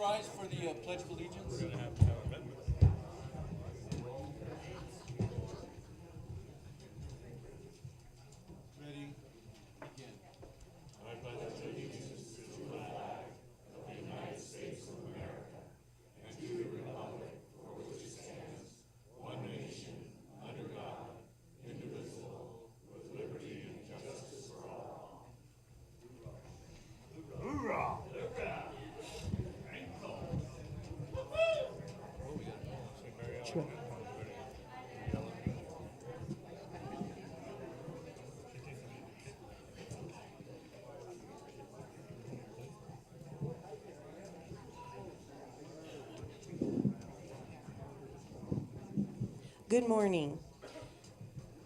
rise for the Pledge of Allegiance. We're going to have to have amendments. Ready, begin. I pledge allegiance to the flag of the United States of America and to the republic for which it stands, one nation, under God, indivisible, with liberty and justice for all. Hoorah! Sure. Good morning.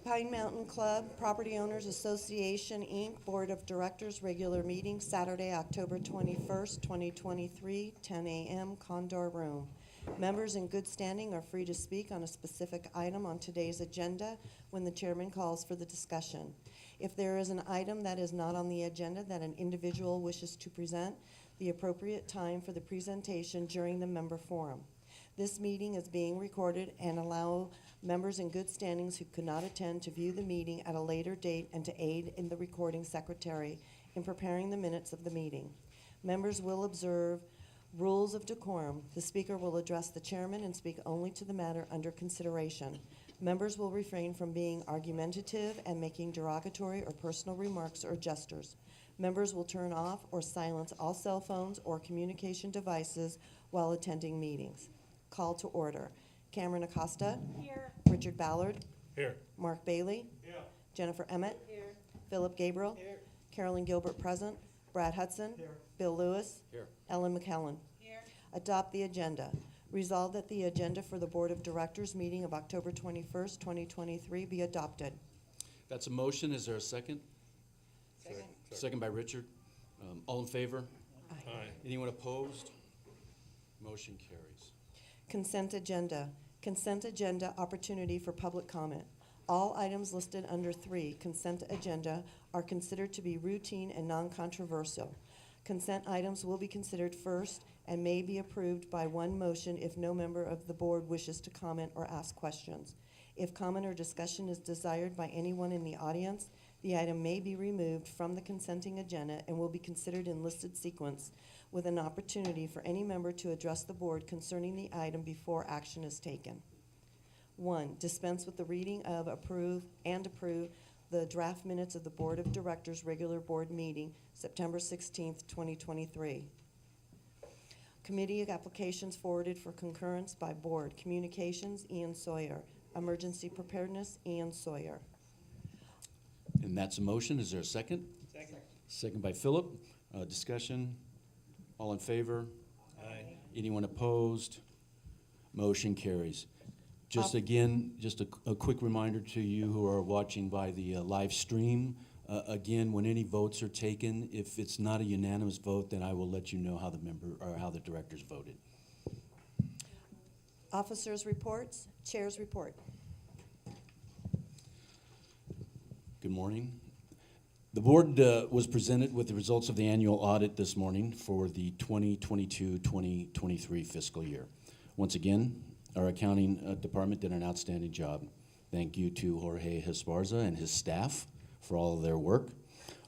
Pine Mountain Club Property Owners Association, Inc., Board of Directors, regular meeting, Saturday, October 21st, 2023, 10 a.m., Condor Room. Members in good standing are free to speak on a specific item on today's agenda when the chairman calls for the discussion. If there is an item that is not on the agenda that an individual wishes to present, the appropriate time for the presentation during the member forum. This meeting is being recorded and allow members in good standings who could not attend to view the meeting at a later date and to aid in the recording secretary in preparing the minutes of the meeting. Members will observe rules of decorum. The speaker will address the chairman and speak only to the matter under consideration. Members will refrain from being argumentative and making derogatory or personal remarks or gestures. Members will turn off or silence all cell phones or communication devices while attending meetings. Call to order. Cameron Acosta. Here. Richard Ballard. Here. Mark Bailey. Here. Jennifer Emmett. Here. Philip Gabriel. Here. Carolyn Gilbert present. Brad Hudson. Here. Bill Lewis. Here. Ellen McKellen. Here. Adopt the agenda. Resolve that the agenda for the Board of Directors meeting of October 21st, 2023 be adopted. That's a motion. Is there a second? Second. Second by Richard. All in favor? Aye. Anyone opposed? Motion carries. Consent agenda. Consent agenda opportunity for public comment. All items listed under 3, consent agenda, are considered to be routine and non-controversial. Consent items will be considered first and may be approved by one motion if no member of the board wishes to comment or ask questions. If comment or discussion is desired by anyone in the audience, the item may be removed from the consenting agenda and will be considered in listed sequence with an opportunity for any member to address the board concerning the item before action is taken. 1, dispense with the reading of approve the draft minutes of the Board of Directors regular board meeting, September 16th, 2023. Committee applications forwarded for concurrence by board. Communications, Ian Sawyer. Emergency preparedness, Ian Sawyer. And that's a motion. Is there a second? Second. Second by Philip. Discussion. All in favor? Aye. Anyone opposed? Motion carries. Just again, just a quick reminder to you who are watching by the live stream. Again, when any votes are taken, if it's not a unanimous vote, then I will let you know how the directors voted. Officers' reports, chair's report. Good morning. The board was presented with the results of the annual audit this morning for the 2022-2023 fiscal year. Once again, our accounting department did an outstanding job. Thank you to Jorge Esparza and his staff for all of their work.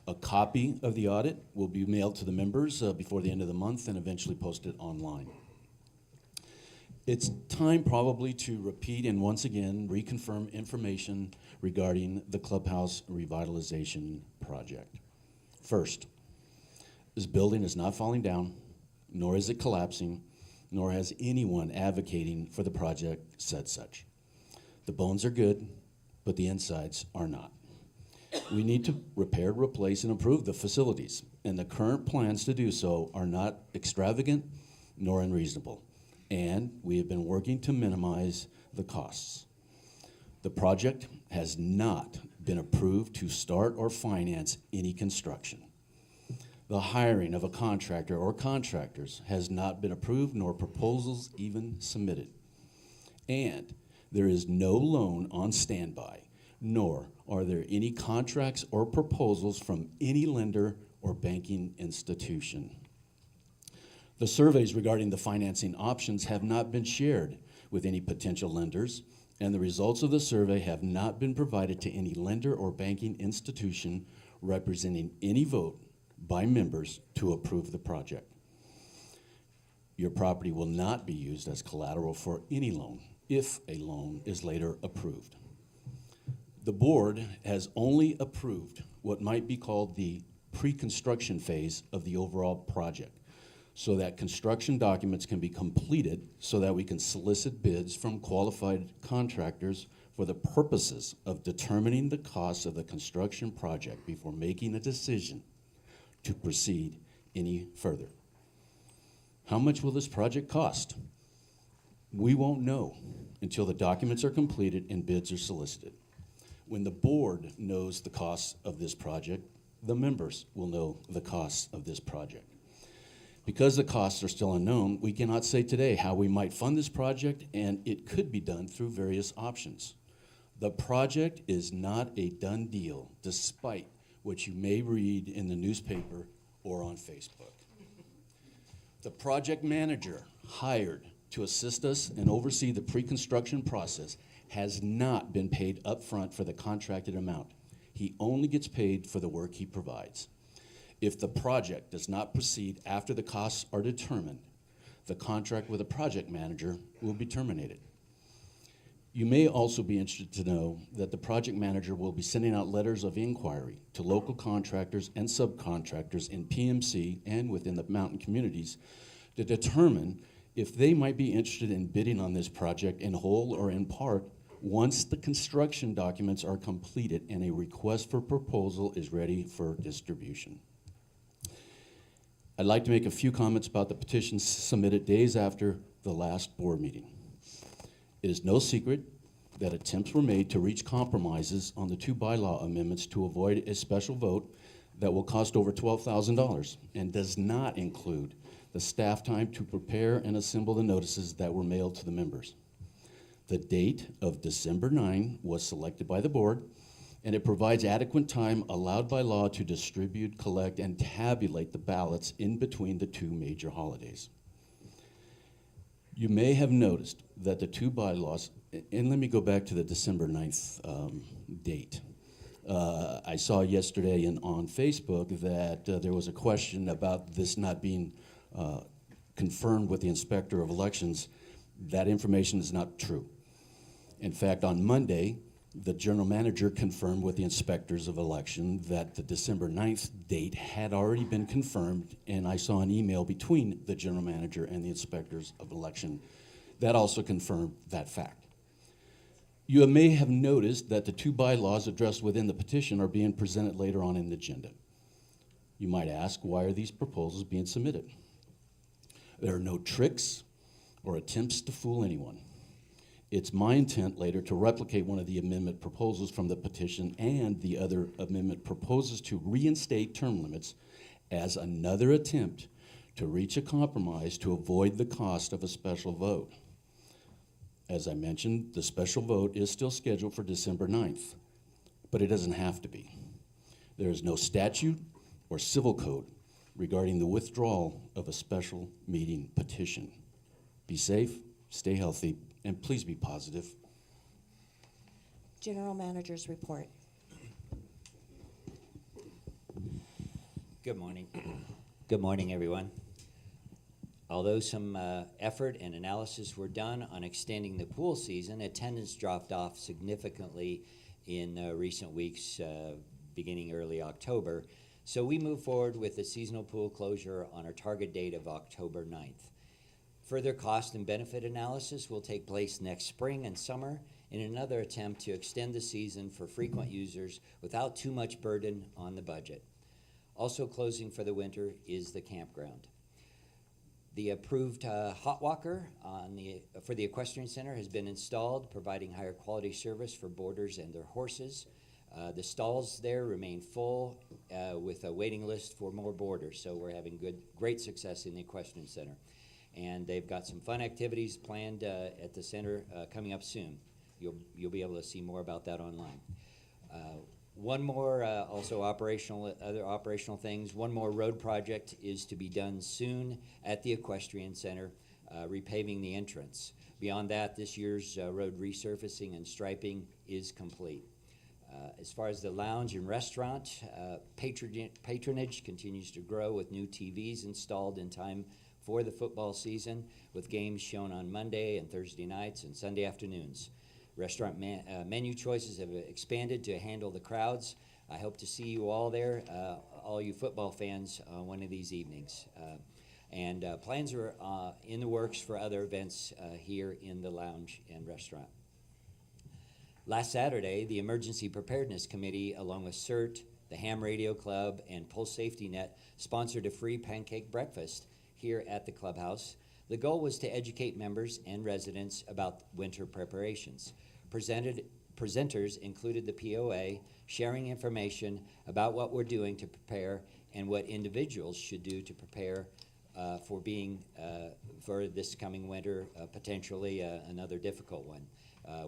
A copy of the audit will be mailed to the members before the end of the month and eventually posted online. It's time probably to repeat and once again reconfirm information regarding the clubhouse revitalization project. First, this building is not falling down, nor is it collapsing, nor has anyone advocating for the project said such. The bones are good, but the insides are not. We need to repair, replace, and improve the facilities, and the current plans to do so are not extravagant nor unreasonable, and we have been working to minimize the costs. The project has not been approved to start or finance any construction. The hiring of a contractor or contractors has not been approved, nor proposals even submitted. And there is no loan on standby, nor are there any contracts or proposals from any lender or banking institution. The surveys regarding the financing options have not been shared with any potential lenders, and the results of the survey have not been provided to any lender or banking institution representing any vote by members to approve the project. Your property will not be used as collateral for any loan if a loan is later approved. The board has only approved what might be called the pre-construction phase of the overall project, so that construction documents can be completed so that we can solicit bids from qualified contractors for the purposes of determining the cost of the construction project before making a decision to proceed any further. How much will this project cost? We won't know until the documents are completed and bids are solicited. When the board knows the costs of this project, the members will know the costs of this project. Because the costs are still unknown, we cannot say today how we might fund this project, and it could be done through various options. The project is not a done deal, despite what you may read in the newspaper or on Facebook. The project manager hired to assist us and oversee the pre-construction process has not been paid upfront for the contracted amount. He only gets paid for the work he provides. If the project does not proceed after the costs are determined, the contract with the project manager will be terminated. You may also be interested to know that the project manager will be sending out letters of inquiry to local contractors and subcontractors in PMC and within the mountain communities to determine if they might be interested in bidding on this project in whole or in part once the construction documents are completed and a request for proposal is ready for distribution. I'd like to make a few comments about the petitions submitted days after the last board meeting. It is no secret that attempts were made to reach compromises on the two bylaw amendments to avoid a special vote that will cost over $12,000 and does not include the staff time to prepare and assemble the notices that were mailed to the members. The date of December 9 was selected by the board, and it provides adequate time allowed by law to distribute, collect, and tabulate the ballots in between the two major holidays. You may have noticed that the two bylaws, and let me go back to the December 9th date. I saw yesterday on Facebook that there was a question about this not being confirmed with the Inspector of Elections. That information is not true. In fact, on Monday, the general manager confirmed with the inspectors of election that the December 9th date had already been confirmed, and I saw an email between the general manager and the inspectors of election that also confirmed that fact. You may have noticed that the two bylaws addressed within the petition are being presented later on in the agenda. You might ask, why are these proposals being submitted? There are no tricks or attempts to fool anyone. It's my intent later to replicate one of the amendment proposals from the petition and the other amendment proposes to reinstate term limits as another attempt to reach a compromise to avoid the cost of a special vote. As I mentioned, the special vote is still scheduled for December 9th, but it doesn't have to be. There is no statute or civil code regarding the withdrawal of a special meeting petition. Be safe, stay healthy, and please be positive. General Manager's report. Good morning. Good morning, everyone. Although some effort and analysis were done on extending the pool season, attendance dropped off significantly in recent weeks, beginning early October. So we moved forward with the seasonal pool closure on our target date of October 9th. Further cost and benefit analysis will take place next spring and summer in another attempt to extend the season for frequent users without too much burden on the budget. Also closing for the winter is the campground. The approved hot walker for the Equestrian Center has been installed, providing higher quality service for boarders and their horses. The stalls there remain full with a waiting list for more boarders, so we're having great success in the Equestrian Center. And they've got some fun activities planned at the center coming up soon. You'll be able to see more about that online. One more, also other operational things. One more road project is to be done soon at the Equestrian Center, repaving the entrance. Beyond that, this year's road resurfacing and striping is complete. As far as the lounge and restaurant, patronage continues to grow with new TVs installed in time for the football season, with games shown on Monday and Thursday nights and Sunday afternoons. Restaurant menu choices have expanded to handle the crowds. I hope to see you all there, all you football fans, one of these evenings. And plans are in the works for other events here in the lounge and restaurant. Last Saturday, the Emergency Preparedness Committee, along with CERT, the Ham Radio Club, and Pulse Safety Net, sponsored a free pancake breakfast here at the clubhouse. The goal was to educate members and residents about winter preparations. Presenters included the POA, sharing information about what we're doing to prepare and what individuals should do to prepare for this coming winter, potentially another difficult one,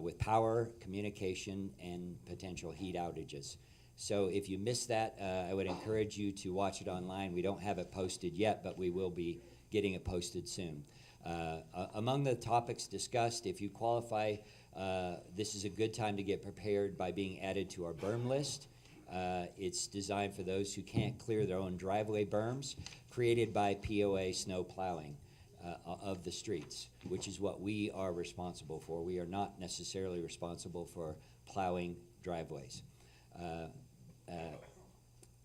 with power, communication, and potential heat outages. So if you missed that, I would encourage you to watch it online. We don't have it posted yet, but we will be getting it posted soon. Among the topics discussed, if you qualify, this is a good time to get prepared by being added to our berm list. It's designed for those who can't clear their own driveway berms, created by POA snow plowing of the streets, which is what we are responsible for. We are not necessarily responsible for plowing driveways.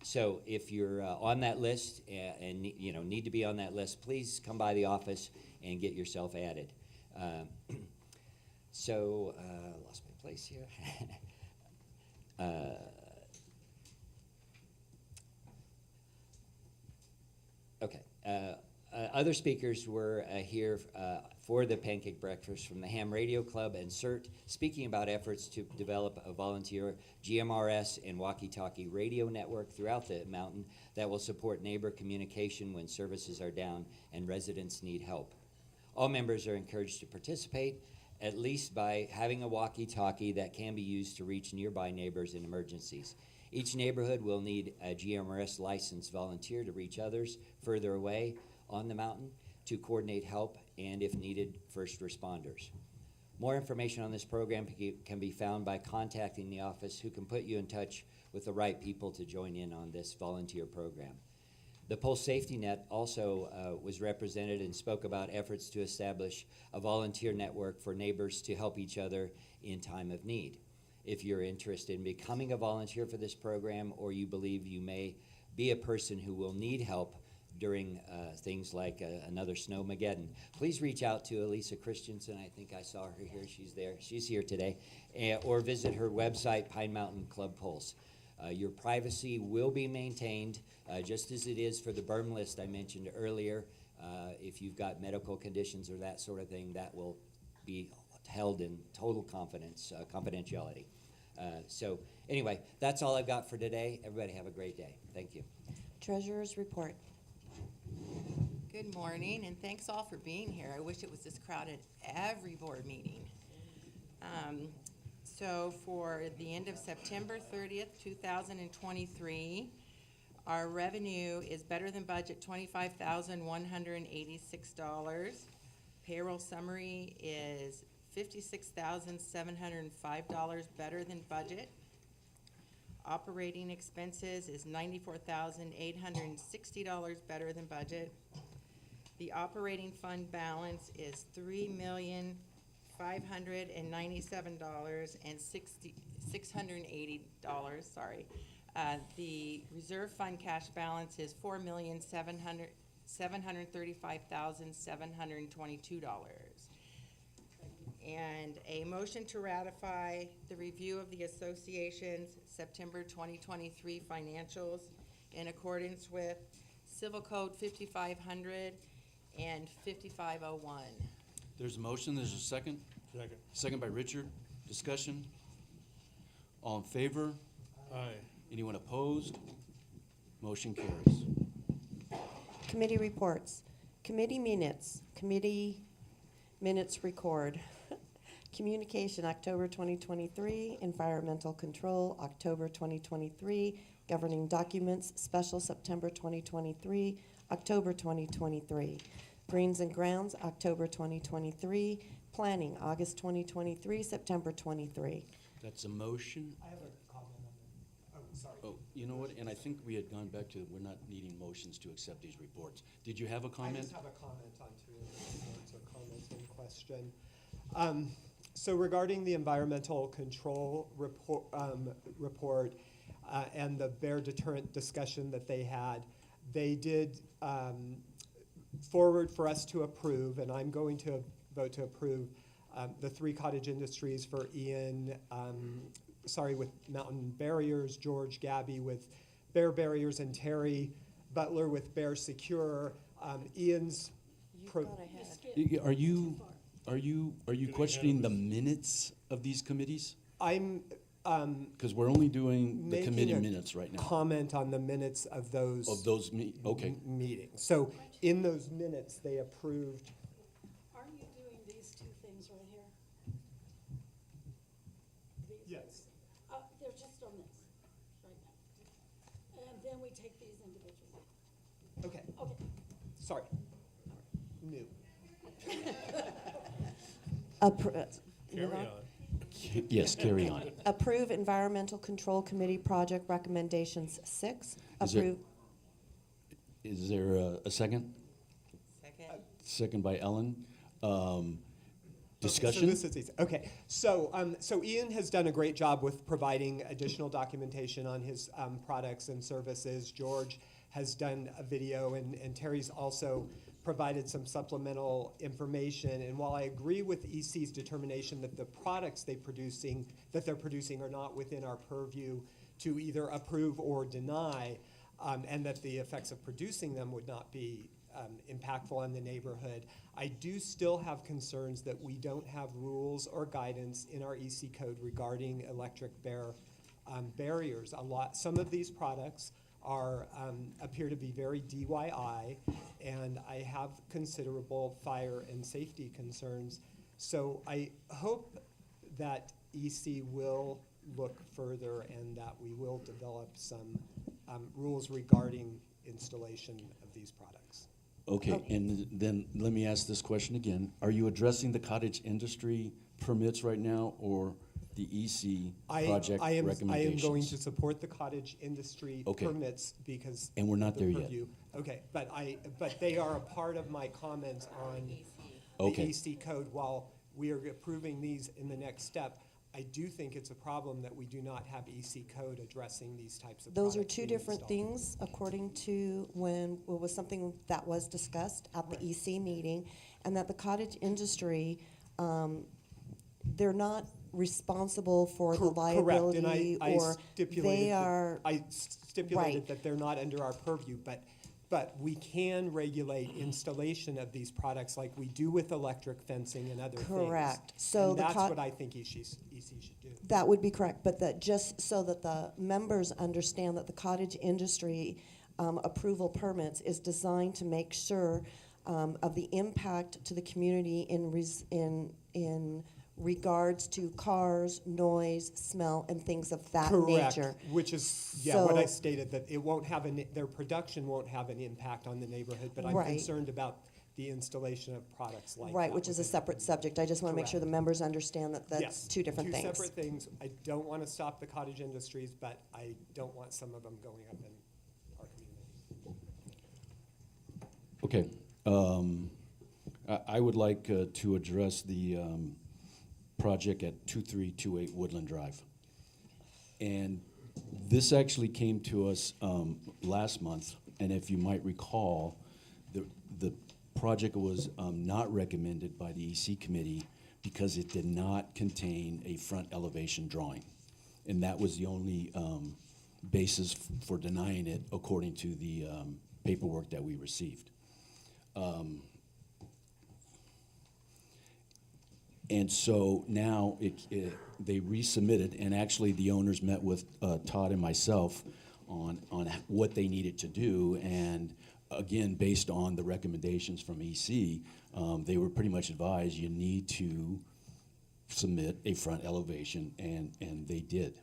So if you're on that list and need to be on that list, please come by the office and get yourself added. Lost my place here. Okay. Other speakers were here for the pancake breakfast from the Ham Radio Club and CERT, speaking about efforts to develop a volunteer GMRS and walkie-talkie radio network throughout the mountain that will support neighbor communication when services are down and residents need help. All members are encouraged to participate, at least by having a walkie-talkie that can be used to reach nearby neighbors in emergencies. Each neighborhood will need a GMRS licensed volunteer to reach others further away on the mountain to coordinate help and, if needed, first responders. More information on this program can be found by contacting the office, who can put you in touch with the right people to join in on this volunteer program. The Pulse Safety Net also was represented and spoke about efforts to establish a volunteer network for neighbors to help each other in time of need. If you're interested in becoming a volunteer for this program, or you believe you may be a person who will need help during things like another Snowmageddon, please reach out to Elisa Christensen. I think I saw her here. She's there. She's here today. Or visit her website, Pine Mountain Club Pulse. Your privacy will be maintained, just as it is for the berm list I mentioned earlier. If you've got medical conditions or that sort of thing, that will be held in total confidence, confidentiality. So anyway, that's all I've got for today. Everybody have a great day. Thank you. Treasurer's report. Good morning, and thanks all for being here. I wish it was this crowded every board meeting. So for the end of September 30th, 2023, our revenue is better than budget, $25,186. Payroll summary is $56,705 better than budget. Operating expenses is $94,860 better than budget. The operating fund balance is $3,597,680. Sorry. The reserve fund cash balance is $4,735,722. And a motion to ratify the review of the association's September 2023 financials in accordance with Civil Code 5500 and 5501. There's a motion, there's a second. Second. Second by Richard. Discussion. All in favor? Aye. Anyone opposed? Motion carries. Committee reports. Committee minutes. Committee minutes record. Communication, October 2023. Environmental Control, October 2023. Governing Documents, Special, September 2023, October 2023. Greens and Grounds, October 2023. Planning, August 2023, September 23. That's a motion. I have a comment on that. Oh, sorry. Oh, you know what, and I think we had gone back to, we're not needing motions to accept these reports. Did you have a I comment? just have a comment on two of the reports or comments in question. So regarding the environmental control report, and the bear deterrent discussion that they had, they did forward for us to approve, and I'm going to vote to approve the 3 cottage industries for Ian, with mountain barriers, George Gabby with bear barriers, and Terry Butler with bear secure. Ian's You've pro- gone ahead. Are you questioning the minutes of these committees? I'm Because we're only doing the Making committee a minutes right now. comment on the minutes of those Okay. meetings. So in those minutes, they approved. Aren't you doing these two things right here? These? Yes. They're just on this, right now. And then we take these individually. Okay. Okay. Sorry. New. Move on. Yes, carry on. Approve Environmental Control Committee Project Recommendations 6. Is there- Approve, Is there a second? Second. Second by Ellen. So Discussion? this is easy. Okay, so Ian has done a great job with providing additional documentation on his products and services. George has done a video, and Terry's also provided some supplemental information. And while I agree with EC's determination that the products they're producing are not within our purview to either approve or deny, and that the effects of producing them would not be impactful on the neighborhood, I do still have concerns that we don't have rules or guidance in our EC code regarding electric barriers. Some of these products appear to be very DIY, and I have considerable fire and safety concerns. So I hope that EC will look further and that we will develop some rules regarding installation of these products. Okay, and then let me ask this question again. Are you addressing the cottage industry permits right now or the EC project I am recommendations? going to support the cottage industry Okay. permits because. And we're not of the there yet. purview. Okay, but they are a part of my comments on the Okay. EC code. While we are approving these in the next step, I do think it's a problem that we do not have EC code addressing these types of products. those are two being different installed. things according to when it was something that was discussed at the Right. EC meeting, and that the cottage industry, they're not responsible for the Correct, and liability, I or stipulated they are, I stipulated Right. that they're not under our purview, but we can regulate installation of these products like we do with electric fencing and other things. Correct. So And the that's co- what I think EC should do. that would be correct, but that just so that the members understand that the cottage industry approval permits is designed to make sure of the impact to the community in regards to cars, noise, smell, and things of that Correct, nature. which is, what I So- stated, that it won't have, their production won't have an impact on the neighborhood, but I'm Right. concerned about the installation of products like that. Right, which is a within- separate subject. I just want to make sure the Correct. members understand that that's Yes, two different things. Two separate things. I don't want to stop the cottage industries, but I don't want some of them going up in our community. Okay. I would like to address the project at 2328 Woodland Drive. And this actually came to us last month, and if you might recall, the project was not recommended by the EC committee because it did not contain a front elevation drawing. And that was the only basis for denying it according to the paperwork that we received. And so now they resubmitted, and actually the owners met with Todd and myself on what they needed to do. And again, based on the recommendations from EC, they were pretty much advised you need to submit a front elevation, and they did.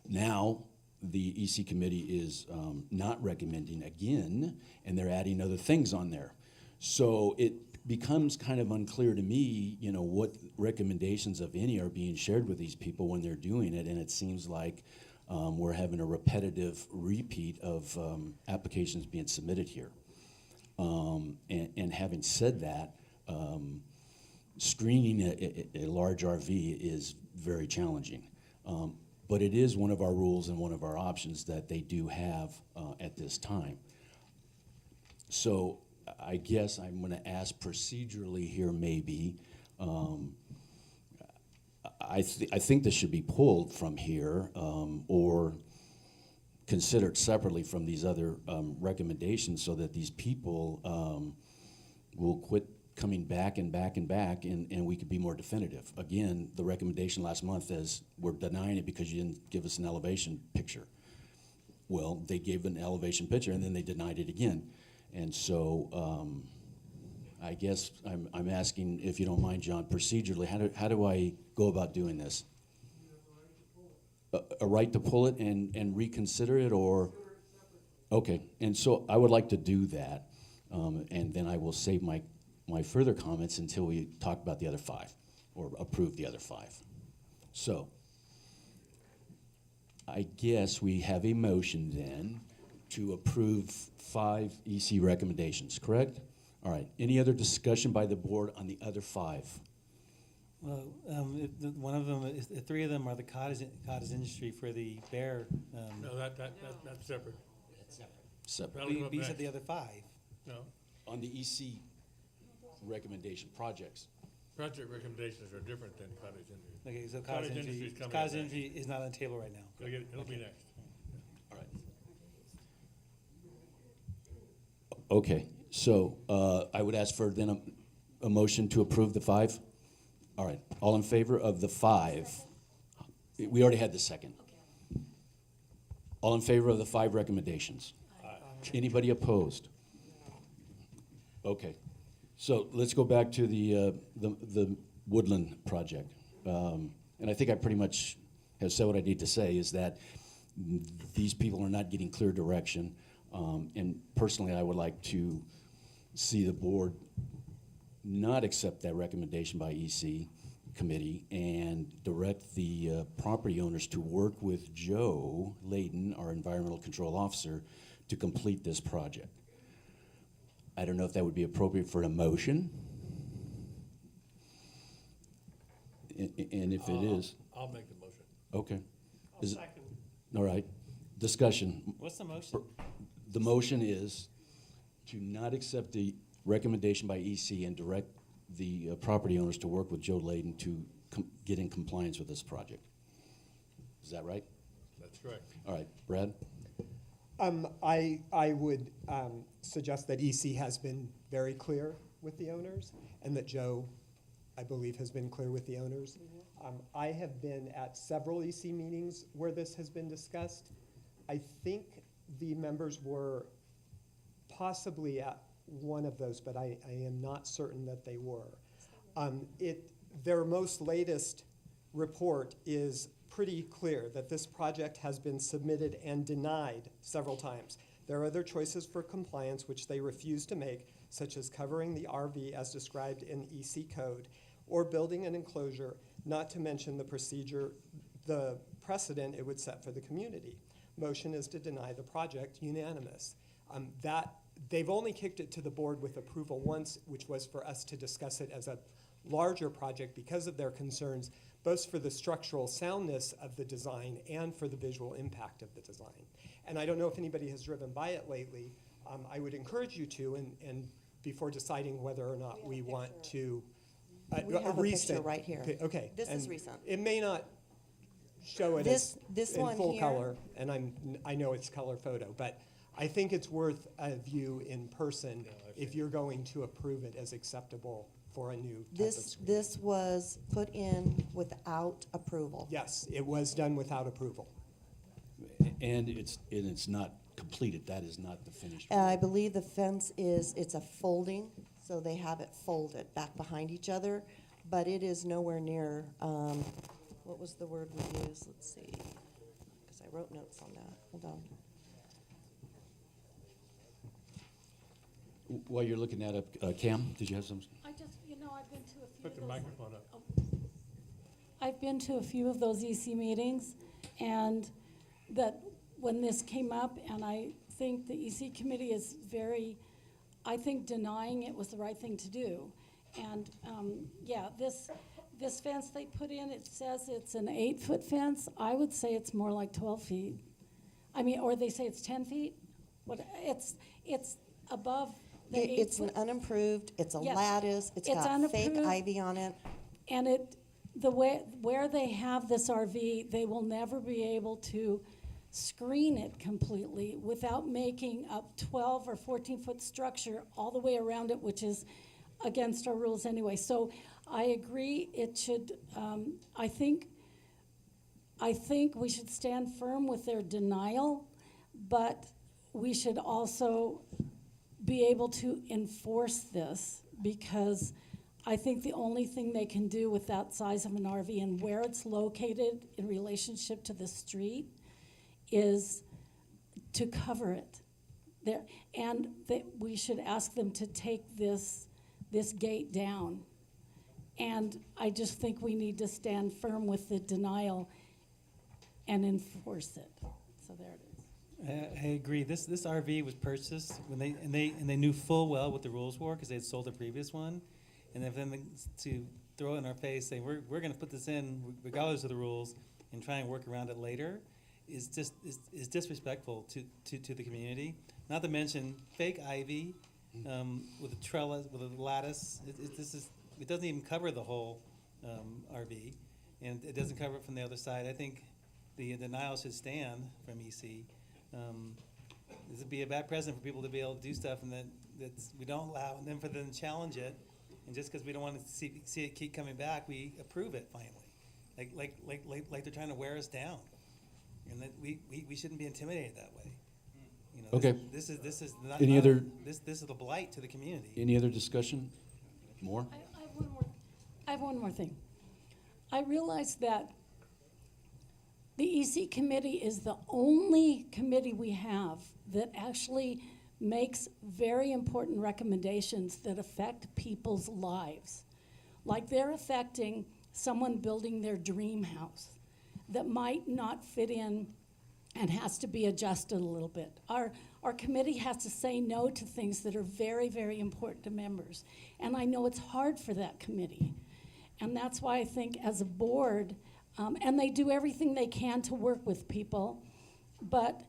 Now, the EC committee is not recommending again, and they're adding other things on there. So it becomes kind of unclear to me, you know, what recommendations, of any, are being shared with these people when they're doing it, and it seems like we're having a repetitive repeat of applications being submitted here. And having said that, screening a large RV is very challenging. But it is one of our rules and one of our options that they do have at this time. So I guess I'm going to ask procedurally here, maybe. I think this should be pulled from here, or considered separately from these other recommendations, so that these people will quit coming back and back and back, and we could be more definitive. Again, the recommendation last month is, we're denying it because you didn't give us an elevation picture. Well, they gave an elevation picture, and then they denied it again. And so I guess I'm asking, if you don't mind, John, procedurally, how do I go about doing this? A right to pull it and reconsider it, or? Okay, and so I would like to do that, and then I will save my further comments until we talk about the other 5, or approve the other 5. So I guess we have a motion then to approve 5 EC recommendations, correct? All right, any other discussion by the board on the other 5? Well, one of them, 3 of them are the cottage industry for the bear. No, that's separate. Separate. That'll come up We said next. the other 5. No, On the EC recommendation projects. project recommendations are different than cottage industry. Okay, so Cottage industry's coming up cottage next. industry is not on the table right now. It'll be next. All right. Okay, so I would ask for then a motion to approve the 5. All right, all in favor of the 5? We already had the second. All in favor of the 5 recommendations? Anybody opposed? Okay, so let's go back to the Woodland project. And I think I pretty much have said what I need to say, is that these people are not getting clear direction. And personally, I would like to see the board not accept that recommendation by EC committee and direct the property owners to work with Joe Layden, our environmental control officer, to complete this project. I don't know if that would be appropriate for a motion. And if it is, I'll make the motion. okay. Is it- All right, discussion. What's the motion? The motion is to not accept the recommendation by EC and direct the property owners to work with Joe Layden to get in compliance with this project. Is that right? That's correct. All right, Brad? I would suggest that EC has been very clear with the owners, and that Joe, I believe, has been clear with the owners. I have been at several EC meetings where this has been discussed. I think the members were possibly at one of those, but I am not certain that they were. Their most latest report is pretty clear that this project has been submitted and denied several times. There are other choices for compliance which they refuse to make, such as covering the RV as described in EC code, or building an enclosure, not to mention the procedure, the precedent it would set for the community. Motion is to deny the project, unanimous. They've only kicked it to the board with approval once, which was for us to discuss it as a larger project because of their concerns, both for the structural soundness of the design and for the visual impact of the design. And I don't know if anybody has driven by it lately. I would encourage you to, and before deciding whether or not we want to. We have a picture restate- right here. Okay. This is and recent. It may not show it This as in one full here- color, and I know it's color photo, but I think it's worth a view in person if you're going to approve it as acceptable for a new type of screen. This was put in without approval. Yes, it was done without approval. And it's not completed, that is not the finished. I believe the fence it's a folding, so they have it folded back behind each other. but it is nowhere near, what was the word we used? Let's see, because I wrote notes on that. Hold on. While you're looking that up, Cam, did you have some? I just, I've been to a few Put of the those. microphone up. I've been to a few of those EC meetings, and that when this came up, and I think the EC committee is I think denying it was the right thing to do. And, this fence they put in, it says it's an 8-foot fence. I would say it's more like 12 feet. I mean, or they say it's 10 feet. It's above the 8 It's an foot. unimproved, it's a Yes. lattice, it's It's got fake unapproved. ivy on it. And where they have this RV, they will never be able to screen it completely without making a 12 or 14-foot structure all the way around it, which is against our rules anyway. So I agree, it should, I think we should stand firm with their denial, but we should also be able to enforce this, because I think the only thing they can do with that size of an RV and where it's located in relationship to the street is to cover it. We should ask them to take this gate down. And I just think we need to stand firm with the denial and enforce it. So there it is. I agree. This RV was purchased when they knew full well what the rules were, because they had sold the previous one, and then to throw it in our face saying we're going to put this in regardless of the rules and try and work around it later is disrespectful to the community. Not to mention fake ivy with a trellis, with a lattice. It doesn't even cover the whole RV, and it doesn't cover it from the other side. I think the denial should stand from EC. This would be a bad precedent for people to be able to do stuff and that's we don't allow, and then for them to challenge it, and just because we don't want to see it keep coming back, we approve it finally, like they're trying to wear us down, and that we shouldn't be intimidated that way. Okay. This is not Any other- this is a blight to the community. Any other discussion? More? I have one more thing. I realize that the EC committee is the only committee we have that actually makes very important recommendations that affect people's lives. Like they're affecting someone building their dream house that might not fit in and has to be adjusted a little bit. Our committee has to say no to things that are very, very important to members. And I know it's hard for that committee. And that's why I think as a board, and they do everything they can to work with people, but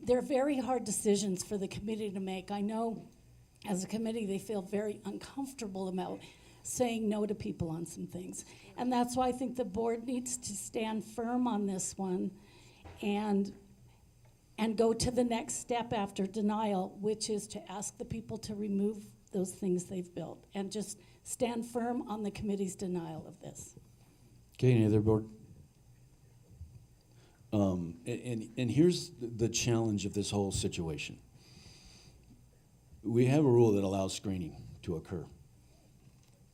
they're very hard decisions for the committee to make. I know as a committee they feel very uncomfortable about saying no to people on some things. And that's why I think the board needs to stand firm on this one and go to the next step after denial, which is to ask the people to remove those things they've built and just stand firm on the committee's denial of this. Okay, any other board? And here's the challenge of this whole situation. We have a rule that allows screening to occur.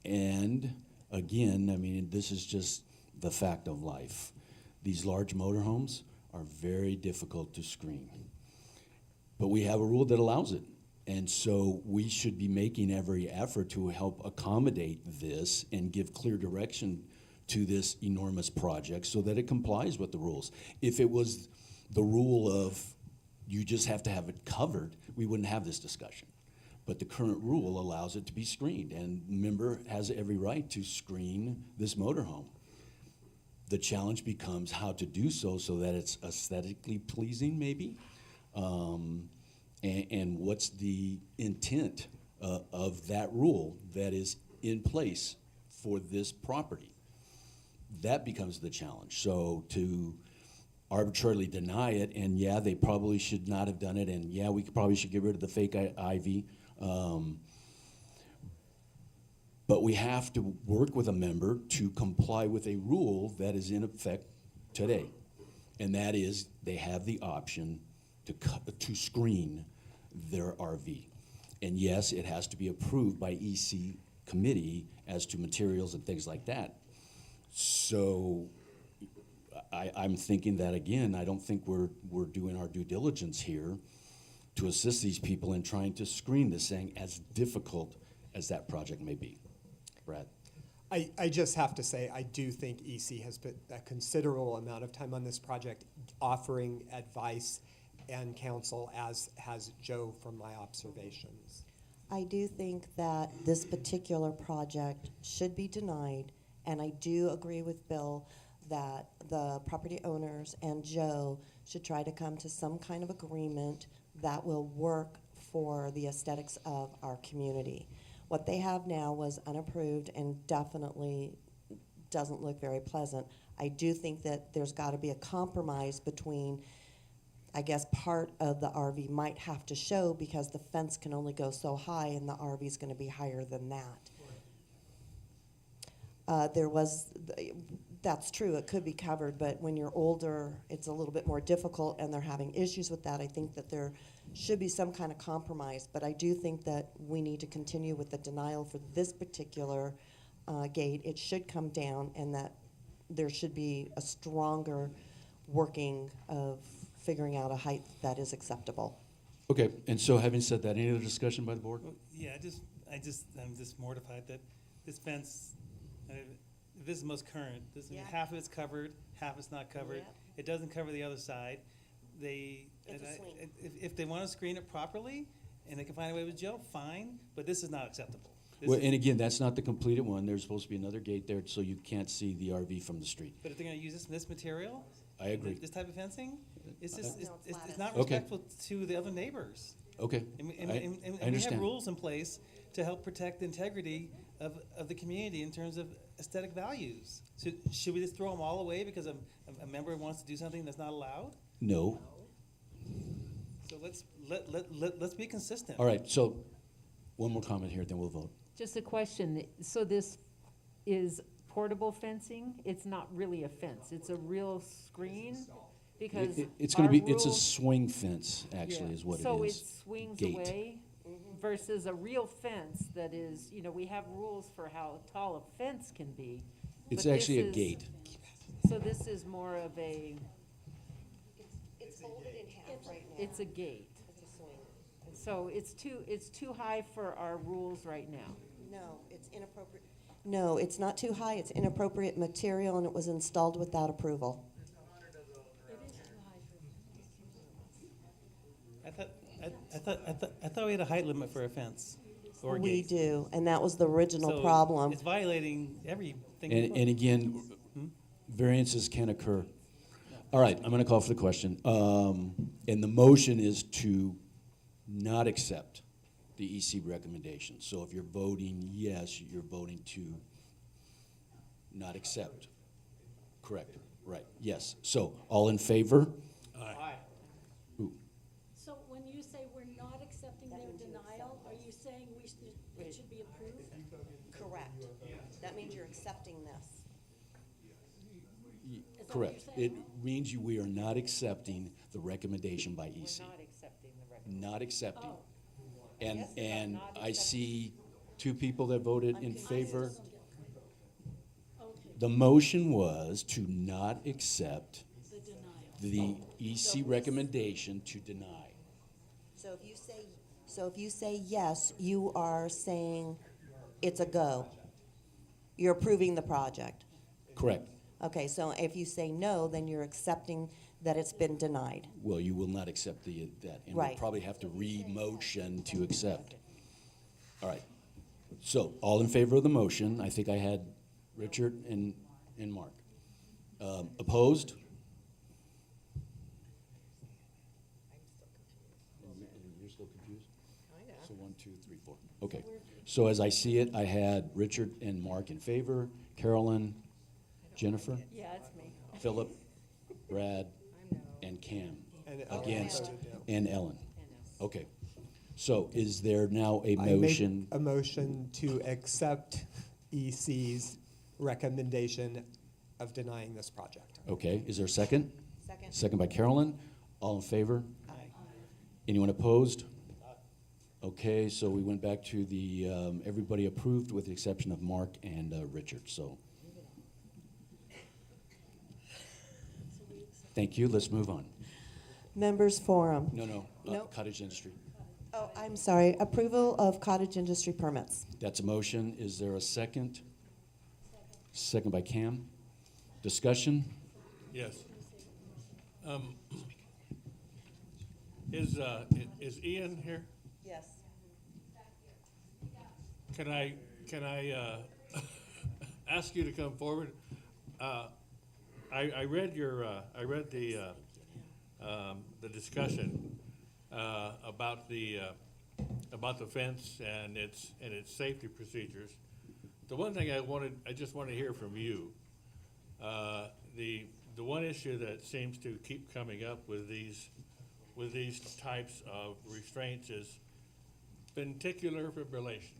And again, I mean, this is just the fact of life. These large motorhomes are very difficult to screen. But we have a rule that allows it. And so we should be making every effort to help accommodate this and give clear direction to this enormous project so that it complies with the rules. If it was the rule of you just have to have it covered, we wouldn't have this discussion. But the current rule allows it to be screened, and the member has every right to screen this motorhome. The challenge becomes how to do so that it's aesthetically pleasing, maybe, and what's the intent of that rule that is in place for this property. That becomes the challenge. So to arbitrarily deny it, and yeah, they probably should not have done it, and yeah, we probably should get rid of the fake ivy. But we have to work with a member to comply with a rule that is in effect today. And that is they have the option to screen their RV. And yes, it has to be approved by EC committee as to materials and things like that. So I'm thinking that, again, I don't think we're doing our due diligence here to assist these people in trying to screen this thing, as difficult as that project may be. Brad? I just have to say, I do think EC has put a considerable amount of time on this project, offering advice and counsel, as has Joe from my observations. I do think that this particular project should be denied, and I do agree with Bill that the property owners and Joe should try to come to some kind of agreement that will work for the aesthetics of our community. What they have now was unapproved and definitely doesn't look very pleasant. I do think that there's got to be a compromise between, I guess part of the RV might have to show, because the fence can only go so high and the RV is going to be higher than that. That's true, it could be covered, but when you're older, it's a little bit more difficult, and they're having issues with that. I think that there should be some kind of compromise, but I do think that we need to continue with the denial for this particular gate. It should come down, and that there should be a stronger working of figuring out a height that is acceptable. Okay, and so having said that, any other discussion by the board? Well, yeah, I'm just mortified that this fence, this is most current. Yeah. Half of it's covered, half it's not covered. Yep. It doesn't cover the other side. It's a swing. If they want to screen it properly, and they can find a way with Joe, fine, but this is not acceptable. This Well, is- and again, that's not the completed one. There's supposed to be another gate there, so you can't see the RV from the street. But if they're gonna use this material, I agree. this type of fencing, it's just, No, it's it's lattice. not Okay. respectful to the other neighbors. Okay, And we, I and we have understand. rules in place to help protect the integrity of the community in terms of aesthetic values. So should we just throw them all away because a member wants to do something that's not allowed? No. So let's be consistent. All right, so one more comment here, then we'll vote. Just a question, so this is portable fencing? It's not really a fence, it's a real screen? Because It's gonna our be, it's a rules- swing fence, actually, Yeah. is what it So it is. swings Gate. away versus a real fence that is, you know, we have rules for how tall a fence can be. It's but this actually a is- gate. So this is more of a, It's folded in half right now. it's a gate. It's a swing. So it's too high for our rules right now. No, it's inappropriate. No, it's not too high, it's inappropriate material, and it was installed without approval. I thought we had a height limit for a fence or a We gate. do, and that was the original So problem. It's violating everything. And again, variances can occur. All right, I'm gonna call for the question. And the motion is to not accept the EC recommendation. So if you're voting yes, you're voting to not accept. Correct, right, yes. So, all in favor? Aye. Ooh, So when you say we're not accepting their denial, are you saying it should be approved? Correct. That means you're accepting this. Is that what you're correct. It saying? means we are not accepting the recommendation by EC. We're not accepting the recommendation. Not accepting. Oh. And, Yes, but and not I accepting. see two people that voted in favor. Okay, The motion was to not accept the denial. the EC recommendation to deny. So if you say yes, you are saying it's a go. You're approving the project. Correct. Okay, so if you say no, then you're accepting that it's been denied. Well, you will not accept that, and we'll Right. probably have to re-motion to accept. All right. So, all in favor of the motion, I think I had Richard and Mark. Opposed? You're still confused? So 1, 2, 3, 4. Okay. So as I see it, I had Richard and Mark in favor, Carolyn, Jennifer, Yeah, it's me. Philip, Brad, and Cam And Ellen against, voted no. and Ellen. Okay. So is there now a I make motion? a motion to accept EC's recommendation of denying this project. Okay, is there a second? Second. Second by Carolyn. All in favor? Aye. Anyone opposed? Okay, so we went back to the, everybody approved with the exception of Mark and Richard, so. Thank you, let's move on. Members forum. No, Nope. cottage industry. Oh, I'm sorry, approval of cottage industry permits. That's a motion. Is there a second? Second by Cam. Discussion? Yes. Is Ian here? Yes. Can I ask you to come forward? I read the discussion about the fence and its safety procedures. The one thing I just want to hear from you. The one issue that seems to keep coming up with these types of restraints is ventricular fibrillation.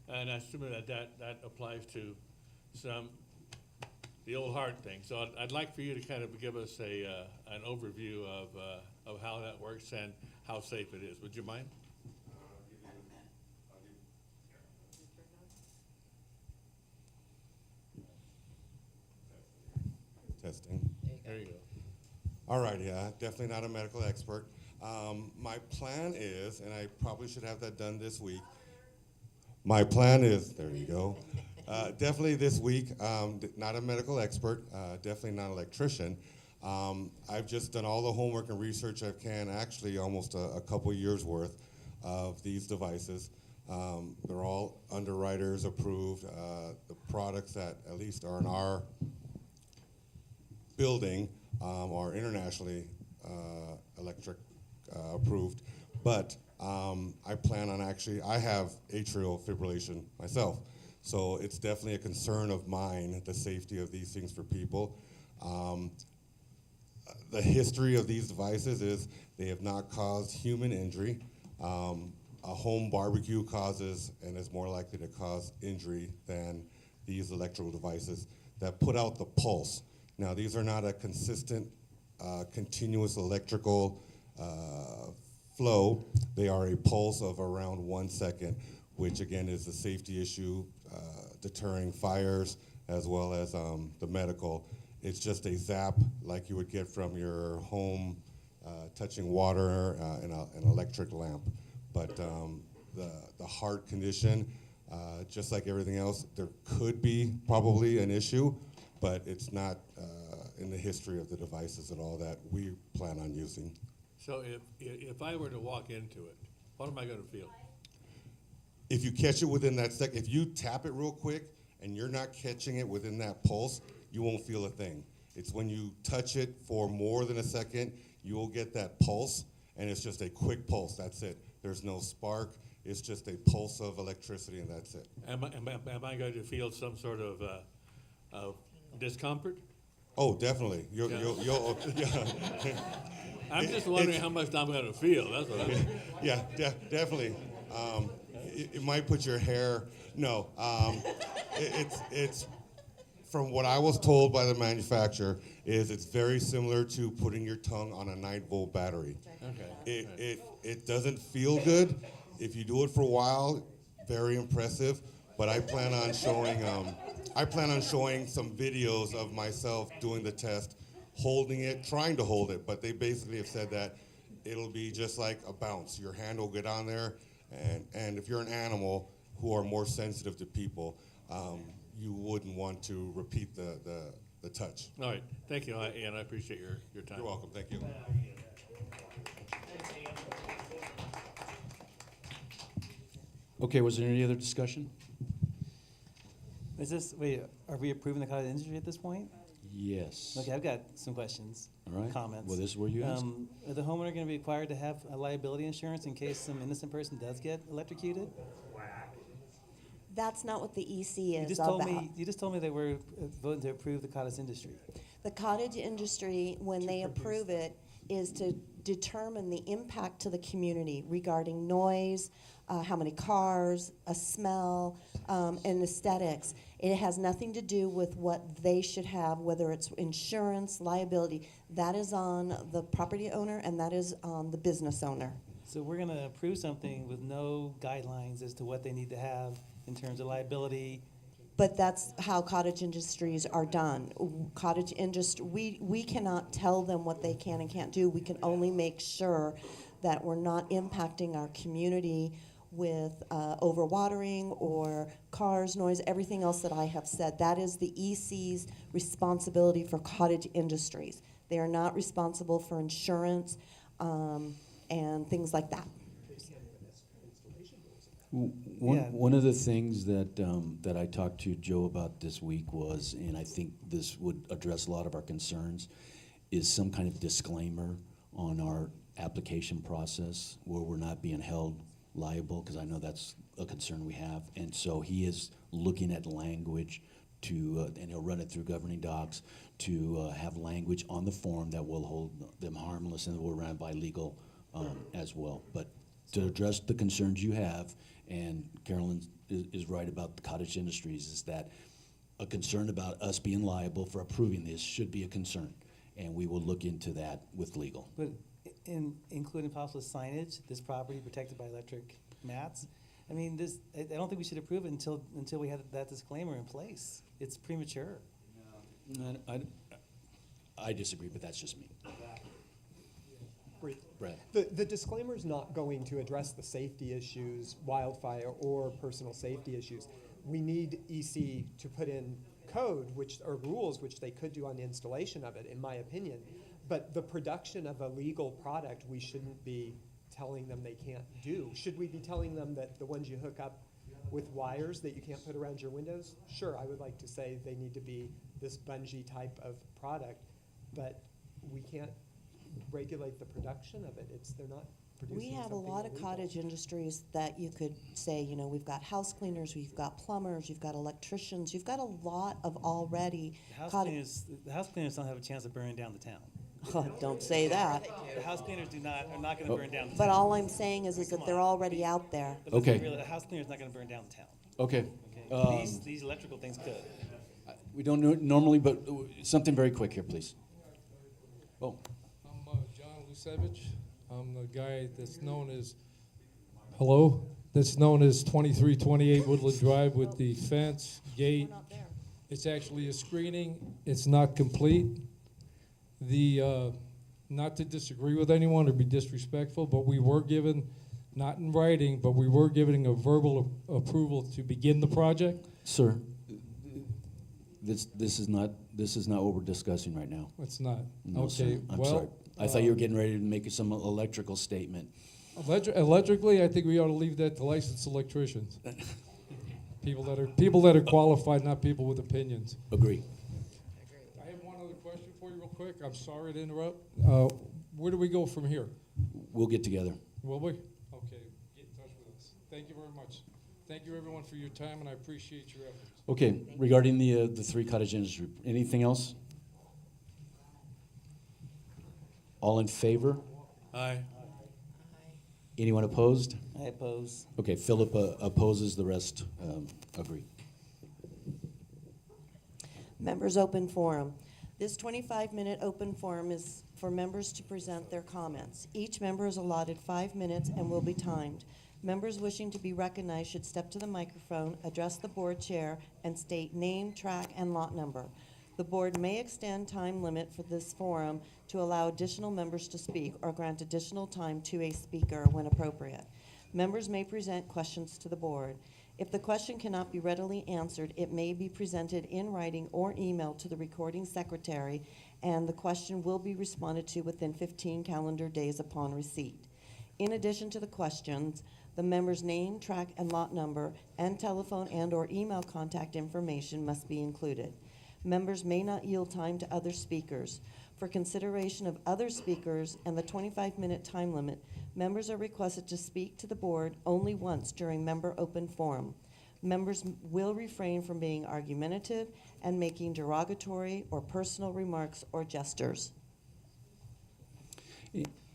And I assume that applies to the old heart thing. So I'd like for you to kind of give us an overview of how that works and how safe it is. Would you mind? Testing. There you go. All right, yeah, definitely not a medical expert. My plan is, and I probably should have that done this week. My plan is, there you go. Definitely this week, not a medical expert, definitely not an electrician. I've just done all the homework and research I can, actually almost a couple years worth of these devices. They're all underwriters approved. The products that at least are in our building are internationally electric approved, but I plan on I have atrial fibrillation myself, so it's definitely a concern of mine, the safety of these things for people. The history of these devices is they have not caused human injury. A home barbecue causes and is more likely to cause injury than these electrical devices that put out the pulse. Now, these are not a consistent, continuous electrical flow. They are a pulse of around 1 second, which again is a safety issue, deterring fires as well as the medical. It's just a zap like you would get from your home touching water in an electric lamp. But the heart condition, just like everything else, there could be probably an issue, but it's not in the history of the devices at all that we plan on using. So if I were to walk into it, what am I going to feel? If you catch it within that second, if you tap it real quick and you're not catching it within that pulse, you won't feel a thing. It's when you touch it for more than a second, you will get that pulse, and it's just a quick pulse, that's it. There's no spark, it's just a pulse of electricity, and that's it. Am I going to feel some sort of discomfort? Oh, definitely. You'll yeah. I'm just wondering how much I'm going to feel. That's what I'm. Yeah, definitely. It might put your hair. No, it's from what I was told by the manufacturer is it's very similar to putting your tongue on a 9-volt battery. Okay. It doesn't feel good. If you do it for a while, very impressive. But I plan on showing some videos of myself doing the test, holding it, trying to hold it, but they basically have said that it'll be just like a bounce. Your hand will get on there, and if you're an animal who are more sensitive to people, you wouldn't want to repeat the touch. All right. Thank you, Ian. I appreciate your time. You're welcome. Thank you. Okay, was there any other discussion? Are we approving the cottage industry at this point? Yes. Okay, I've got some questions, All right. comments. Well, this is where you ask. Are the homeowner going to be required to have a liability insurance in case some innocent person does get electrocuted? That's not what the EC is You just told me they were voting to approve the cottage industry. The cottage industry, when they approve it, is to determine the impact to the community regarding noise, how many cars, a smell, and aesthetics. It has nothing to do with what they should have, whether it's insurance, liability. That is on the property owner and that is on the business owner. So we're gonna approve something with no guidelines as to what they need to have in terms of liability. But that's how cottage industries are done. Cottage industry, we cannot tell them what they can and can't do. We can only make sure that we're not impacting our community with overwatering or cars, noise, everything else that I have said. That is the EC's responsibility for cottage industries. They are not responsible for insurance and things like that. Yeah. One of the things that, that I talked to Joe about this week was, and I think this would address a lot of our concerns, is some kind of disclaimer on our application process where we're not being held liable, because I know that's a concern we have. And so he is looking at language to, and he'll run it through governing docs, to have language on the form that will hold them harmless and will run by legal as well. But to address the concerns you have, and Carolyn is right about the cottage industries, is that a concern about us being liable for approving this should be a concern. And we will look into that with legal. But including possible signage, this property protected by electric mats. I mean, this, I don't think we should approve it until we have that disclaimer in place. It's premature. I disagree, but that's just me. Brad. The disclaimer is not going to address the safety issues, wildfire or personal safety issues. We need EC to put in code, or rules, which they could do on the installation of it, in my opinion. But the production of a legal product, we shouldn't be telling them they can't do. Should we be telling them that the ones you hook up with wires that you can't put around your windows? Sure, I would like to say they need to be this bungee type of product, but we can't regulate the production of it. They're not producing We have a something lot of illegal. cottage industries that you could say, you know, we've got house cleaners, we've got plumbers, you've got electricians, you've got a lot of already. The house cleaners don't have a chance of burning down the town. Don't say that. The house cleaners are not gonna burn down the But town. all I'm saying is that they're already out there. But let's be Okay. real, the house cleaner's not gonna burn down the town. Okay. Okay? These electrical things could. We don't normally, but something very quick here, please. Oh, I'm John Lucevich. I'm the guy that's known as, hello? That's known as 2328 Woodland Drive with the fence, gate. It's actually a screening. It's not complete. Not to disagree with anyone or be disrespectful, but we were given, not in writing, but we were given a verbal approval to begin the project. sir, this is not what we're discussing right now. It's not. No, sir. Okay, I'm well, sorry. I thought you were getting ready to make some electrical statement. Electrically, I think we ought to leave that to licensed electricians. People that are qualified, not people with opinions. Agree. I have one other question for you real quick. I'm sorry to interrupt. Where do we go from here? We'll get together. Will we? Okay, get in touch with us. Thank you very much. Thank you everyone for your time, and I appreciate your efforts. Okay, regarding the three cottage industry, anything else? All in favor? Aye. Anyone opposed? I oppose. Okay, Philip opposes, the rest agree. Members' open forum. This 25-minute open forum is for members to present their comments. Each member is allotted 5 minutes and will be timed. Members wishing to be recognized should step to the microphone, address the board chair, and state name, track, and lot number. The board may extend time limit for this forum to allow additional members to speak or grant additional time to a speaker when appropriate. Members may present questions to the board. If the question cannot be readily answered, it may be presented in writing or emailed to the recording secretary, and the question will be responded to within 15 calendar days upon receipt. In addition to the questions, the member's name, track, and lot number, and telephone and/or email contact information must be included. Members may not yield time to other speakers. For consideration of other speakers and the 25-minute time limit, members are requested to speak to the board only once during member open forum. Members will refrain from being argumentative and making derogatory or personal remarks or gestures.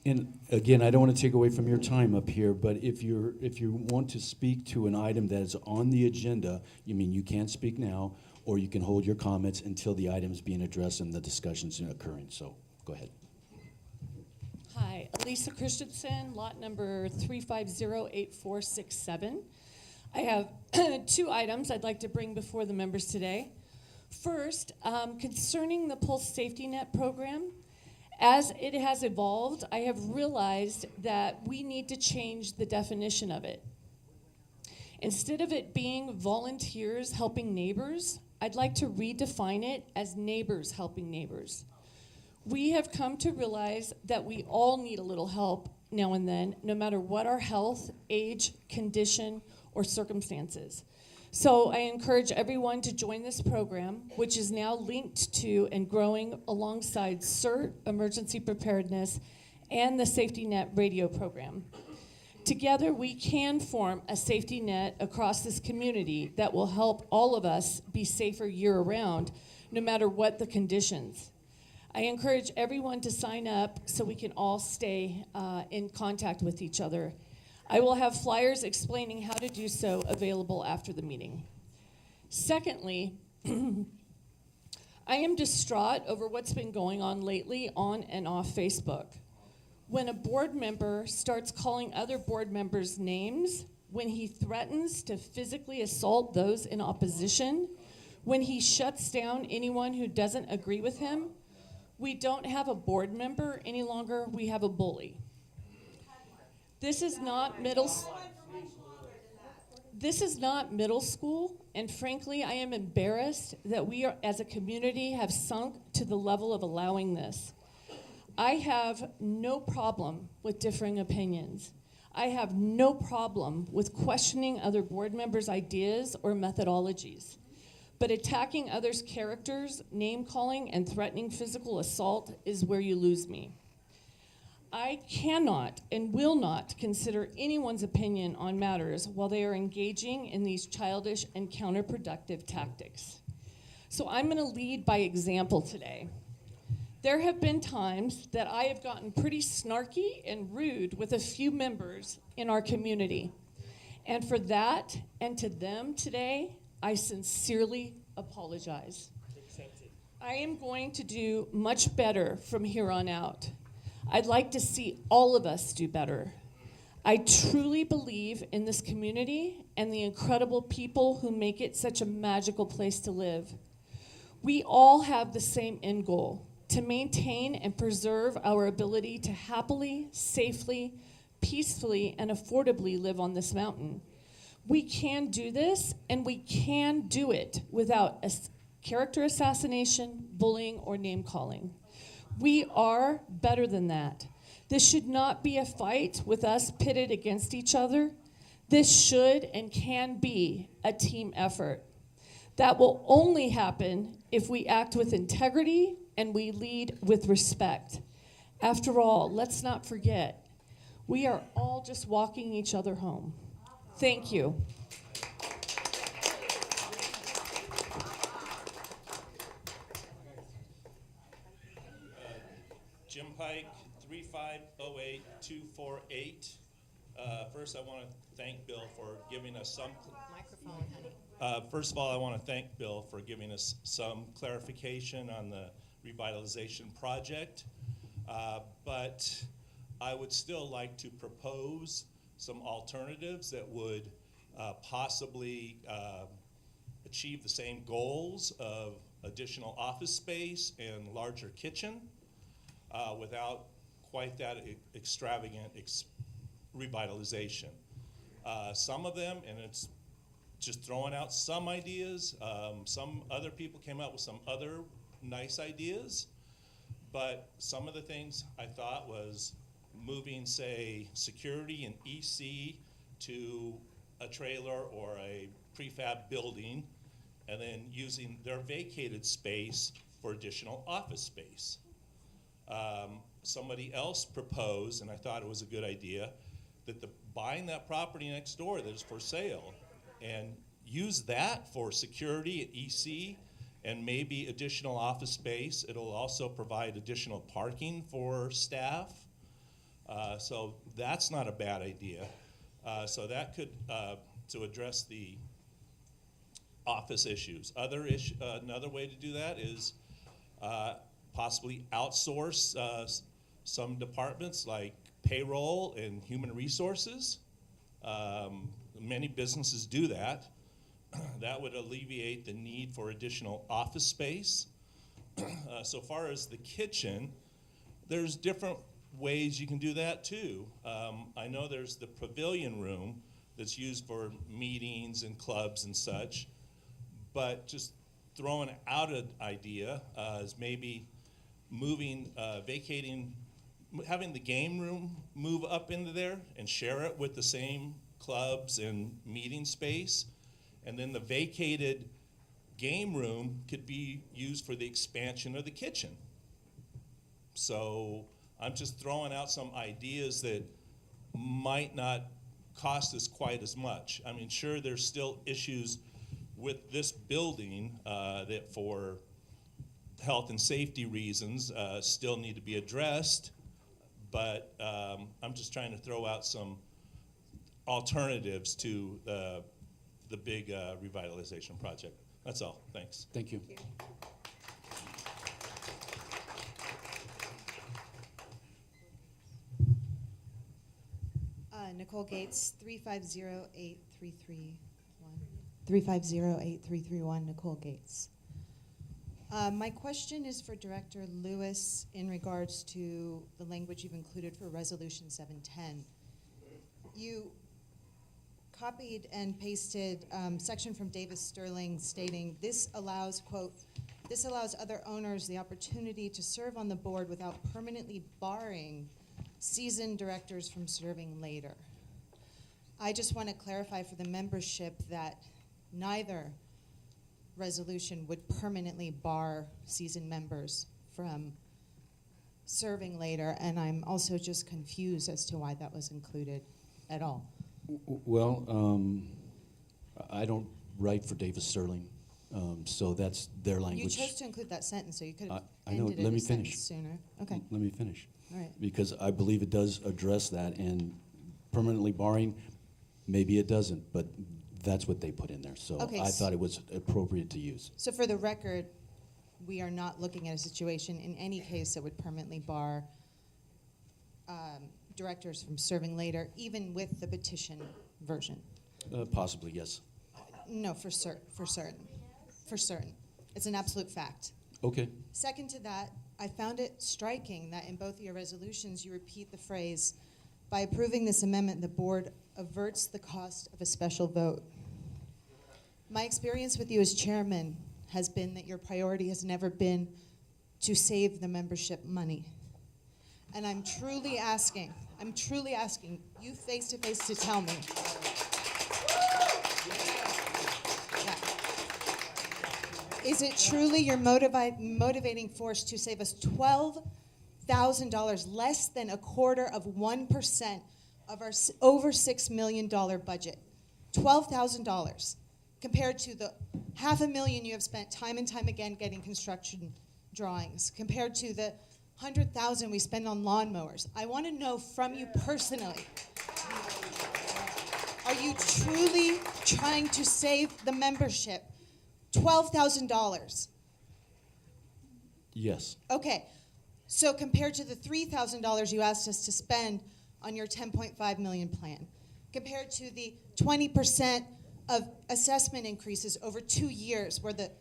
And again, I don't want to take away from your time up here, but if you want to speak to an item that is on the agenda, you can speak now, or you can hold your comments until the item is being addressed and the discussion's occurring. So go ahead. Hi, Hi, Elisa Christensen, lot number 3508467. I have two items I'd like to bring before the members today. First, concerning the Pulse Safety Net program, as it has evolved, I have realized that we need to change the definition of it. Instead of it being volunteers helping neighbors, I'd like to redefine it as neighbors helping neighbors. We have come to realize that we all need a little help now and then, no matter what our health, age, condition, or circumstances. So I encourage everyone to join this program, which is now linked to and growing alongside CERT, Emergency Preparedness, and the Safety Net radio program. Together, we can form a safety net across this community that will help all of us be safer year-round, no matter what the conditions. I encourage everyone to sign up so we can all stay in contact with each other. I will have flyers explaining how to do so available after the meeting. Secondly, I am distraught over what's been going on lately on and off Facebook. When a board member starts calling other board members names, when he threatens to physically assault those in opposition, when he shuts down anyone who doesn't agree with him, we don't have a board member any longer, we have a bully. This is not middle school, and frankly, I am embarrassed that we are, as a community, have sunk to the level of allowing this. I have no problem with differing opinions. I have no problem with questioning other board members' ideas or methodologies. But attacking others' characters, name-calling, and threatening physical assault is where you lose me. I cannot and will not consider anyone's opinion on matters while they are engaging in these childish and counterproductive tactics. So I'm going to lead by example today. There have been times that I have gotten pretty snarky and rude with a few members in our community. And for that and to them today, I sincerely apologize. I am going to do much better from here on out. I'd like to see all of us do better. I truly believe in this community and the incredible people who make it such a magical place to live. We all have the same end goal: to maintain and preserve our ability to happily, safely, peacefully, and affordably live on this mountain. We can do this, and we can do it without character assassination, bullying, or name-calling. We are better than that. This should not be a fight with us pitted against each other. This should and can be a team effort. That will only happen if we act with integrity and we lead with respect. After all, let's not forget, we are all just walking each other home. Thank you. Jim Pike, 3508248. First, I want to thank Bill for giving us some. Microphone, honey. First of all, I want to thank Bill for giving us some clarification on the revitalization project. But I would still like to propose some alternatives that would possibly achieve the same goals of additional office space and larger kitchen without quite that extravagant revitalization. Some of them, and it's just throwing out some ideas, some other people came out with some other nice ideas, but some of the things I thought was moving, say, security and EC to a trailer or a prefab building, and then using their vacated space for additional office space. Somebody else proposed, and I thought it was a good idea, that buying that property next door that is for sale and use that for security at EC and maybe additional office space. It'll also provide additional parking for staff. So that's not a bad idea. So that could, to address the office issues. Another way to do that is possibly outsource some departments like payroll and human resources. Many businesses do that. That would alleviate the need for additional office space. So far as the kitchen, there's different ways you can do that too. I know there's the pavilion room that's used for meetings and clubs and such, but just throwing out an idea is maybe moving, vacating, having the game room move up into there and share it with the same clubs and meeting space. And then the vacated game room could be used for the expansion of the kitchen. So I'm just throwing out some ideas that might not cost us quite as much. I mean, sure, there's still issues with this building that for health and safety reasons still need to be addressed, but I'm just trying to throw out some alternatives to the big revitalization project. That's all. Thanks. Thank you. Nicole Gates, 350-8331. 350-8331, Nicole Gates. My question is for Director Lewis in regards to the language you've included for Resolution 710. You copied and pasted section from Davis Sterling stating, this allows, quote, this allows other owners the opportunity to serve on the board without permanently barring seasoned directors from serving later. I just want to clarify for the membership that neither resolution would permanently bar seasoned members from serving later, and I'm also just confused as to why that was included at all. Well, I don't write for Davis Sterling, so that's their You language. chose to include that sentence, so you could have I know. ended it Let a me sentence finish. sooner. Okay, Let me finish. all right. Because I believe it does address that, and permanently barring, maybe it doesn't, but that's what they put in there. So Okay, I thought it was appropriate to use. So for the record, we are not looking at a situation in any case that would permanently bar directors from serving later, even with the petition version. Possibly, yes. No, for certain. For certain. It's an absolute fact. Okay. Second to that, I found it striking that in both of your resolutions, you repeat the phrase, by approving this amendment, the board averts the cost of a special vote. My experience with you as chairman has been that your priority has never been to save the membership money. And I'm truly asking you face to face to tell me. Yeah. Is it truly your motivating force to save us $12,000, less than 1/4% of our over $6 million budget? $12,000 compared to the $500,000 you have spent time and time again getting construction drawings, compared to the $100,000 we spend on lawnmowers. I want to know from you personally, are you truly trying to save the membership $12,000? Yes. Okay, so compared to the $3,000 you asked us to spend on your $10.5 million plan, compared to the 20% of assessment increases over 2 years where the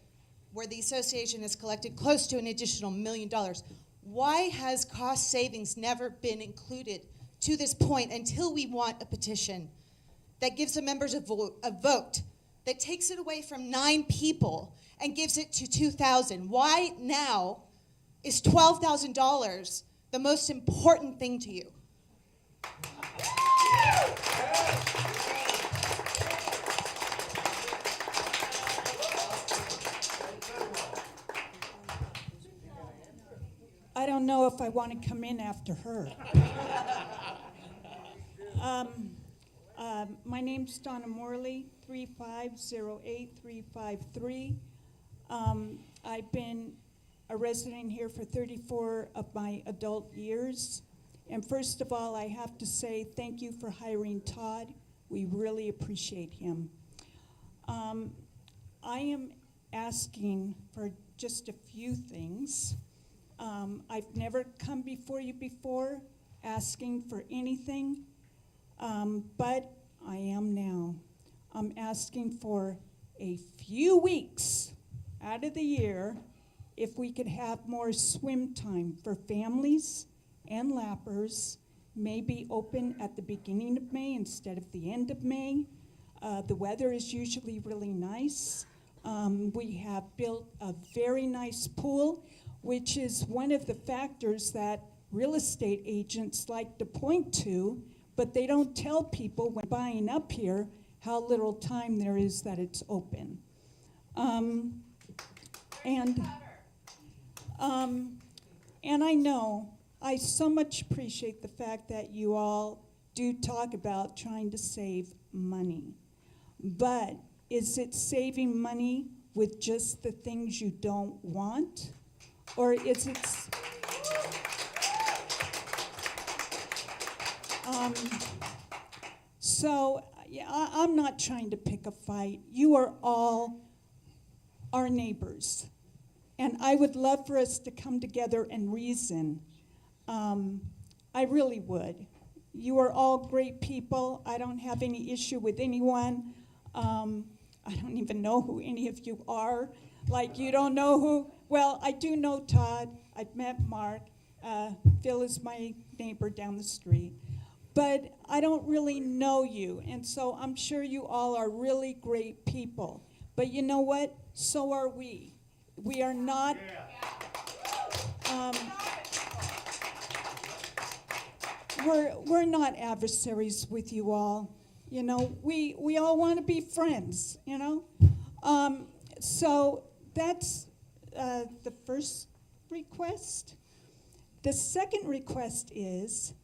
association has collected close to an additional $1 million, why has cost savings never been included to this point until we want a petition that gives the members a vote that takes it away from 9 people and gives it to 2,000? Why now is $12,000 the most important thing to you? I don't know if I want to come in after her. My name's Donna Morley, 3508353. I've been a resident here for 34 of my adult years. And first of all, I have to say thank you for hiring Todd. We really appreciate him. I am asking for just a few things. I've never come before you before asking for anything, but I am now. I'm asking for a few weeks out of the year if we could have more swim time for families and lappers, maybe open at the beginning of May instead of the end of May. The weather is usually really nice. We have built a very nice pool, which is one of the factors that real estate agents like to point to, but they don't tell people when buying up here how little time there is that it's open. And I know, I so much appreciate the fact that you all do talk about trying to save money. But is it saving money with just the things you don't want? Or is it... So, yeah, I'm not trying to pick a fight. You are all our neighbors. And I would love for us to come together and reason. I really would. You are all great people. I don't have any issue with anyone. I don't even know who any of you are. Like, you don't know who. Well, I do know Todd. I've met Mark. Phil is my neighbor down the street. But I don't really know you. And so I'm sure you all are really great people. But you know what? So are we. We are not... We're not adversaries with you all. You know, we all want to be friends, you know? So that's the first request. The second request is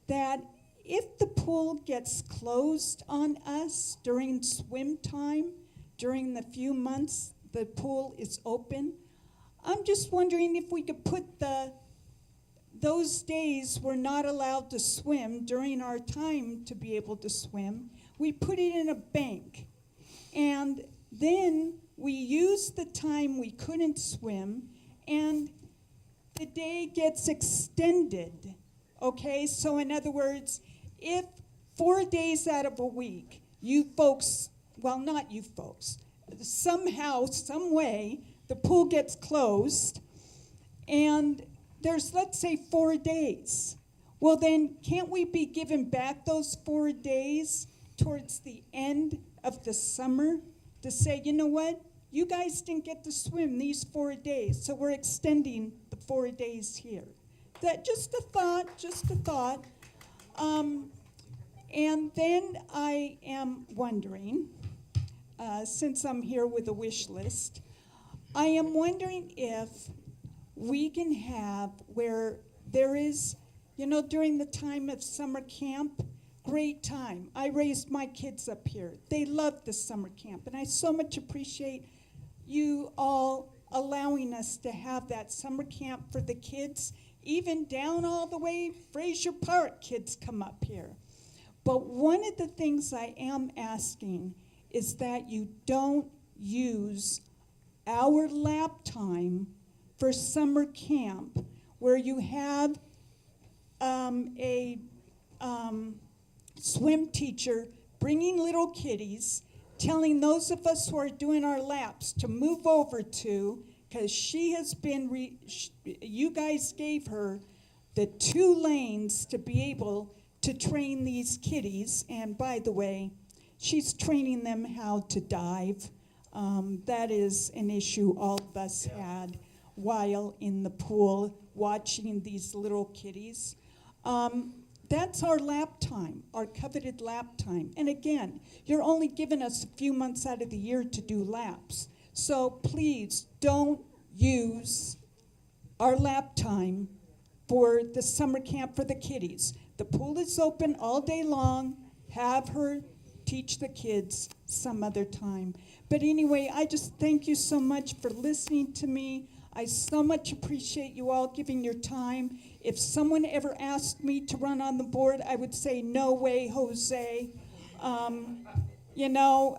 that if the pool gets closed on us during swim time, during the few months the pool is open, I'm just wondering if we could put those days we're not allowed to swim during our time to be able to swim, we put it in a bank. And then we use the time we couldn't swim, and the day gets extended. Okay, so in other words, if 4 days out of a week, you folks, well, not you folks, somehow, some way, the pool gets closed, and there's, let's say, 4 days. Well, then, can't we be given back those 4 days towards the end of the summer to say, you know what? You guys didn't get to swim these 4 days, so we're extending the 4 days here. That, just a thought, just a thought. And then I am wondering, since I'm here with a wish list, I am wondering if we can have where there is, you know, during the time of summer camp, great time. I raised my kids up here. They love the summer camp, and I so much appreciate you all allowing us to have that summer camp for the kids, even down all the way Fraser Park kids come up here. But one of the things I am asking is that you don't use our lap time for summer camp where you have a swim teacher bringing little kiddies, telling those of us who are doing our laps to move over to, because she has been, you guys gave her the 2 lanes to be able to train these kiddies. And by the way, she's training them how to dive. That is an issue all of us had while in the pool watching these little kiddies. That's our lap time, our coveted lap time. And again, you're only giving us a few months out of the year to do laps. So please don't use our lap time for the summer camp for the kiddies. The pool is open all day long. Have her teach the kids some other time. But anyway, I just thank you so much for listening to me. I so much appreciate you all giving your time. If someone ever asked me to run on the board, I would say, no way, Jose. You know,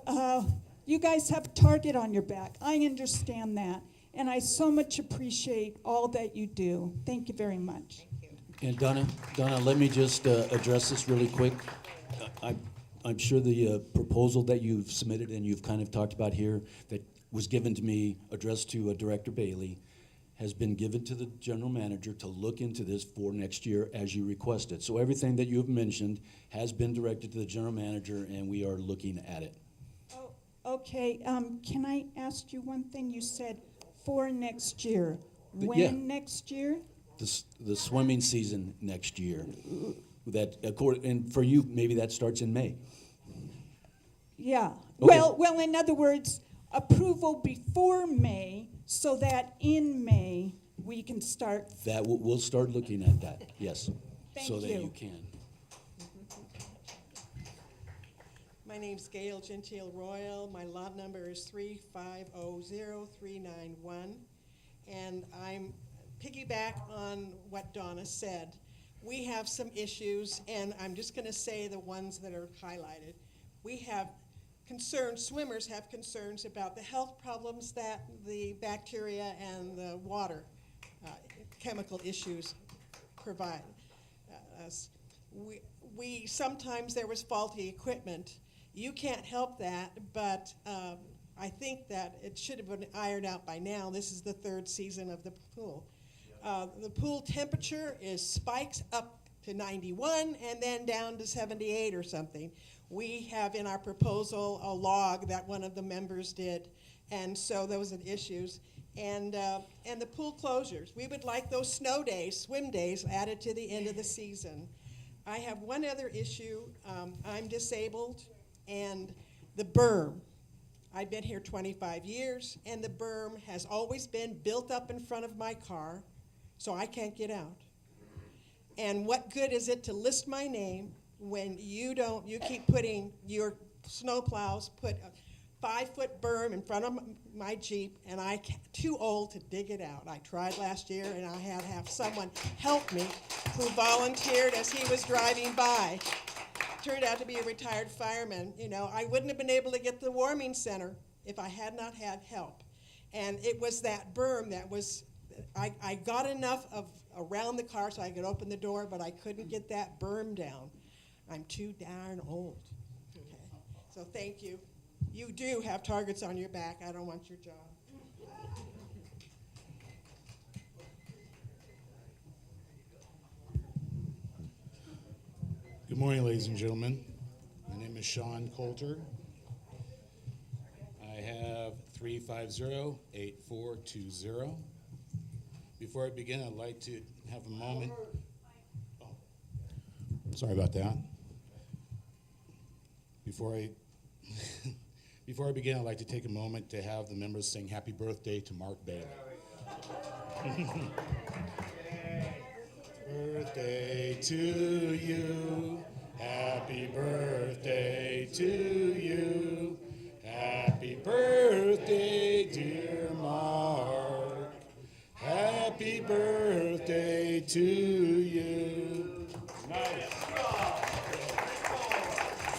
you guys have a target on your back. I understand that. and I so much appreciate all that you do. Thank you very much. And Donna, let me just address this really quick. I'm sure the proposal that you've submitted and you've kind of talked about here that was given to me, addressed to Director Bailey, has been given to the general manager to look into this for next year as you requested. So everything that you have mentioned has been directed to the general manager, and we are looking at it. Oh, okay, can I ask you one thing? You said for next year. Yeah. When next year? The swimming season next year. And for you, maybe that starts in May. Yeah. Okay. Well, in other words, approval before May, so that in May, we can start. That, we'll start looking at that, yes. Thank So that you. you can. My name's Gail Gentile Royal. My lot number is 3500391. And I'm piggyback on what Donna said. We have some issues, and I'm just going to say the ones that are highlighted. We have concerns, swimmers have concerns about the health problems that the bacteria and the water chemical issues provide us. We sometimes there was faulty equipment. You can't help that, but I think that it should have been ironed out by now. This is the third season of the pool. The pool temperature spikes up to 91 and then down to 78 or something. We have in our proposal a log that one of the members did, and so those are issues. And the pool closures. We would like those snow days, swim days, added to the end of the season. I have one other issue. I'm disabled, and the berm. I've been here 25 years, and the berm has always been built up in front of my car, so I can't get out. And what good is it to list my name when you keep putting your snow plows, put a 5-foot berm in front of my Jeep, and I'm too old to dig it out. I tried last year, and I had to have someone help me who volunteered as he was driving by. Turned out to be a retired fireman. You know, I wouldn't have been able to get to the warming center if I had not had help. And it was that berm that was, I got enough of around the car so I could open the door, but I couldn't get that berm down. I'm too darn old. Okay. So thank you. You do have targets on your back. I don't want your job. Good morning, ladies and gentlemen. My name is Sean Coulter. I have 350-8420. Before I begin, I'd like to have a moment. Oh, sorry about that. Before I begin, I'd like to take a moment to have the members sing happy birthday to Mark Bailey. Birthday to you, happy birthday to you, happy birthday, dear Mark, happy birthday to you.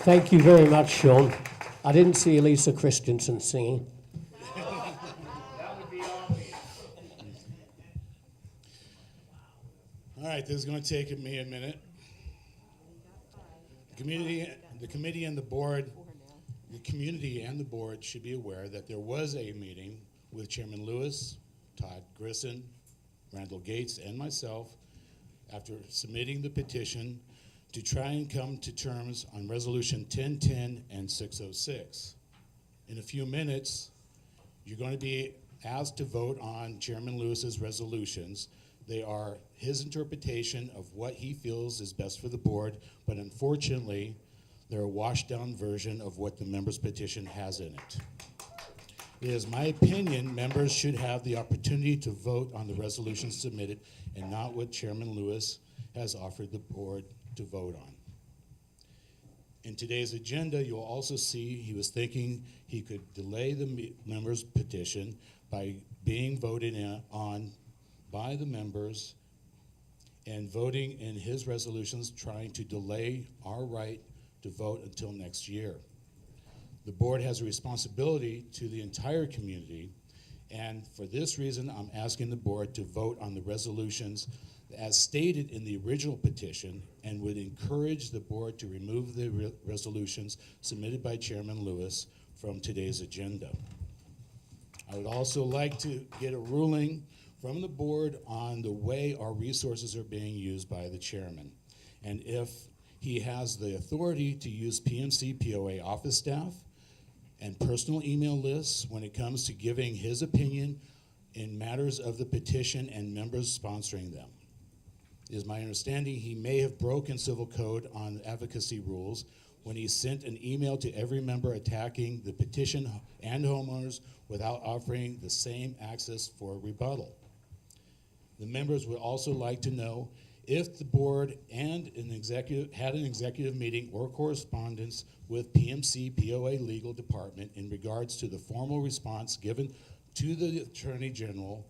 Thank you very much, Sean. I didn't see Elisa Christensen singing. All right, this is going to take me a minute. The committee and the board should be aware that there was a meeting with Chairman Lewis, Todd Grisson, Randall Gates, and myself after submitting the petition to try and come to terms on Resolution 1010 and 606. In a few minutes, you're going to be asked to vote on Chairman Lewis's resolutions. They are his interpretation of what he feels is best for the board, but unfortunately, they're a washed-down version of what the member's petition has in it. It is my opinion members should have the opportunity to vote on the resolutions submitted and not what Chairman Lewis has offered the board to vote on. In today's agenda, you'll also see he was thinking he could delay the member's petition by being voted on by the members and voting in his resolutions, trying to delay our right to vote until next year. The board has a responsibility to the entire community, And for this reason, I'm asking the board to vote on the resolutions as stated in the original petition, and would encourage the board to remove the resolutions submitted by Chairman Lewis from today's agenda. I would also like to get a ruling from the board on the way our resources are being used by the chairman, and if he has the authority to use PMC POA office staff and personal email lists when it comes to giving his opinion in matters of the petition and members sponsoring them. It is my understanding he may have broken civil code on advocacy rules when he sent an email to every member attacking the petition and homeowners without offering the same access for rebuttal. The members would also like to know if the board and had an executive meeting or correspondence with PMC POA Legal Department in regards to the formal response given to the Attorney General,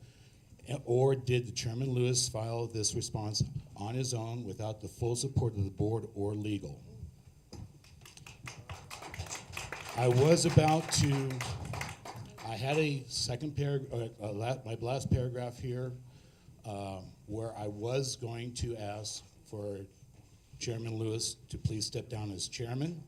or did the Chairman Lewis file this response on his own without the full support of the board or legal? I had a second my last paragraph here, where I was going to ask for Chairman Lewis to please step down as chairman.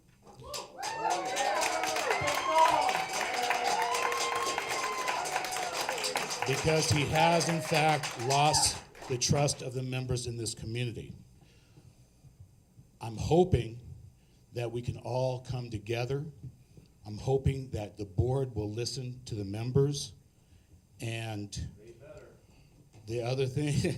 Because he has, in fact, lost the trust of the members in this community. I'm hoping that we can all come together. I'm hoping that the board will listen to the members. And the other thing,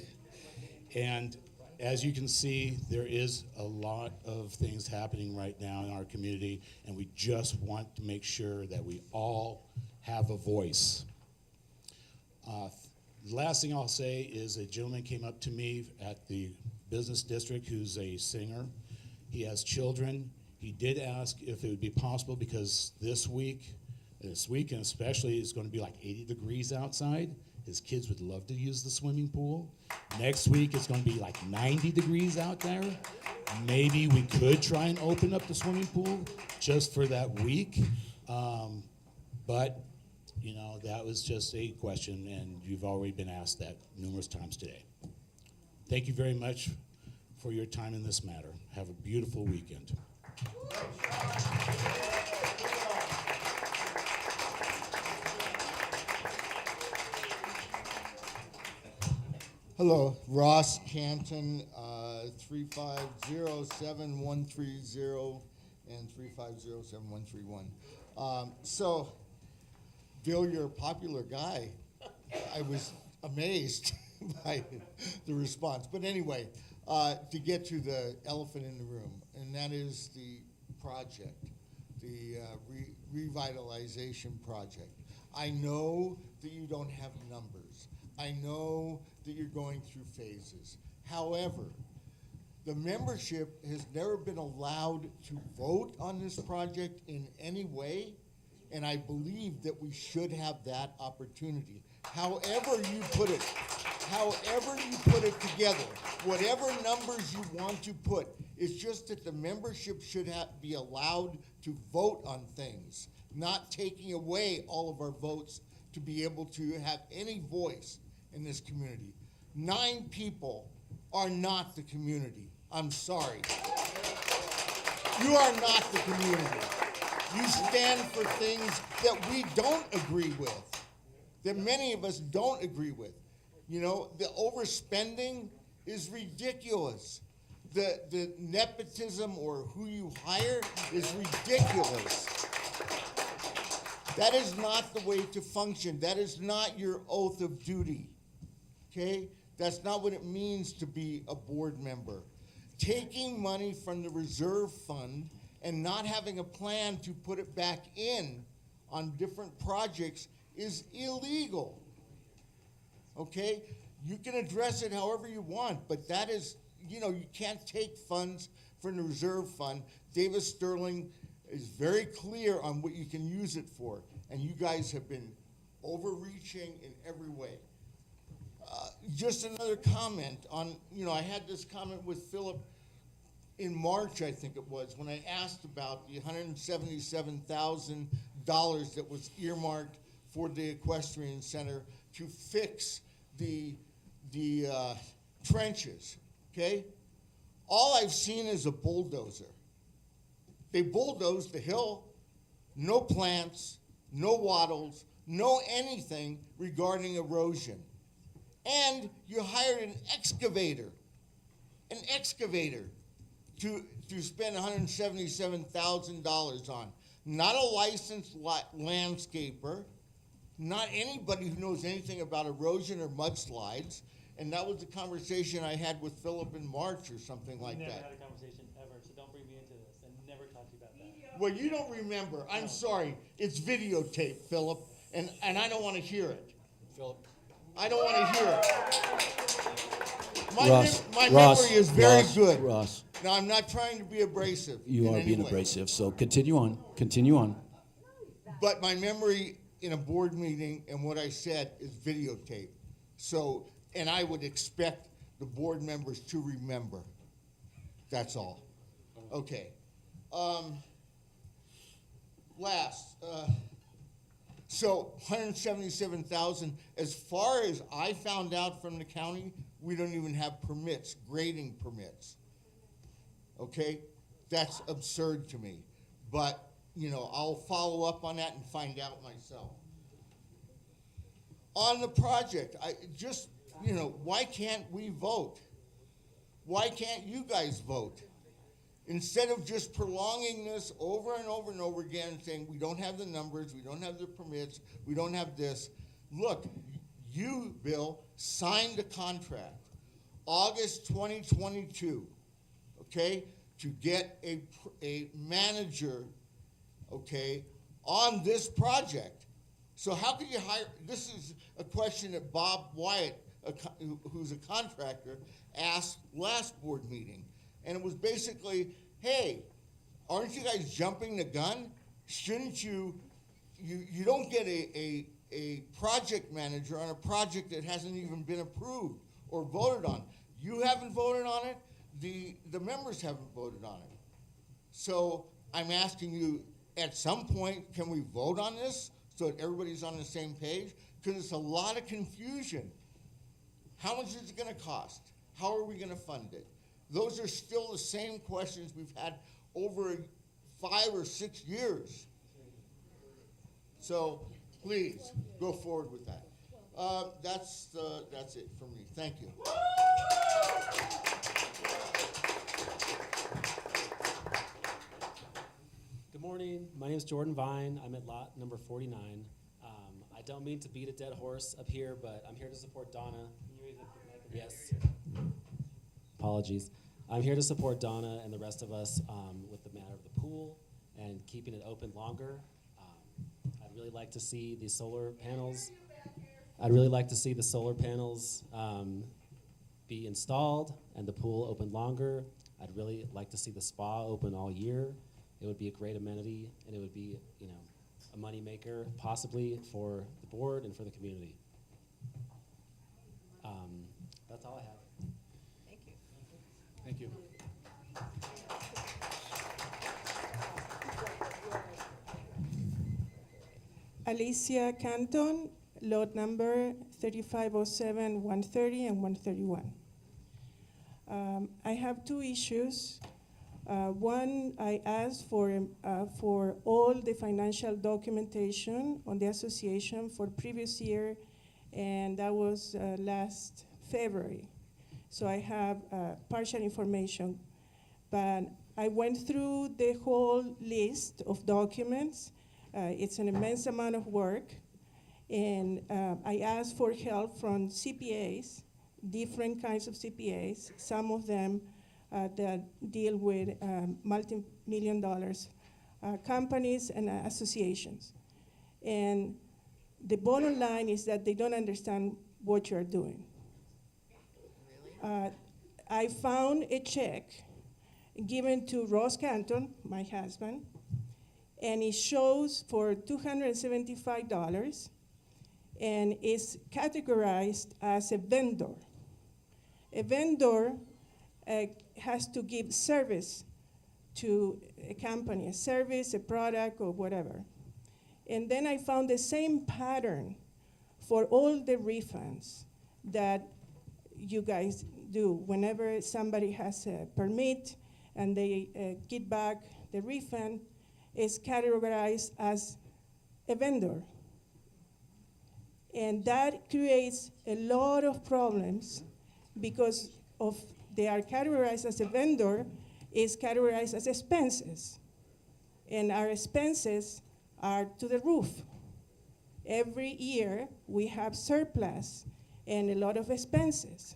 and as you can see, there is a lot of things happening right now in our community, and we just want to make sure that we all have a voice. The last thing I'll say is a gentleman came up to me at the business district who's a singer. He has children. He did ask if it would be possible, because this weekend especially, it's going to be like 80 degrees outside. His kids would love to use the swimming pool. Next week, it's going to be like 90 degrees out there. Maybe we could try and open up the swimming pool just for that week. But, you know, that was just a question, and you've already been asked that numerous times today. Thank you very much for your time in this matter. Have a beautiful weekend. Hello, Ross Canton, 3507130 and 3507131. So, Bill, you're a popular guy. I was amazed by the response. But anyway, to get to the elephant in the room, and that is the project, the revitalization project. I know that you don't have numbers. I know that you're going through phases. However, the membership has never been allowed to vote on this project in any way, and I believe that we should have that opportunity. However you put it together, whatever numbers you want to put, it's just that the membership should be allowed to vote on things, not taking away all of our votes to be able to have any voice in this community. 9 people are not the community. I'm sorry. You are not the community. You stand for things that we don't agree with, that many of us don't agree with. You know, the overspending is ridiculous. The nepotism or who you hire is ridiculous. That is not the way to function. That is not your oath of duty. Okay? That's not what it means to be a board member. Taking money from the reserve fund and not having a plan to put it back in on different projects is illegal. Okay? You can address it however you want, but that is, you know, you can't take funds from the reserve fund. Davis Sterling is very clear on what you can use it for, and you guys have been overreaching in every way. Just another comment on, you know, I had this comment with Philip in March, I think it was, when I asked about the $177,000 that was earmarked for the equestrian center to fix the trenches, okay? All I've seen is a bulldozer. They bulldozed the hill, no plants, no wattles, no anything regarding erosion. And you hired an excavator to spend $177,000 on. Not a licensed landscaper, not anybody who knows anything about erosion or mudslides. And that was the conversation I had with Philip in March or something like Never that. had a conversation ever, so don't bring me into this. I never talked to you about that. Well, you don't remember. I'm sorry. It's videotape, Philip, and I don't want to hear it. Philip. I don't want to hear it. My Ross, memory is very good. Ross, Now, I'm not trying to be abrasive. you in are any being way. abrasive, so continue on. Continue on. But my memory in a board meeting and what I said is videotape. So, and I would expect the board members to remember. That's all. Okay. So 177,000, as far as I found out from the county, we don't even have permits, grading permits. Okay? That's absurd to me. But, you know, I'll follow up on that and find out myself. On the project, why can't we vote? Why can't you guys vote? Instead of just prolonging this over and over and over again and saying, we don't have the numbers, we don't have the permits, we don't have this. Look, you, Bill, signed a contract, August 2022, okay, to get a manager, okay, on this project. So how can you hire, this is a question that Bob Wyatt, who's a contractor, asked last board meeting. And it was basically, hey, aren't you guys jumping the gun? Shouldn't you don't get a project manager on a project that hasn't even been approved or voted on. You haven't voted on it, the members haven't voted on it. So I'm asking you, at some point, can we vote on this so that everybody's on the same page? Because it's a lot of confusion. How much is it gonna cost? How are we gonna fund it? Those are still the same questions we've had over 5 or 6 years. So please go forward with that. That's it for me. Thank you. Good morning. My name is Jordan Vine. I'm at lot number 49. I don't mean to beat a dead horse up here, but I'm here to support Donna. Yes. Apologies. I'm here to support Donna and the rest of us with the matter of the pool and keeping it open longer. I'd really like to see the solar panels. Be installed and the pool open longer. I'd really like to see the spa open all year. It would be a great amenity, and it would be, a moneymaker possibly for the board and for the community. That's all I have. Thank you. Thank you. Alicia Canton, lot number 3507, 130, and 131. I have 2 issues. One, I asked for all the financial documentation on the association for previous year, and that was last February. So I have partial information. But I went through the whole list of documents. It's an immense amount of work. And I asked for help from CPAs, different kinds of CPAs, some of them that deal with multi-million dollars companies and associations. And the bottom line is that they don't understand what you're doing. I found a check given to Ross Canton, my husband, and it shows for $275, and it's categorized as a vendor. A vendor has to give service to a company, a service, a product, or whatever. And then I found the same pattern for all the refunds that you guys do. Whenever somebody has a permit and they get back the refund, is categorized as a vendor. And that creates a lot of problems because of they are categorized as a vendor, is categorized as expenses. And our expenses are to the roof. Every year we have surplus and a lot of expenses.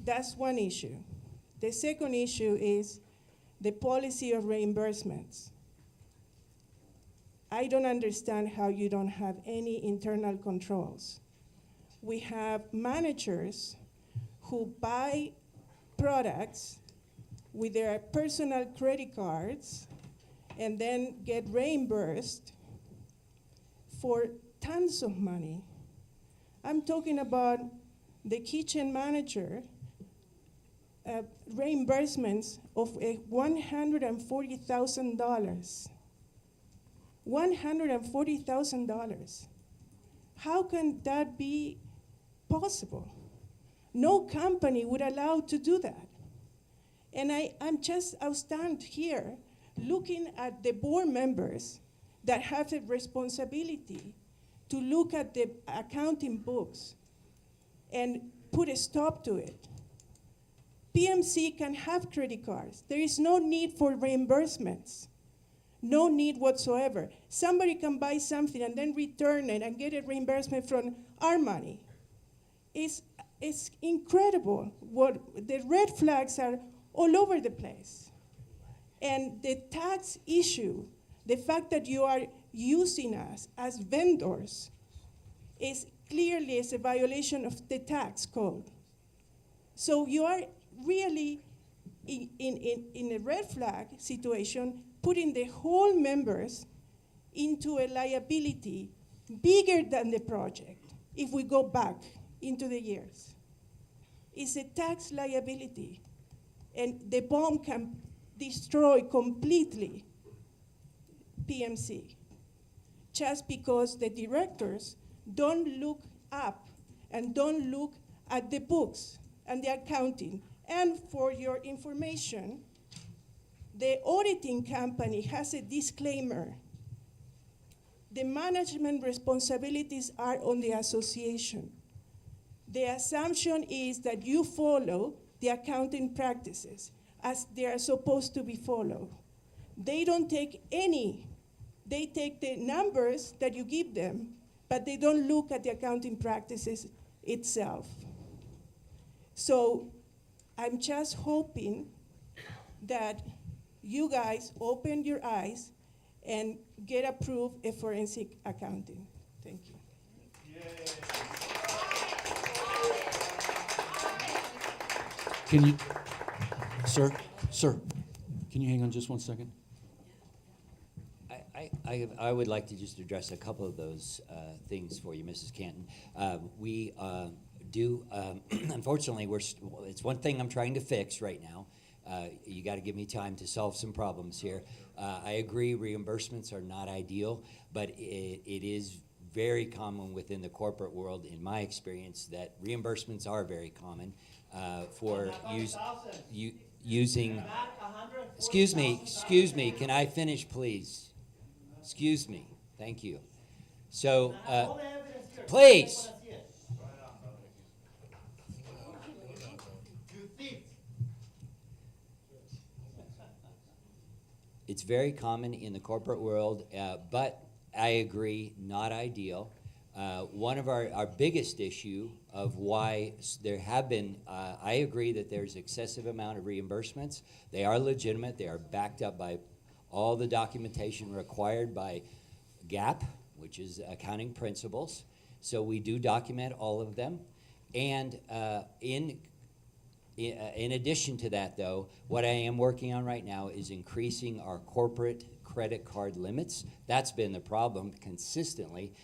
That's one issue. The second issue is the policy of reimbursements. I don't understand how you don't have any internal controls. We have managers who buy products with their personal credit cards and then get reimbursed for tons of money. I'm talking about the kitchen manager, reimbursements of $140,000. $140,000. How can that be possible? No company would allow to do that. And I'll stand here looking at the board members that have the responsibility to look at the accounting books and put a stop to it. PMC can have credit cards. There is no need for reimbursements. No need whatsoever. Somebody can buy something and then return it and get a reimbursement from our money. It's incredible. What the red flags are all over the place. And the tax issue, the fact that you are using us as vendors, is clearly a violation of the tax code. So you are really in a red flag situation, putting the whole members into a liability bigger than the project if we go back into the years. It's a tax liability, and the bomb can destroy completely PMC just because the directors don't look up and don't look at the books and the accounting. And for your information, the auditing company has a disclaimer. The management responsibilities are on the association. The assumption is that you follow the accounting practices as they are supposed to be followed. They don't take any. They take the numbers that you give them, but they don't look at the accounting practices itself. So I'm just hoping that you guys open your eyes and get approved a forensic accounting. Thank you. Can you, sir, can you hang on just 1 second? I would like to just address a couple of those things for you, Mrs. Canton. We do, unfortunately, it's one thing I'm trying to fix right now. You got to give me time to solve some problems here. I agree reimbursements are not ideal, but it is very common within the corporate world, in my experience, that reimbursements are very common for using. Excuse me, can I finish, please? Excuse me, thank you. So, please. It's very common in the corporate world, but I agree, not ideal. One of our biggest issue of why there have been, I agree that there's excessive amount of reimbursements. They are legitimate. They are backed up by all the documentation required by GAAP, which is accounting principles. So we do document all of them. And in addition to that, though, what I am working on right now is increasing our corporate credit card limits. That's been the problem consistently,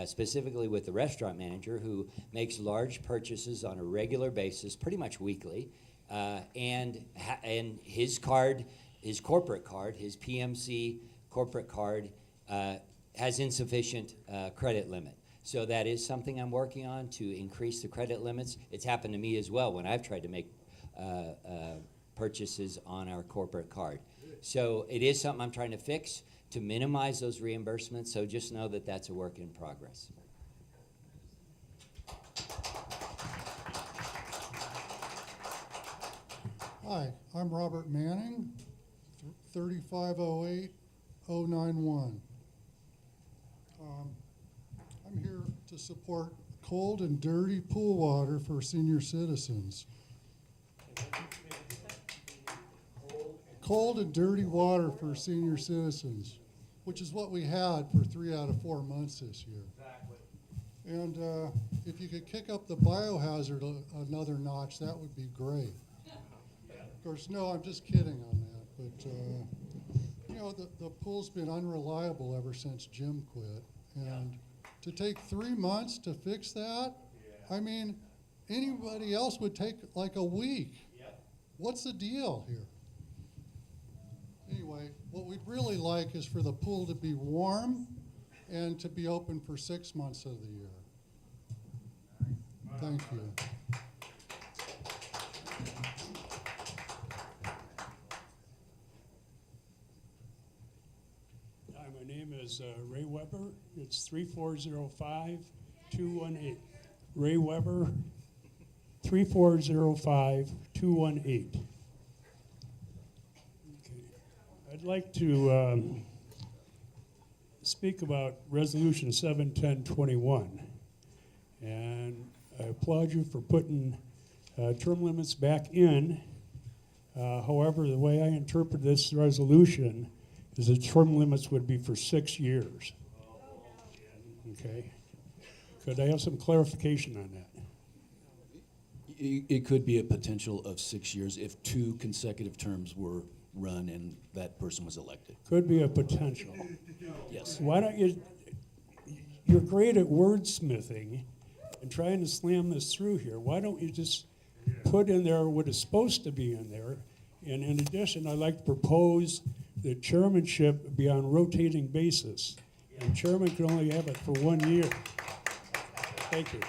specifically with the restaurant manager who makes large purchases on a regular basis, pretty much weekly, and his card, his corporate card, his PMC corporate card, has insufficient credit limit. So that is something I'm working on, to increase the credit limits. It's happened to me as well when I've tried to make purchases on our corporate card. So it is something I'm trying to fix to minimize those reimbursements, so just know that that's a work in progress. Hi, I'm Robert Manning, 3508091. I'm here to support cold and dirty pool water for senior citizens. Cold and dirty water for senior citizens, which is what we had for 3 out of 4 months this year. And if you could kick up the biohazard another notch, that would be great. Of course, no, I'm just kidding on that, but you know, the pool's been unreliable ever since Jim quit, and to take 3 months to fix that, I mean, anybody else would take like a week. What's the deal here? Anyway, what we'd really like is for the pool to be warm and to be open for 6 months of the year. Thank you. Hi, my name is Ray Weber. It's 3405218. Ray Weber, 3405218. I'd like to speak about Resolution 71021. And I applaud you for putting term limits back in. However, the way I interpret this resolution is that term limits would be for 6 years. Okay? Could I have some clarification on that? It could be a potential of 6 years if 2 consecutive terms were run and that person was elected. Could be a potential. Yes. Why don't you, you're great at wordsmithing and trying to slam this through here. Why don't you just put in there what is supposed to be in there? And in addition, I'd like to propose that chairmanship be on a rotating basis. And chairman can only have it for 1 year. Thank you.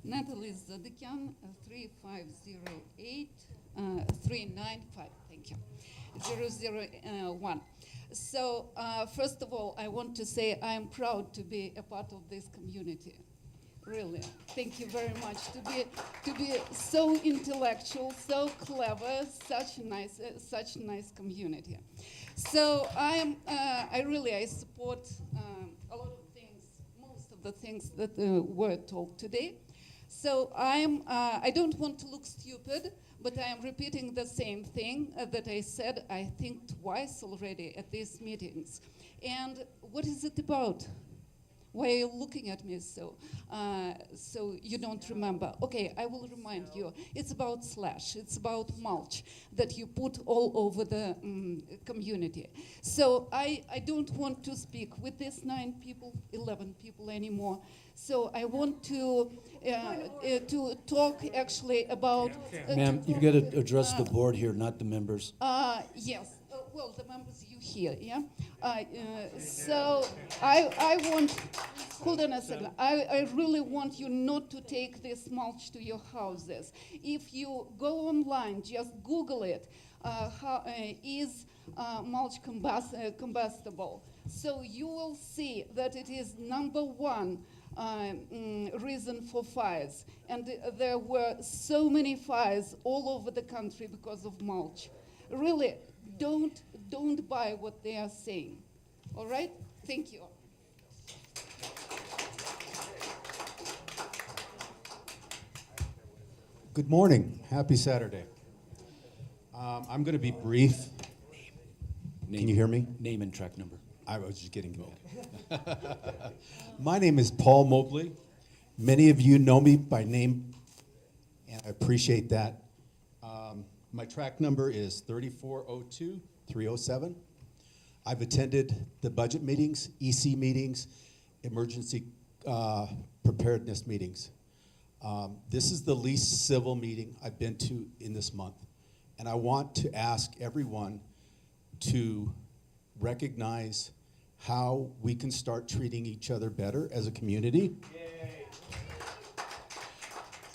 Natalie Zadikian, 3508 395, thank you, 001. So first of all, I want to say I am proud to be a part of this community. Really, thank you very much to be so intellectual, so clever, such nice community. So I support a lot of things, most of the things that were talked today. So I don't want to look stupid, but I am repeating the same thing that I said, I think, twice already at these meetings. And what is it about? Why are you looking at me so you don't remember? Okay, I will remind you. It's about slash. It's about mulch that you put all over the community. So I don't want to speak with these 9 people, 11 people anymore. So I want to talk actually about... Ma'am, you've got to address the board here, not the members. Yes. Well, the members you hear, yeah? So I want, hold on a second. I really want you not to take this mulch to your houses. If you go online, just Google it, is mulch combustible? So you will see that it is #1 reason for fires. And there were so many fires all over the country because of mulch. Really, don't buy what they are saying. All right? Thank you. Good morning. Happy Saturday. I'm going to be brief. Can you hear me? Name and track number. I was just getting mad. My name is Paul Mobley. Many of you know me by name, and I appreciate that. My track number is 3402-307. I've attended the budget meetings, EC meetings, emergency preparedness meetings. This is the least civil meeting I've been to in this month. And I want to ask everyone to recognize how we can start treating each other better as a community.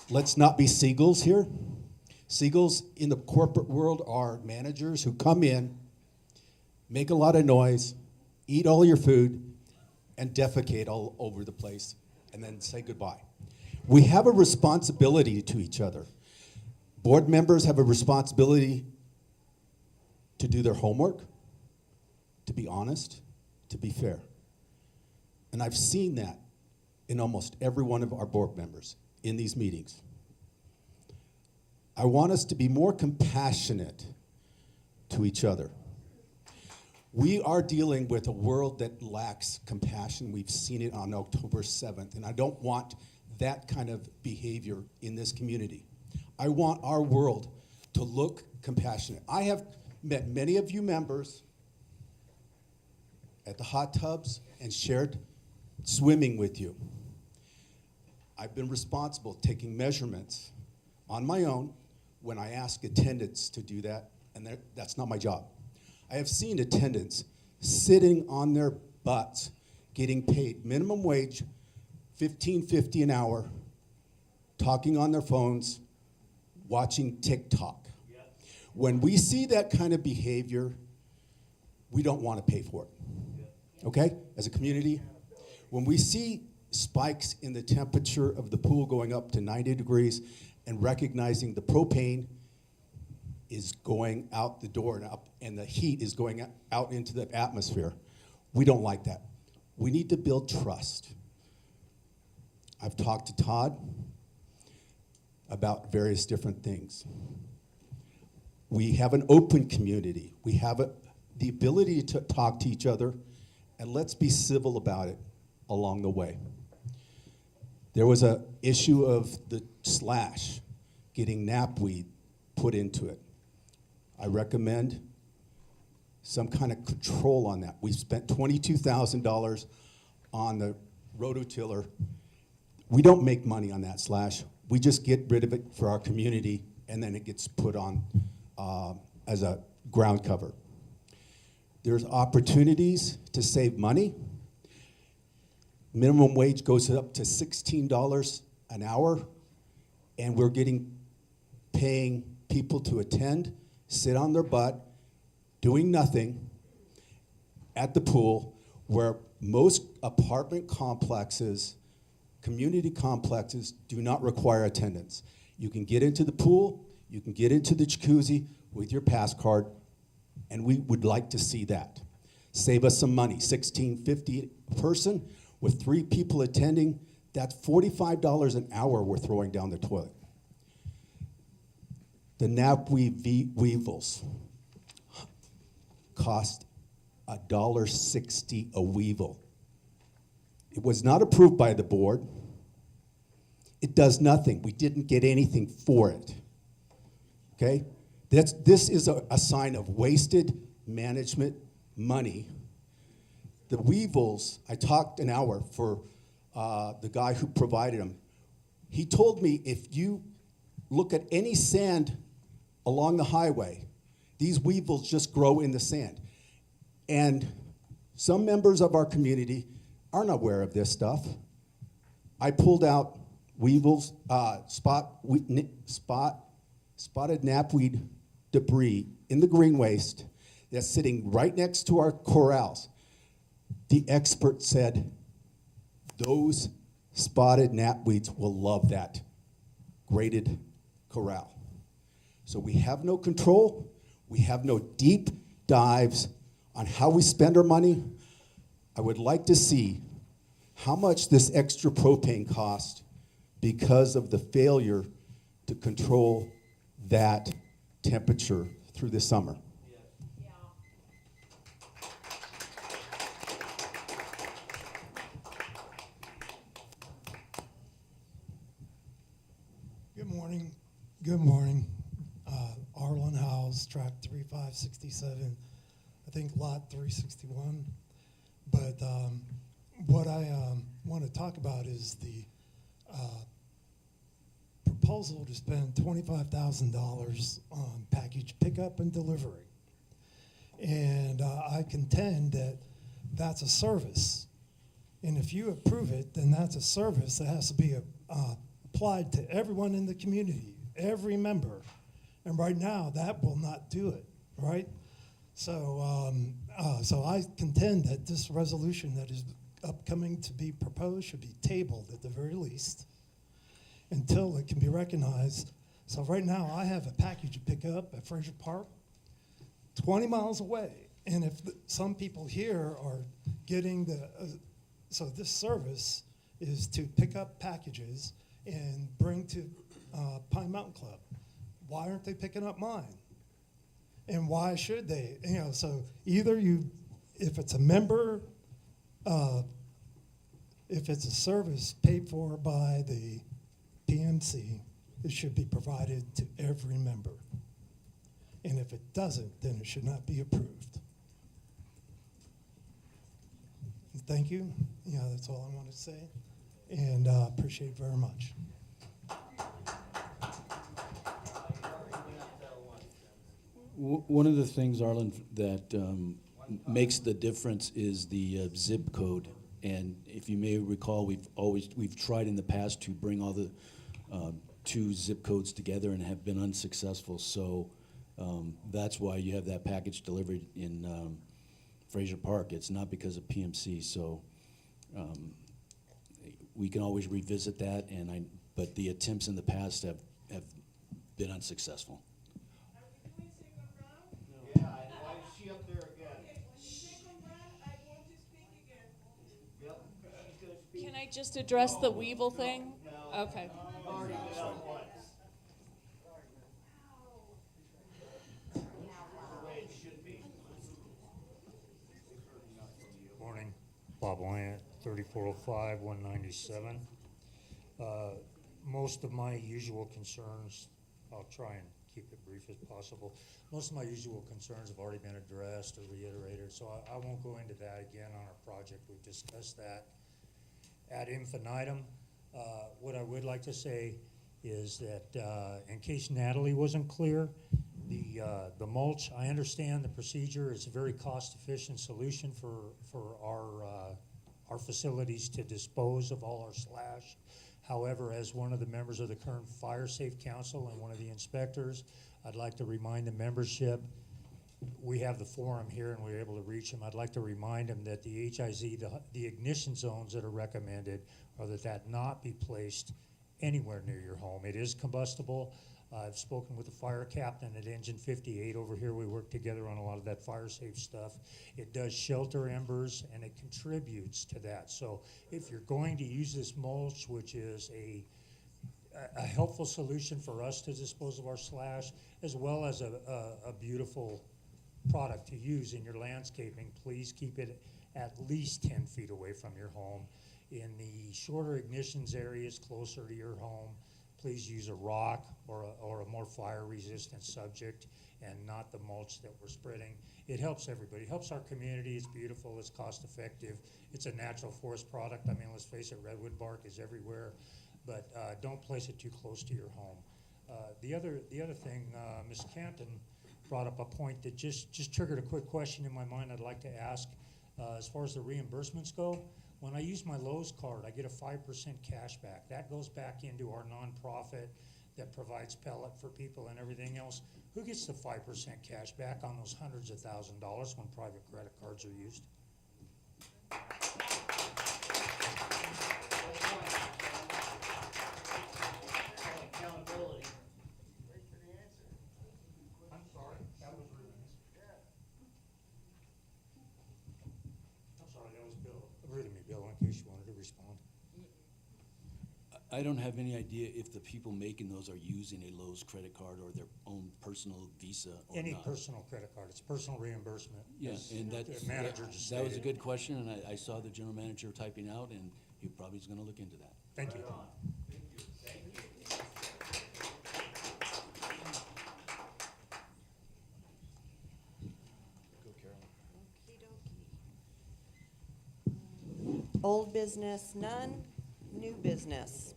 Let's not be seagulls here. Seagulls in the corporate world are managers who come in, make a lot of noise, eat all your food, and defecate all over the place, and then say goodbye. We have a responsibility to each other. Board members have a responsibility to do their homework, to be honest, to be fair. And I've seen that in almost every one of our board members in these meetings. I want us to be more compassionate to each other. We are dealing with a world that lacks compassion. We've seen it on October 7th, and I don't want that kind of behavior in this community. I want our world to look compassionate. I have met many of you members at the hot tubs and shared swimming with you. I've been responsible taking measurements on my own when I ask attendants to do that, and that's not my job. I have seen attendants sitting on their butts, getting paid minimum wage, $15.50 an hour, talking on their phones, watching TikTok. When we see that kind of behavior, we don't want to pay for it, okay, as a community. When we see spikes in the temperature of the pool going up to 90 degrees and recognizing the propane is going out the door and up, and the heat is going out into the atmosphere, we don't like that. We need to build trust. I've talked to Todd about various different things. We have an open community. We have the ability to talk to each other, and let's be civil about it along the way. There was an issue of the slash, getting knapweed put into it. I recommend some kind of control on that. We've spent $22,000 on the rototiller. We don't make money on that slash. We just get rid of it for our community, and then it gets put on as a ground cover. There's opportunities to save money. Minimum wage goes up to $16 an hour, and we're paying people to attend, sit on their butt, doing nothing at the pool, where most apartment complexes, community complexes, do not require attendance. You can get into the pool, you can get into the jacuzzi with your pass card, and we would like to see that. Save us some money, $16.50 a person, with 3 people attending, that's $45 an hour we're throwing down the toilet. The knapweed weevils cost $1.60 a weevil. It was not approved by the board. It does nothing. We didn't get anything for it. Okay? This is a sign of wasted management money. The weevils, I talked an hour for the guy who provided them. He told me if you look at any sand along the highway, these weevils just grow in the sand. And some members of our community aren't aware of this stuff. I pulled out weevils, spotted knapweed debris in the green waste that's sitting right next to our corrals. The expert said those spotted knapweeds will love that graded corral. So we have no control. We have no deep dives on how we spend our money. I would like to see how much this extra propane cost because of the failure to control that temperature through the summer. Good morning. Arlen Howes, track 3567, I think lot 361. But what I want to talk about is the proposal to spend $25,000 on package pickup and delivery. And I contend that that's a service. And if you approve it, then that's a service that has to be applied to everyone in the community, every member. And right now, that will not do it, right? So, so I contend that this resolution that is upcoming to be proposed should be tabled at the very least until it can be recognized. So right now, I have a package to pick up at Fraser Park, 20 miles away. And if some people here are getting so this service is to pick up packages and bring to Pine Mountain Club. Why aren't they picking up mine? And why should they? You know, so either if it's a member, if it's a service paid for by the PMC, it should be provided to every member. And if it doesn't, then it should not be approved. Thank you. Yeah, that's all I want to say. And appreciate it very much. One of the things, Arlen, that makes the difference is the zip code. And if you may recall, we've tried in the past to bring all the two zip codes together and have been unsuccessful. So that's why you have that package delivered in Fraser Park. It's not because of PMC. So we can always revisit that. But the attempts in the past have been unsuccessful. Can I just address the Weevil thing? Okay. Morning, Bob Wyant, 3405, 197. Most of my usual concerns, I'll try and keep it brief as possible. Most of my usual concerns have already been addressed or reiterated, so I won't go into that again on our project. We've discussed that ad infinitum. What I would like to say is that in case Natalie wasn't clear, the mulch, I understand the procedure is a very cost-efficient solution for our facilities to dispose of all our slash. However, as one of the members of the current Fire Safe Council and one of the inspectors, I'd like to remind the membership, we have the forum here and we're able to reach them. I'd like to remind them that the HIZ, the ignition zones that are recommended are that not be placed anywhere near your home. It is combustible. I've spoken with the fire captain at Engine 58 over here. We work together on a lot of that fire safe stuff. It does shelter embers and it contributes to that. So if you're going to use this mulch, which is a helpful solution for us to dispose of our slash, as well as a beautiful product to use in your landscaping, please keep it at least 10 feet away from your home. In the shorter ignitions areas closer to your home, please use a rock or a more fire-resistant subject and not the mulch that we're spreading. It helps everybody. It helps our community. It's beautiful. It's cost-effective. It's a natural forest product. I mean, let's face it, redwood bark is everywhere. But don't place it too close to your home. The other thing, Ms. Canton brought up a point that just triggered a quick question in my mind I'd like to ask. As far as the reimbursements go, when I use my Lowe's card, I get a 5% cash back. That goes back into our nonprofit that provides pellet for people and everything else. Who gets the 5% cash back on those hundreds of thousands of dollars when private credit cards are used? Accountability. I'm sorry, that was rude. I'm sorry, that was Bill. Rude of me, Bill, in case you wanted to respond. I don't have any idea if the people making those are using a Lowe's credit card or their own personal Visa or Any not. personal credit card, it's personal reimbursement. Yeah, as and the manager just that was a stated. good question, and I saw the general manager typing out, and he probably is going to look into that. Thank you. Go, Carolyn. Old business, none. New business.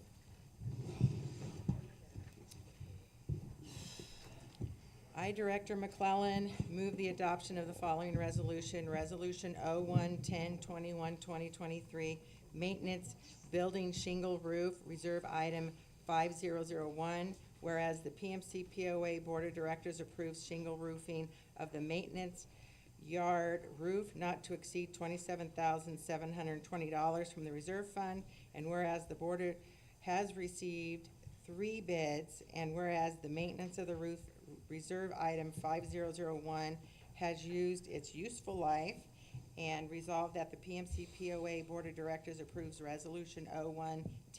I, Director McClellan, move the adoption of the following resolution, Resolution 01-10-21-2023, Maintenance Building Shingle Roof, Reserve Item 5001, whereas the PMC POA Board of Directors approves shingle roofing of the maintenance yard roof not to exceed $27,720 from the reserve fund, and whereas the board has received 3 bids, and whereas the maintenance of the roof reserve item 5001 has used its useful life, and resolved that the PMC POA Board of Directors approves Resolution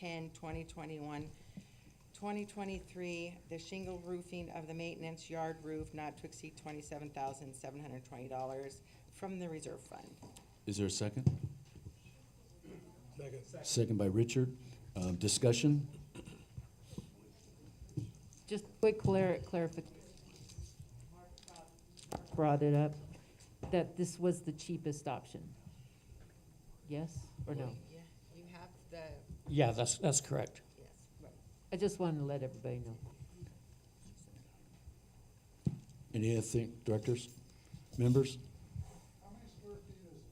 01-10-2021-2023, the shingle roofing of the maintenance yard roof not to exceed $27,720 from the reserve fund. Is there a second? Second by Richard. Discussion? Just quick clarification. Brought it up, that this was the cheapest option. Yes or no? Yeah, you have the, Yeah, that's correct. yes, right. I just wanted to let everybody know. Any other thing, directors, members? How many square feet is it?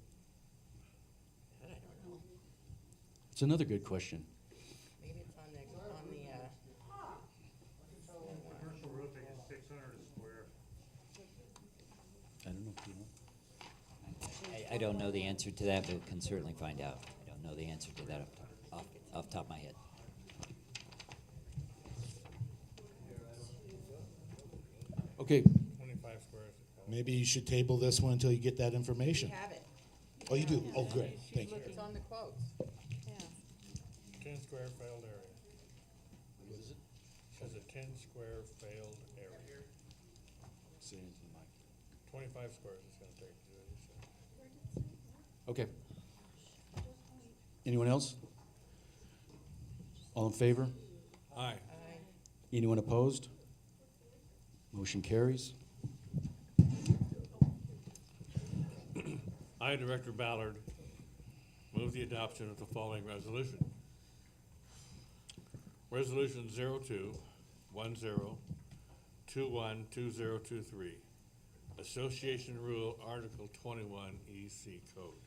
That I don't know. It's another good question. Maybe it's on the, Commercial roofing is 600 a square. I don't know if you know. I don't know the answer to that, but can certainly find out. I don't know the answer to that off the top of my head. Okay, 25 squares. Maybe you should table this one until you get that information. we have it. Oh, you do? Oh, good, thank you. It's on the quotes. Yeah. 10 square failed area. what is it? Says a 10 square failed area. Say it into the mic. 25 squares it's gonna take to do it, he said. Okay. Anyone else? All in favor? Aye. Anyone opposed? Motion carries. I, Director Ballard, move the adoption of the following resolution. Resolution 02-10-21-2023, Association Rule Article 21 EC Code.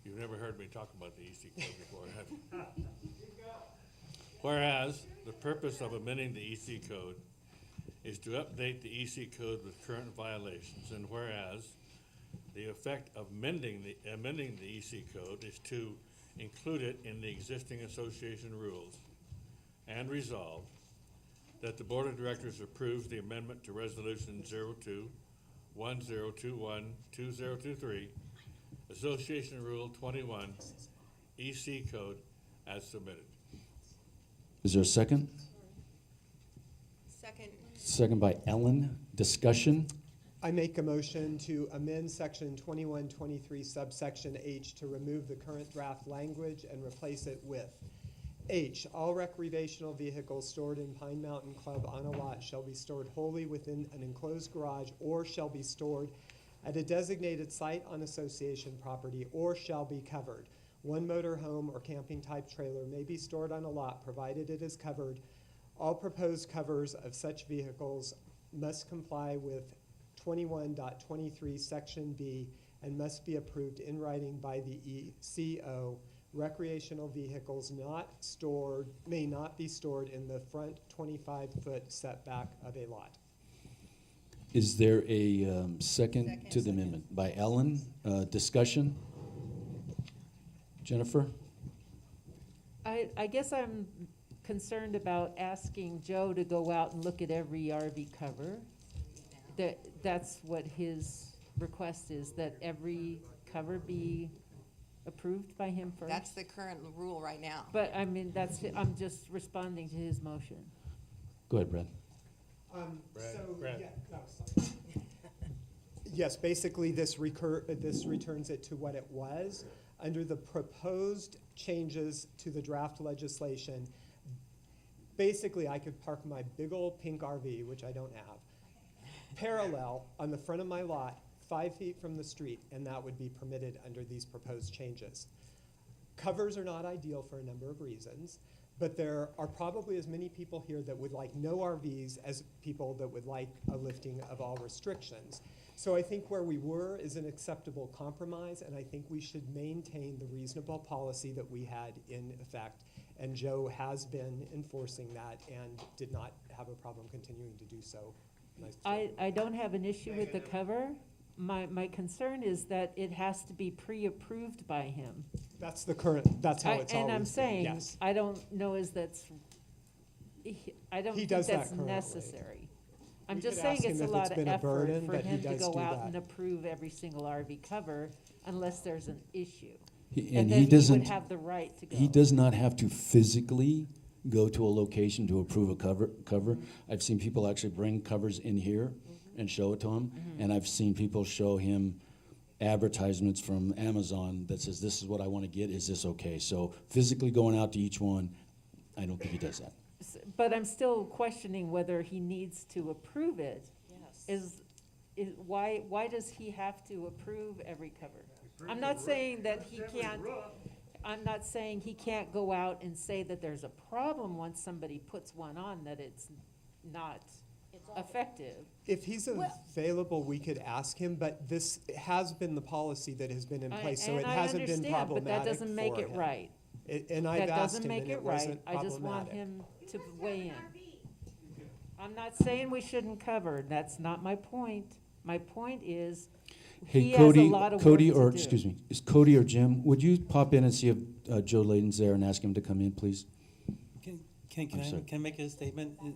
You've never heard me talk about the EC Code before, have you? Whereas, the purpose of amending the EC Code is to update the EC Code with current violations, and whereas the effect of amending the EC Code is to include it in the existing association rules, and resolved that the Board of Directors approves the amendment to Resolution 02-1021-2023, Association Rule 21, EC Code, as submitted. Is there a second? Second. Second by Ellen. Discussion? I make a motion to amend section 2123 subsection H to remove the current draft language and replace it with H, all recreational vehicles stored in Pine Mountain Club on a lot shall be stored wholly within an enclosed garage or shall be stored at a designated site on association property or shall be covered. One motor home or camping type trailer may be stored on a lot provided it is covered. All proposed covers of such vehicles must comply with 21.23 section B and must be approved in writing by the ECO. Recreational vehicles may not be stored in the front 25-foot setback of a lot. Is there a second to the amendment? By Ellen. Discussion? Jennifer? I guess I'm concerned about asking Joe to go out and look at every RV cover. That's what his request is, that every cover be approved by him first. That's the current rule right now. But I mean, I'm just responding to his motion. Go ahead, Brad. Yes, basically this returns it to what it was. Under the proposed changes to the draft legislation, basically I could park my big old pink RV, which I don't have, parallel on the front of my lot, 5 feet from the street, and that would be permitted under these proposed changes. Covers are not ideal for a number of reasons, But there are probably as many people here that would like no RVs as people that would like a lifting of all restrictions. So I think where we were is an acceptable compromise, and I think we should maintain the reasonable policy that we had in effect. And Joe has been enforcing that and did not have a problem continuing to do so. Nice job. I don't have an issue with the cover. My concern is that it has to be pre-approved by him. That's the current, that's how it's always been, And I'm saying, yes. I don't know I don't He think does that that's currently. necessary. I'm We just could saying ask him it's a if lot it's of been a effort burden, for but he him to does go do out that. and approve every single RV cover unless there's an issue. And And he then he doesn't. would have the right to go. He does not have to physically go to a location to approve a cover. I've seen people actually bring covers in here and show it to him. And I've seen people show him advertisements from Amazon that says, this is what I want to get, is this okay? So physically going out to each one, I don't think he does that. But I'm still questioning whether he needs to approve it. Yes. Why does he have to approve every cover? I'm not saying that he can't, I'm not saying he can't go out and say that there's a problem once somebody puts one on, that it's not effective. If he's available, we could ask him, but this has been the policy that has been in place, so it hasn't been problematic But that doesn't make for it him. right. And I've That asked doesn't him, make and it it right. wasn't I just want problematic. him to weigh in. I'm not saying we shouldn't cover, that's not my point. My point is, Hey, he has a Cody, lot of work Cody, to or do. excuse me, is Cody or Jim, would you pop in and see if Joe Layden's there and ask him to come in, please? Can I'm I, sorry. can I make a statement? I've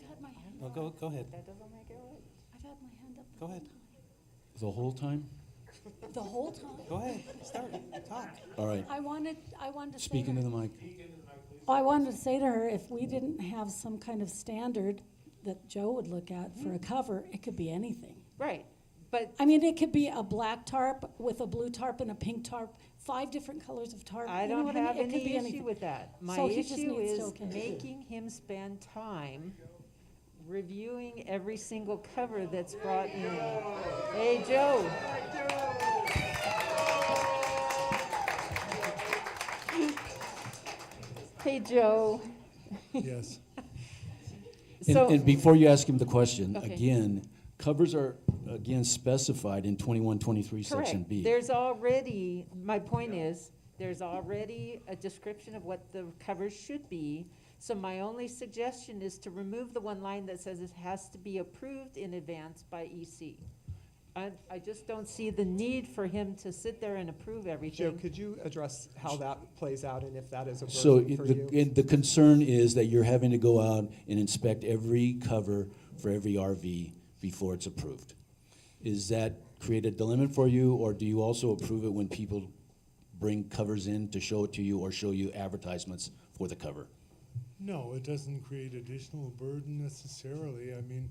had my hand No, up. go ahead. That doesn't make it right. I've had my hand up the Go whole ahead. The whole time? time. The whole time. Go ahead, start, talk. All right, I wanted to say speak to into her, the mic. I wanted to say to her, if we didn't have some kind of standard that Joe would look at for a cover, it could be anything. Right, but I mean, it could be a black tarp with a blue tarp and a pink tarp, 5 different colors of tarp. I you know don't what I mean? have It could any be issue anything. with that. My So he just issue needs to is okay it. making him spend time reviewing every single cover that's brought in. Hey, Joe. Hey, Joe. Yes. So- And before you ask him the question, Okay. again, covers are, again, specified in 2123 Section Correct. B. There's already, my point is, there's already a description of what the covers should be. So my only suggestion is to remove the one line that says it has to be approved in advance by EC. I just don't see the need for him to sit there and approve Joe, everything. could you address how that plays out and if that is a So burden for you? the concern is that you're having to go out and inspect every cover for every RV before it's approved. Is that create a dilemma for you, or do you also approve it when people bring covers in to show it to you or show you advertisements for the cover? No, it doesn't create additional burden necessarily. I mean,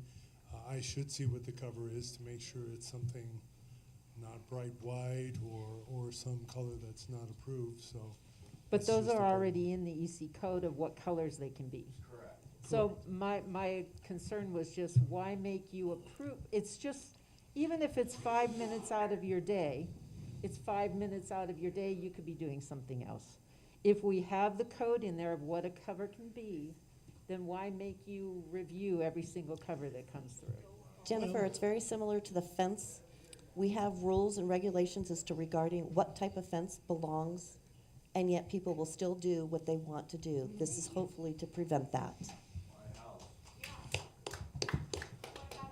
I should see what the cover is to make sure it's something not bright white or some color that's not approved, so. But that's those just are a burden. already in the EC code of what colors they can be. Correct. So my concern was just, why make you approve? It's just, even if it's 5 minutes out of your day, it's 5 minutes out of your day, you could be doing something else. If we have the code in there of what a cover can be, then why make you review every single cover that comes through? Jennifer, it's very similar to the fence. We have rules and regulations as to regarding what type of fence belongs, and yet people will still do what they want to do. This is hopefully to prevent that.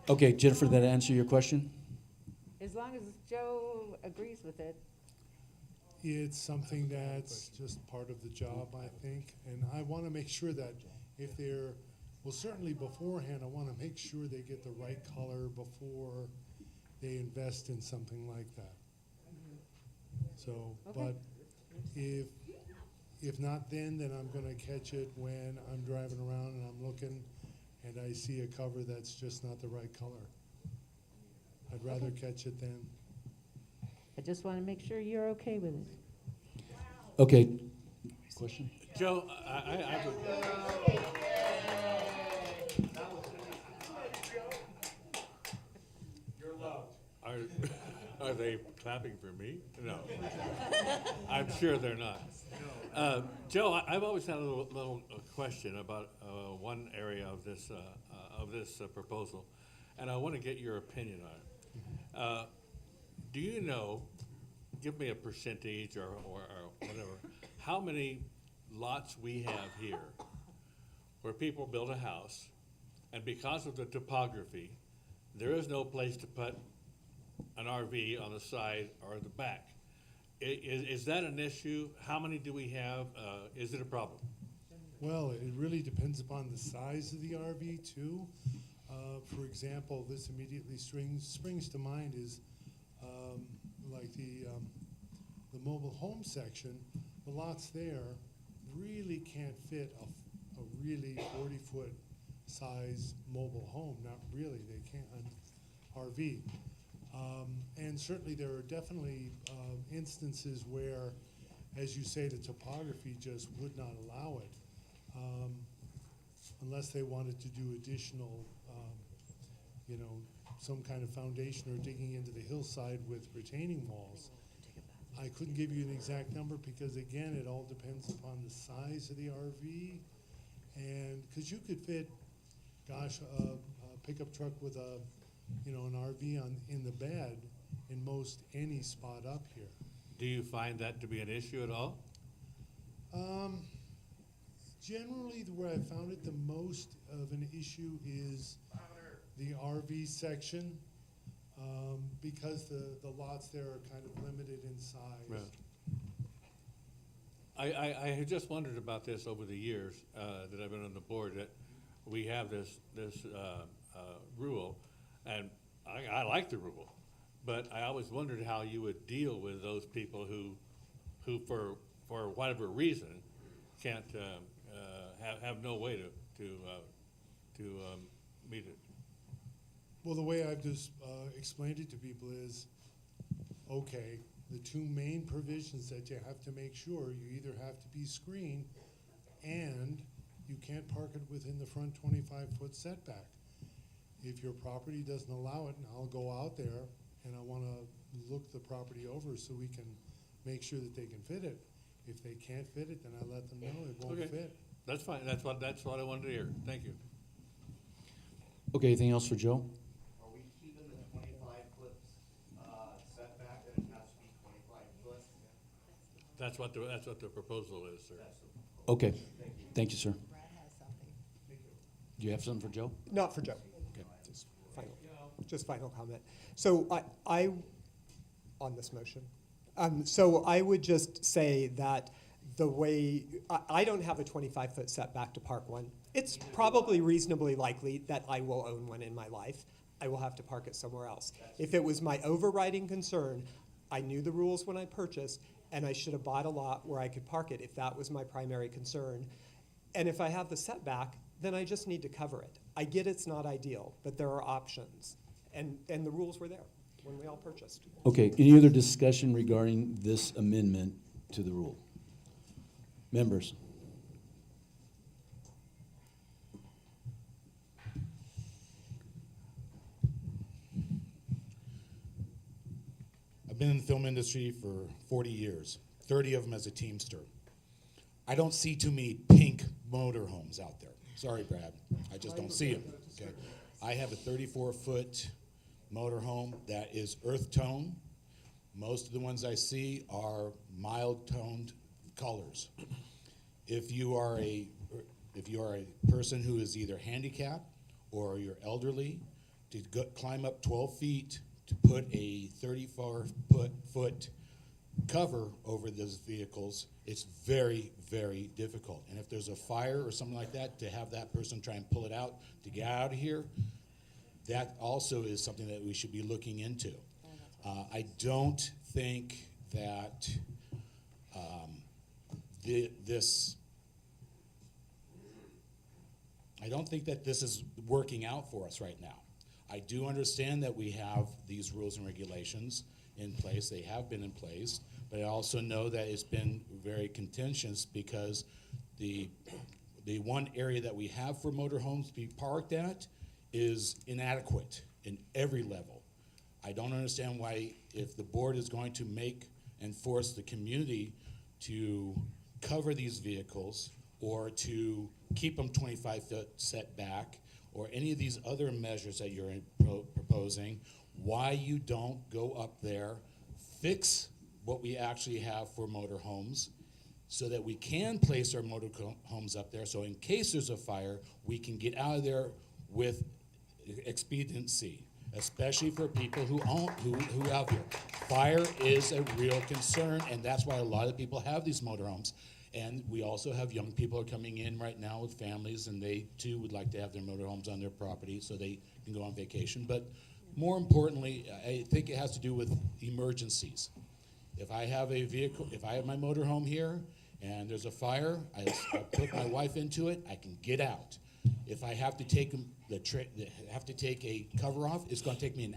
Okay, Jennifer, did that answer your question? As long as Joe agrees with it. It's something that's just part of the job, I think, and I want to make sure that if they're, well, certainly beforehand, I want to make sure they get the right color before they invest in something like that. So, Okay. but if not then I'm going to catch it when I'm driving around and I'm looking and I see a cover that's just not the right color. I'd rather catch it then. I just want to make sure you're okay with it. Okay. Question? Joe, I would. Are they clapping for me? No. I'm sure they're not. Joe, I've always had a little question about one area of this proposal, and I want to get your opinion on it. Do you know, give me a percentage or whatever, how many lots we have here where people build a house, and because of the topography, there is no place to put an RV on the side or the back? Is that an issue? How many do we have? Is it a problem? Well, it really depends upon the size of the RV too. For example, this immediately springs to mind is like the mobile home section. The lots there really can't fit a really 40-foot size mobile home. Not really, they can't RV. And certainly there are definitely instances where, as you say, the topography just would not allow it, unless they wanted to do additional, you know, some kind of foundation or digging into the hillside with retaining walls. I couldn't give you an exact number because, again, it all depends upon the size of the RV. And because you could fit, gosh, a pickup truck with a, you know, an RV in the bed in most any spot up here. Do you find that to be an issue at all? Generally, where I found it the most of an issue is the RV section, because the lots there are kind of limited in size. Right. I had just wondered about this over the years that I've been on the board, that we have this rule, and I like the rule, but I always wondered how you would deal with those people who for whatever reason can't have no way to meet it. Well, the way I've just explained it to people is, okay, the two main provisions that you have to make sure, you either have to be screened and you can't park it within the front 25-foot setback. If your property doesn't allow it, and I'll go out there and I want to look the property over so we can make sure that they can fit it. If they can't fit it, then I let them know it won't Okay. fit. That's fine. That's what I wanted to hear. Thank you. Okay, anything else for Joe? Are we keeping the 25-foot setback, that it has to be 25 foot? That's what the proposal is, sir. Okay, thank you, sir. Do you have something for Joe? Not for Joe. Okay. Just final comment. So I on this motion. So I would just say that the way, I don't have a 25-foot setback to park one. It's probably reasonably likely that I will own one in my life. I will have to park it somewhere else. If it was my overriding concern, I knew the rules when I purchased, and I should have bought a lot where I could park it if that was my primary concern. And if I have the setback, then I just need to cover it. I get it's not ideal, but there are options. And the rules were there when we all purchased. Okay, any other discussion regarding this amendment to the rule? Members? I've been in the film industry for 40 years, 30 of them as a Teamster. I don't see too many pink motorhomes out there. Sorry, Brad, I just don't see them, okay? I have a 34-foot motorhome that is earth tone. Most of the ones I see are mild toned colors. If you are a person who is either handicapped or you're elderly, to climb up 12 feet to put a 34-foot cover over those vehicles, it's very, very difficult. And if there's a fire or something like that, to have that person try and pull it out to get out of here, that also is something that we should be looking into. I don't think that this is working out for us right now. I do understand that we have these rules and regulations in place. They have been in place, but I also know that it's been very contentious because the one area that we have for motorhomes to be parked at is inadequate in every level. I don't understand why, if the board is going to make and force the community to cover these vehicles or to keep them 25-foot setback or any of these other measures that you're proposing, why you don't go up there, fix what we actually have for motorhomes so that we can place our motorhomes up there, so in case there's a fire, we can get out of there with expediency, especially for people who out here. Fire is a real concern, and that's why a lot of people have these motorhomes. And we also have young people coming in right now with families, and they too would like to have their motorhomes on their property so they can go on vacation. But more importantly, I think it has to do with emergencies. If I have a vehicle, if I have my motorhome here and there's a fire, I put my wife into it, I can get out. If I have to take a cover off, it's going to take me an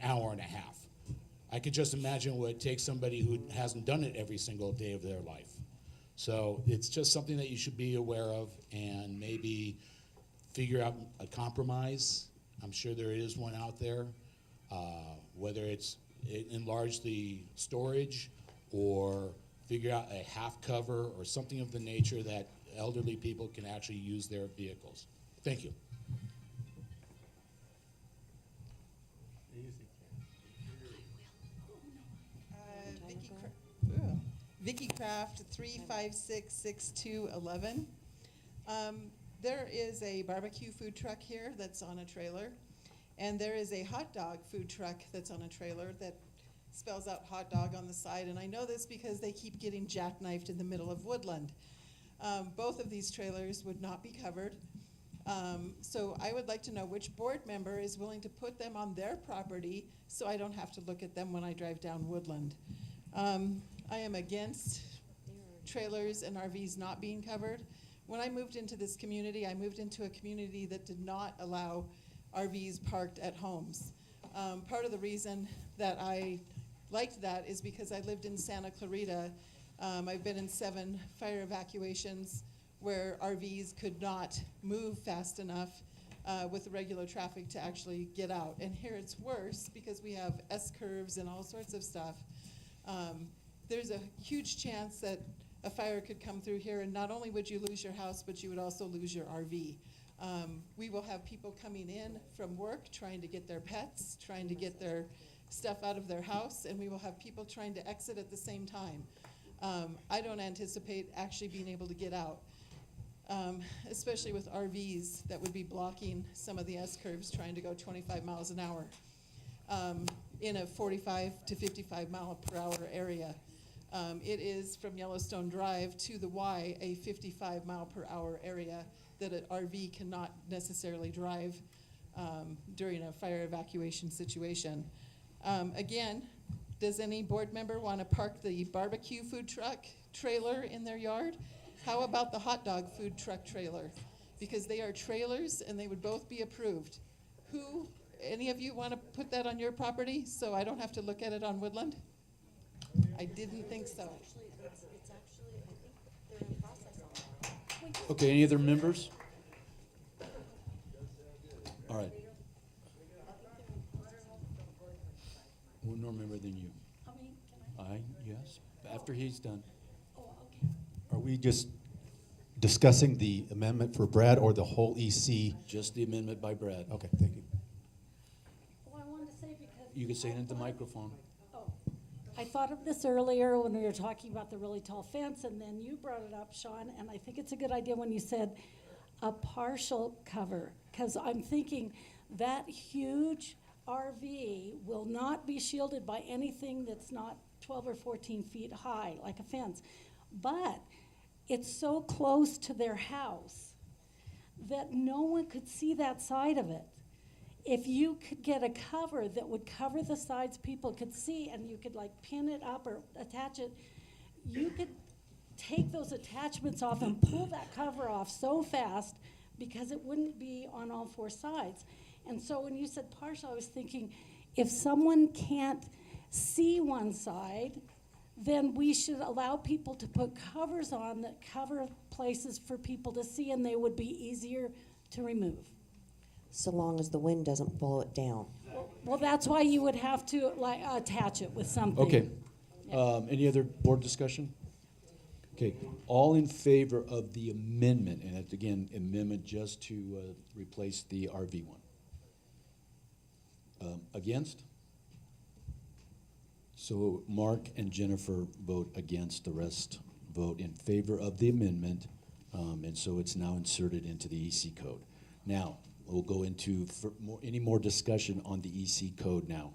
hour and a half. I could just imagine what it takes somebody who hasn't done it every single day of their life. So it's just something that you should be aware of and maybe figure out a compromise. I'm sure there is one out there, whether it's enlarge the storage or figure out a half cover or something of the nature that elderly people can actually use their vehicles. Thank you. Vicky Kraft, 3566211. There is a barbecue food truck here that's on a trailer, and there is a hot dog food truck that's on a trailer that spells out hot dog on the side, and I know this because they keep getting jackknifed in the middle of Woodland. Both of these trailers would not be covered. So I would like to know which board member is willing to put them on their property so I don't have to look at them when I drive down Woodland. I am against trailers and RVs not being covered. When I moved into this community, I moved into a community that did not allow RVs parked at homes. Part of the reason that I liked that is because I lived in Santa Clarita. I've been in 7 fire evacuations where RVs could not move fast enough with the regular traffic to actually get out. And here it's worse because we have S-curves and all sorts of stuff. There's a huge chance that a fire could come through here, and not only would you lose your house, but you would also lose your RV. We will have people coming in from work trying to get their pets, trying to get their stuff out of their house, and we will have people trying to exit at the same time. I don't anticipate actually being able to get out, especially with RVs that would be blocking some of the S-curves trying to go 25 miles an hour in a 45 to 55 mile per hour area. It is from Yellowstone Drive to the Y, a 55 mile per hour area that an RV cannot necessarily drive during a fire evacuation situation. Again, does any board member want to park the barbecue food truck trailer in their yard? How about the hot dog food truck trailer? Because they are trailers and they would both be approved. Any of you want to put that on your property so I don't have to look at it on Woodland? I didn't think so. It's actually, I think they're in process on that. Okay, any other members? All right. One more member than you. Yes, after he's done. Are we just discussing the amendment for Brad or the whole EC? Just the amendment by Brad. Okay, thank you. Well, I wanted to say because. You can say it into the microphone. I thought of this earlier when we were talking about the really tall fence, and then you brought it up, Sean, and I think it's a good idea when you said a partial cover, because I'm thinking that huge RV will not be shielded by anything that's not 12 or 14 feet high, like a fence. But it's so close to their house that no one could see that side of it. If you could get a cover that would cover the sides people could see, and you could like pin it up or attach it, you could take those attachments off and pull that cover off so fast because it wouldn't be on all 4 sides. And so when you said partial, I was thinking, if someone can't see one side, then we should allow people to put covers on that cover places for people to see, and they would be easier to remove. So long as the wind doesn't blow it down. Well, that's why you would have to like attach it with something. Okay. Any other board discussion? Okay, all in favor of the amendment, and it's again, amendment just to replace the RV one? Against? So Mark and Jennifer vote against, the rest vote in favor of the amendment, and so it's now inserted into the EC code. Now, we'll go into any more discussion on the EC code now.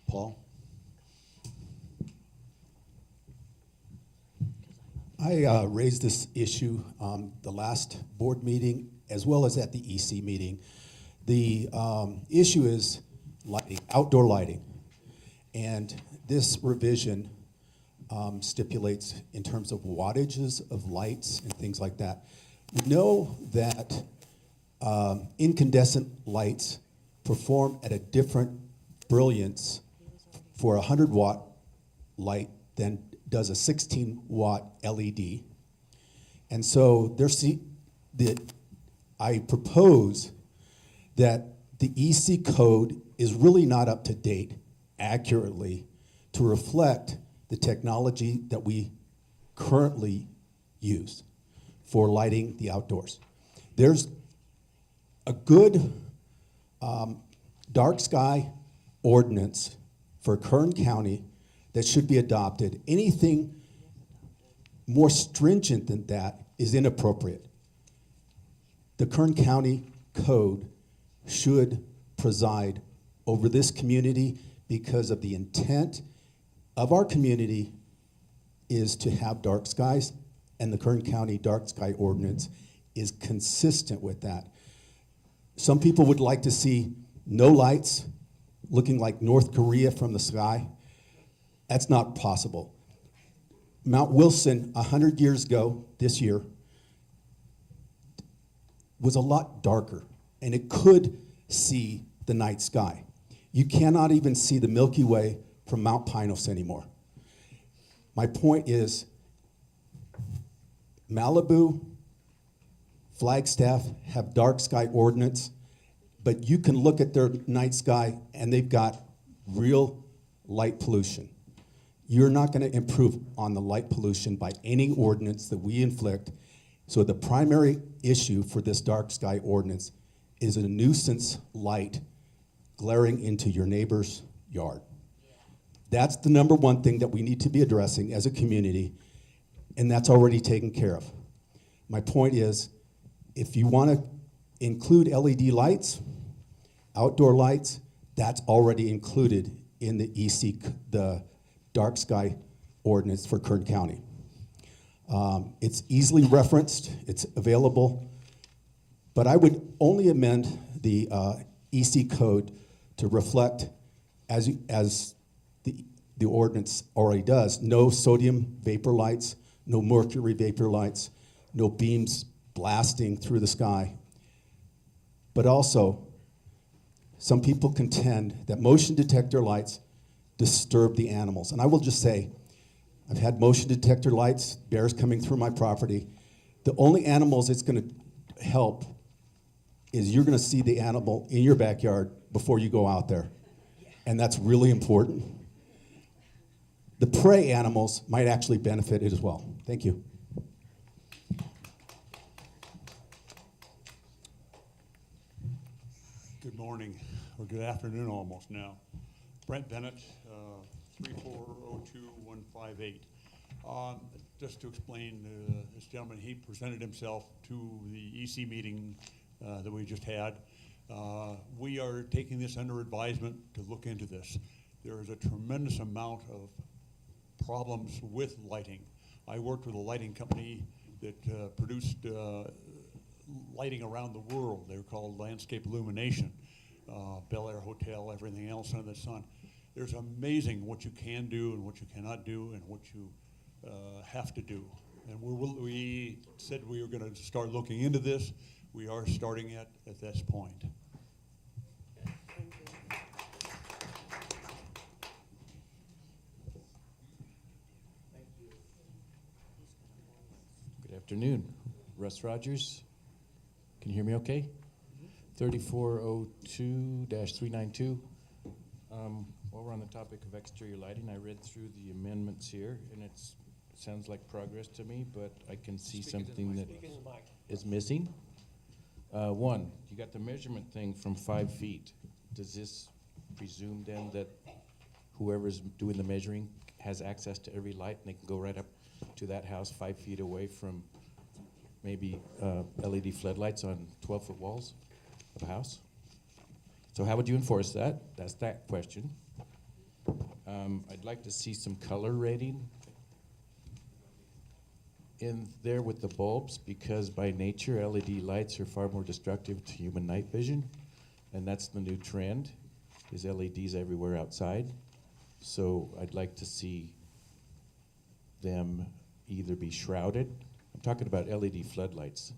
Paul? I raised this issue the last board meeting as well as at the EC meeting. The issue is lighting, outdoor lighting. And this revision stipulates in terms of wattages of lights and things like that. We know that incandescent lights perform at a different brilliance for a 100-watt light than does a 16-watt LED. And so I propose that the EC code is really not up to date accurately to reflect the technology that we currently use for lighting the outdoors. There's a good dark sky ordinance for Kern County that should be adopted. Anything more stringent than that is inappropriate. The Kern County Code should preside over this community because of the intent of our community is to have dark skies, and the Kern County Dark Sky Ordinance is consistent with that. Some people would like to see no lights, looking like North Korea from the sky. That's not possible. Mount Wilson, 100 years ago, this year, was a lot darker, and it could see the night sky. You cannot even see the Milky Way from Mount Pinos anymore. My point is, Malibu, Flagstaff have dark sky ordinance, but you can look at their night sky and they've got real light pollution. You're not going to improve on the light pollution by any ordinance that we inflict. So the primary issue for this dark sky ordinance is a nuisance light glaring into your neighbor's yard. That's the number one thing that we need to be addressing as a community, and that's already taken care of. My point is, if you want to include LED lights, outdoor lights, that's already included in the the dark sky ordinance for Kern County. It's easily referenced, it's available, but I would only amend the EC code to reflect, as the ordinance already does, no sodium vapor lights, no mercury vapor lights, no beams blasting through the sky. But also, some people contend that motion detector lights disturb the animals. And I will just say, I've had motion detector lights, bears coming through my property. The only animals it's going to help is you're going to see the animal in your backyard before you go out there. And that's really important. The prey animals might actually benefit it as well. Thank you. Good morning, or good afternoon almost now. Brent Bennett, 3402158. Just to explain, this gentleman, he presented himself to the EC meeting that we just had. We are taking this under advisement to look into this. There is a tremendous amount of problems with lighting. I worked with a lighting company that produced lighting around the world. They were called Landscape Illumination, Bel Air Hotel, everything else under the sun. There's amazing what you can do and what you cannot do and what you have to do. And we said we were going to start looking into this. We are starting at this point. Good afternoon. Russ Rogers. Can you hear me okay? 3402-392. What we're on the topic of exterior lighting, I read through the amendments here, and sounds like progress to me, but I can see something that is missing. One, you got the measurement thing from 5 feet. Does this presume then that whoever's doing the measuring has access to every light, and they can go right up to that house 5 feet away from maybe LED floodlights on 12-foot walls of a house? So how would you enforce that? That's that question. I'd like to see some color rating in there with the bulbs, because by nature, LED lights are far more destructive to human night vision, and that's the new trend, is LEDs everywhere outside. So I'd like to see them either be shrouded, I'm talking about LED floodlights,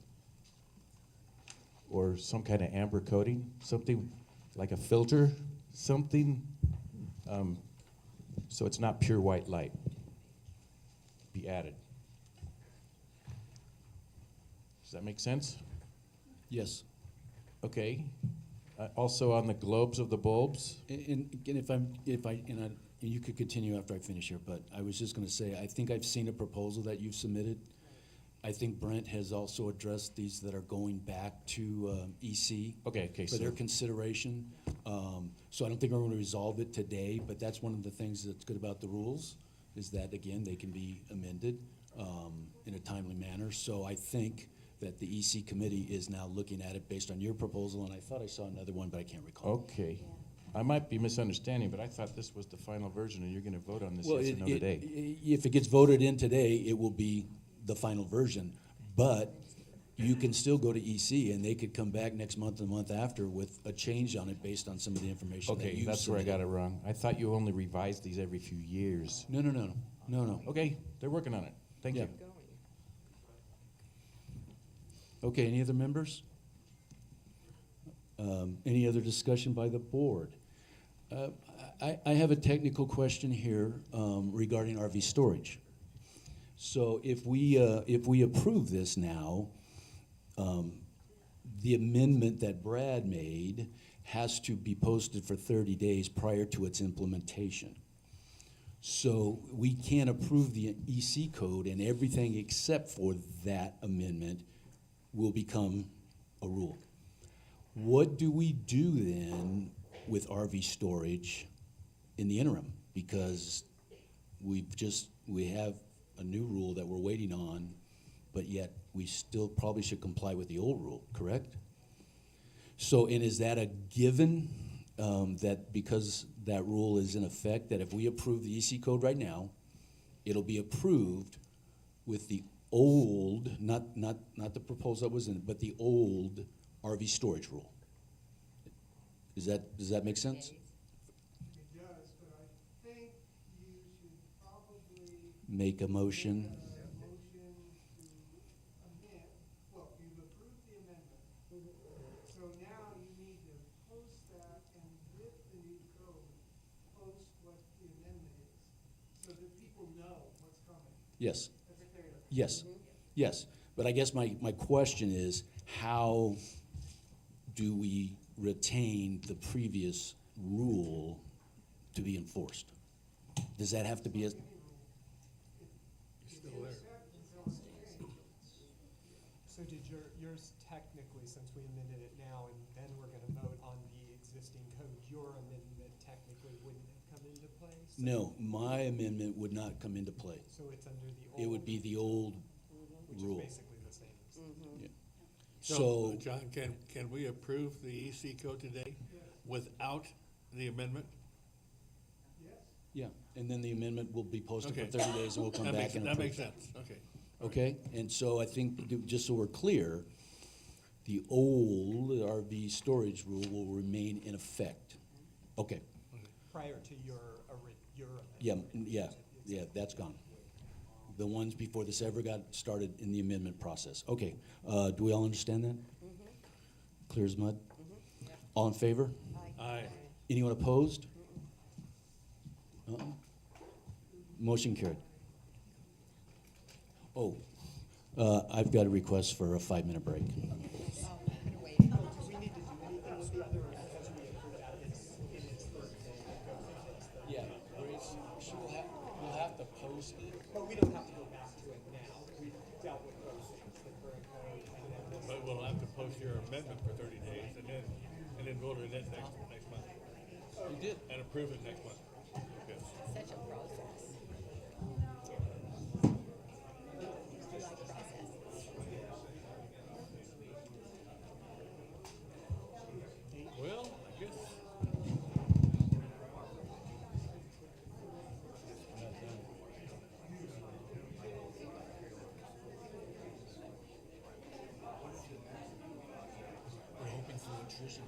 or some kind of amber coating, something like a filter, something, so it's not pure white light, be added. Does that make sense? Yes. Okay. Also on the globes of the bulbs? And again, and you could continue after I finish here, but I was just gonna say, I think I've seen a proposal that you've submitted. I think Brent has also addressed these that are going back to EC. Okay, For their consideration. So I don't think we're gonna resolve it today, but that's one of the things that's good about the rules, is that, again, they can be amended in a timely manner. So I think that the EC committee is now looking at it based on your proposal, and I thought I saw another one, but I can't recall. Okay. I might be misunderstanding, but I thought this was the final version, and you're gonna vote on this Well, yes or no today. if it gets voted in today, it will be the final version. But you can still go to EC, and they could come back next month and the month after with a change on it based on some of the information that Okay, you that's where I submitted. got it wrong. I thought you only revised these every few years. No. Okay, they're working on it. Thank Yeah. you. Okay, any other members? Any other discussion by the board? I have a technical question here regarding RV storage. So if we approve this now, the amendment that Brad made has to be posted for 30 days prior to its implementation. So we can't approve the EC code, and everything except for that amendment will become a rule. What do we do then with RV storage in the interim? Because we have a new rule that we're waiting on, but yet we still probably should comply with the old rule, correct? So, and is that a given, that because that rule is in effect, that if we approve the EC code right now, it'll be approved with the old, not the proposal that was in it, but the old RV storage rule? Does that make sense? It does, but I think you should probably Make a motion. motion to amend, well, you've approved the amendment. So now you need to post that and with the new code, post what the amendment is, so that people know what's coming. Yes. Yes. But I guess my question is, how do we retain the previous rule to be enforced? Does that have to be a? So did yours technically, since we amended it now and then we're gonna vote on the existing code, your amendment technically wouldn't have come into play? So- No, my amendment would not come into play. So it's under the old. It would be the old Which rule. is basically the same. Yeah. So, So, John, can we approve the EC code today without the amendment? yeah, and then the amendment will be posted for Okay. 30 days and we'll come That back makes- and that approve. makes sense. Okay. Okay, and so I think, just so we're clear, the old RV storage rule will remain in effect. Okay, Prior to your amendment. yeah, that's gone. The ones before this ever got started in the amendment process. Okay, do we all understand that? Clear as mud? All in favor? Aye. Anyone opposed? Uh-uh. Motion carried. Oh, I've got a request for a 5-minute break. Do we need to do anything with the other, because we approved that, it's in its first day, it goes into its But we don't have to go back to it now. We've dealt with those things, the current code, and then this. But we'll have to post your amendment for 30 days and then vote on it next month. You did. And approve it next month. Okay. Such a process. Well, I guess. We're hoping for nutrition.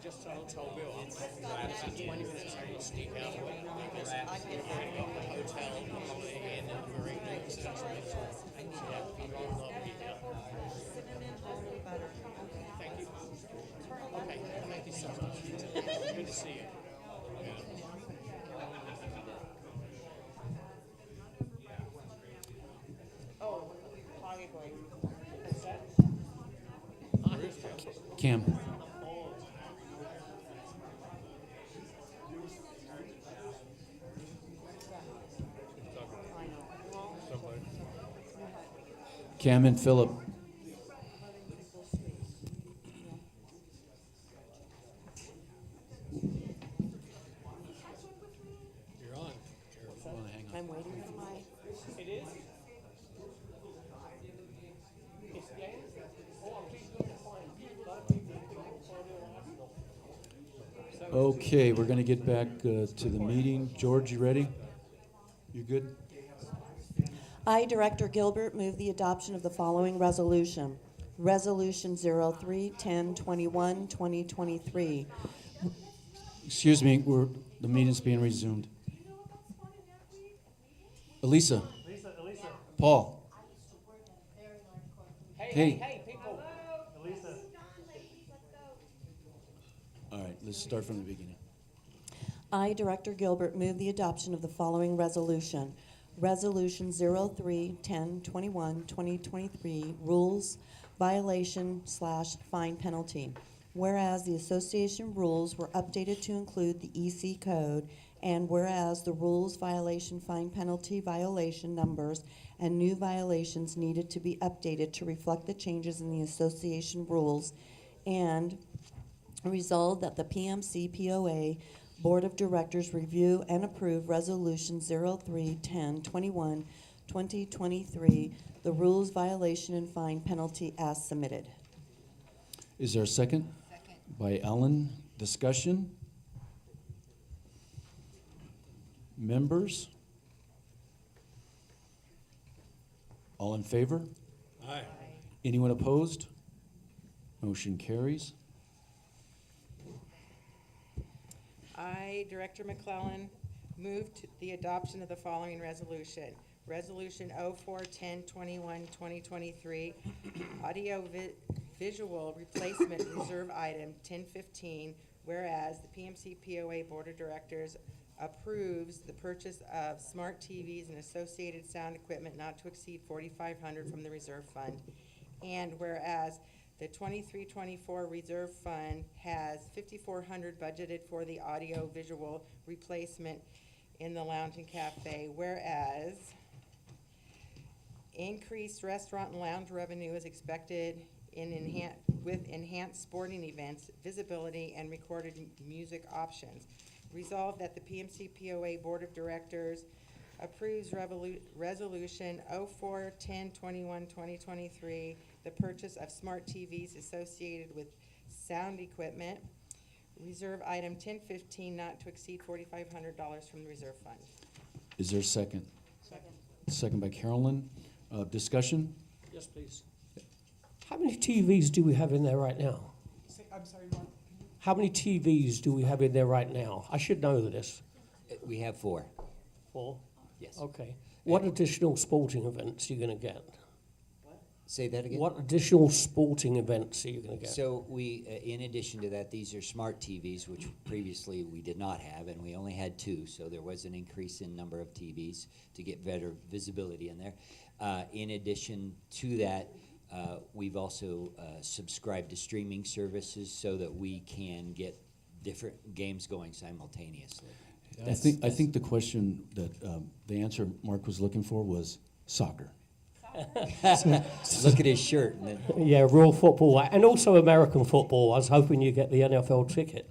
just tell Bill, I'm glad it's in 20 minutes, I will sneak out, because I get the hotel, and then very good. Yeah, I'm not be here. Thank you. Okay, thank you so much. Good to see you. Oh, Cam? Cam and Philip. You're on. I'm waiting for my. It is? Okay, we're gonna get back to the meeting. George, you ready? You good? I, Director Gilbert, move the adoption of the following resolution. Resolution 03-1021-2023. Excuse me, the meeting's being resumed. Elisa. Elisa. Paul. Hey. Hey, people. Elisa. All right, let's start from the beginning. I, Director Gilbert, move the adoption of the following resolution. Resolution 03-1021-2023, rules, violation/fine penalty. Whereas the association rules were updated to include the EC code, and whereas the rules, violation, fine penalty, violation numbers, and new violations needed to be updated to reflect the changes in the association rules, and resolved that the PMC POA Board of Directors review and approve Resolution 03-1021-2023, the rules, violation, and fine penalty as submitted. Is there a second? Second. By Ellen. Discussion? Members? All in favor? Aye. Anyone opposed? Motion carries. I, Director McClellan, move to the adoption of the following resolution. Resolution 04-1021-2023, audio visual replacement reserve item 1015, whereas the PMC POA Board of Directors approves the purchase of smart TVs and associated sound equipment not to exceed $4,500 from the reserve fund. And whereas the 23-24 reserve fund has $5,400 budgeted for the audio visual replacement in the lounge and cafe, whereas increased restaurant and lounge revenue is expected with enhanced sporting events, visibility, and recorded music options. Resolved that the PMC POA Board of Directors approves Resolution 04-1021-2023, the purchase of smart TVs associated with sound equipment, reserve item 1015 not to exceed $4,500 from the reserve fund. Is there a second? Second. Second by Carolyn. Discussion? Yes, please. How many TVs do we have in there right now? I'm sorry, Mark. How many TVs do we have in there right now? I should know this. We have 4. 4? Yes. Okay. What additional sporting events are you going to get? Say that again? What additional sporting events are you going to get? So we, in addition to that, these are smart TVs, which previously we did not have, and we only had 2, so there was an increase in number of TVs to get better visibility in there. In addition to that, we've also subscribed to streaming services so that we can get different games going simultaneously. I think the question that the answer Mark was looking for was soccer. Look at his shirt. And then Yeah, real football, and also American football. I was hoping you get the NFL ticket.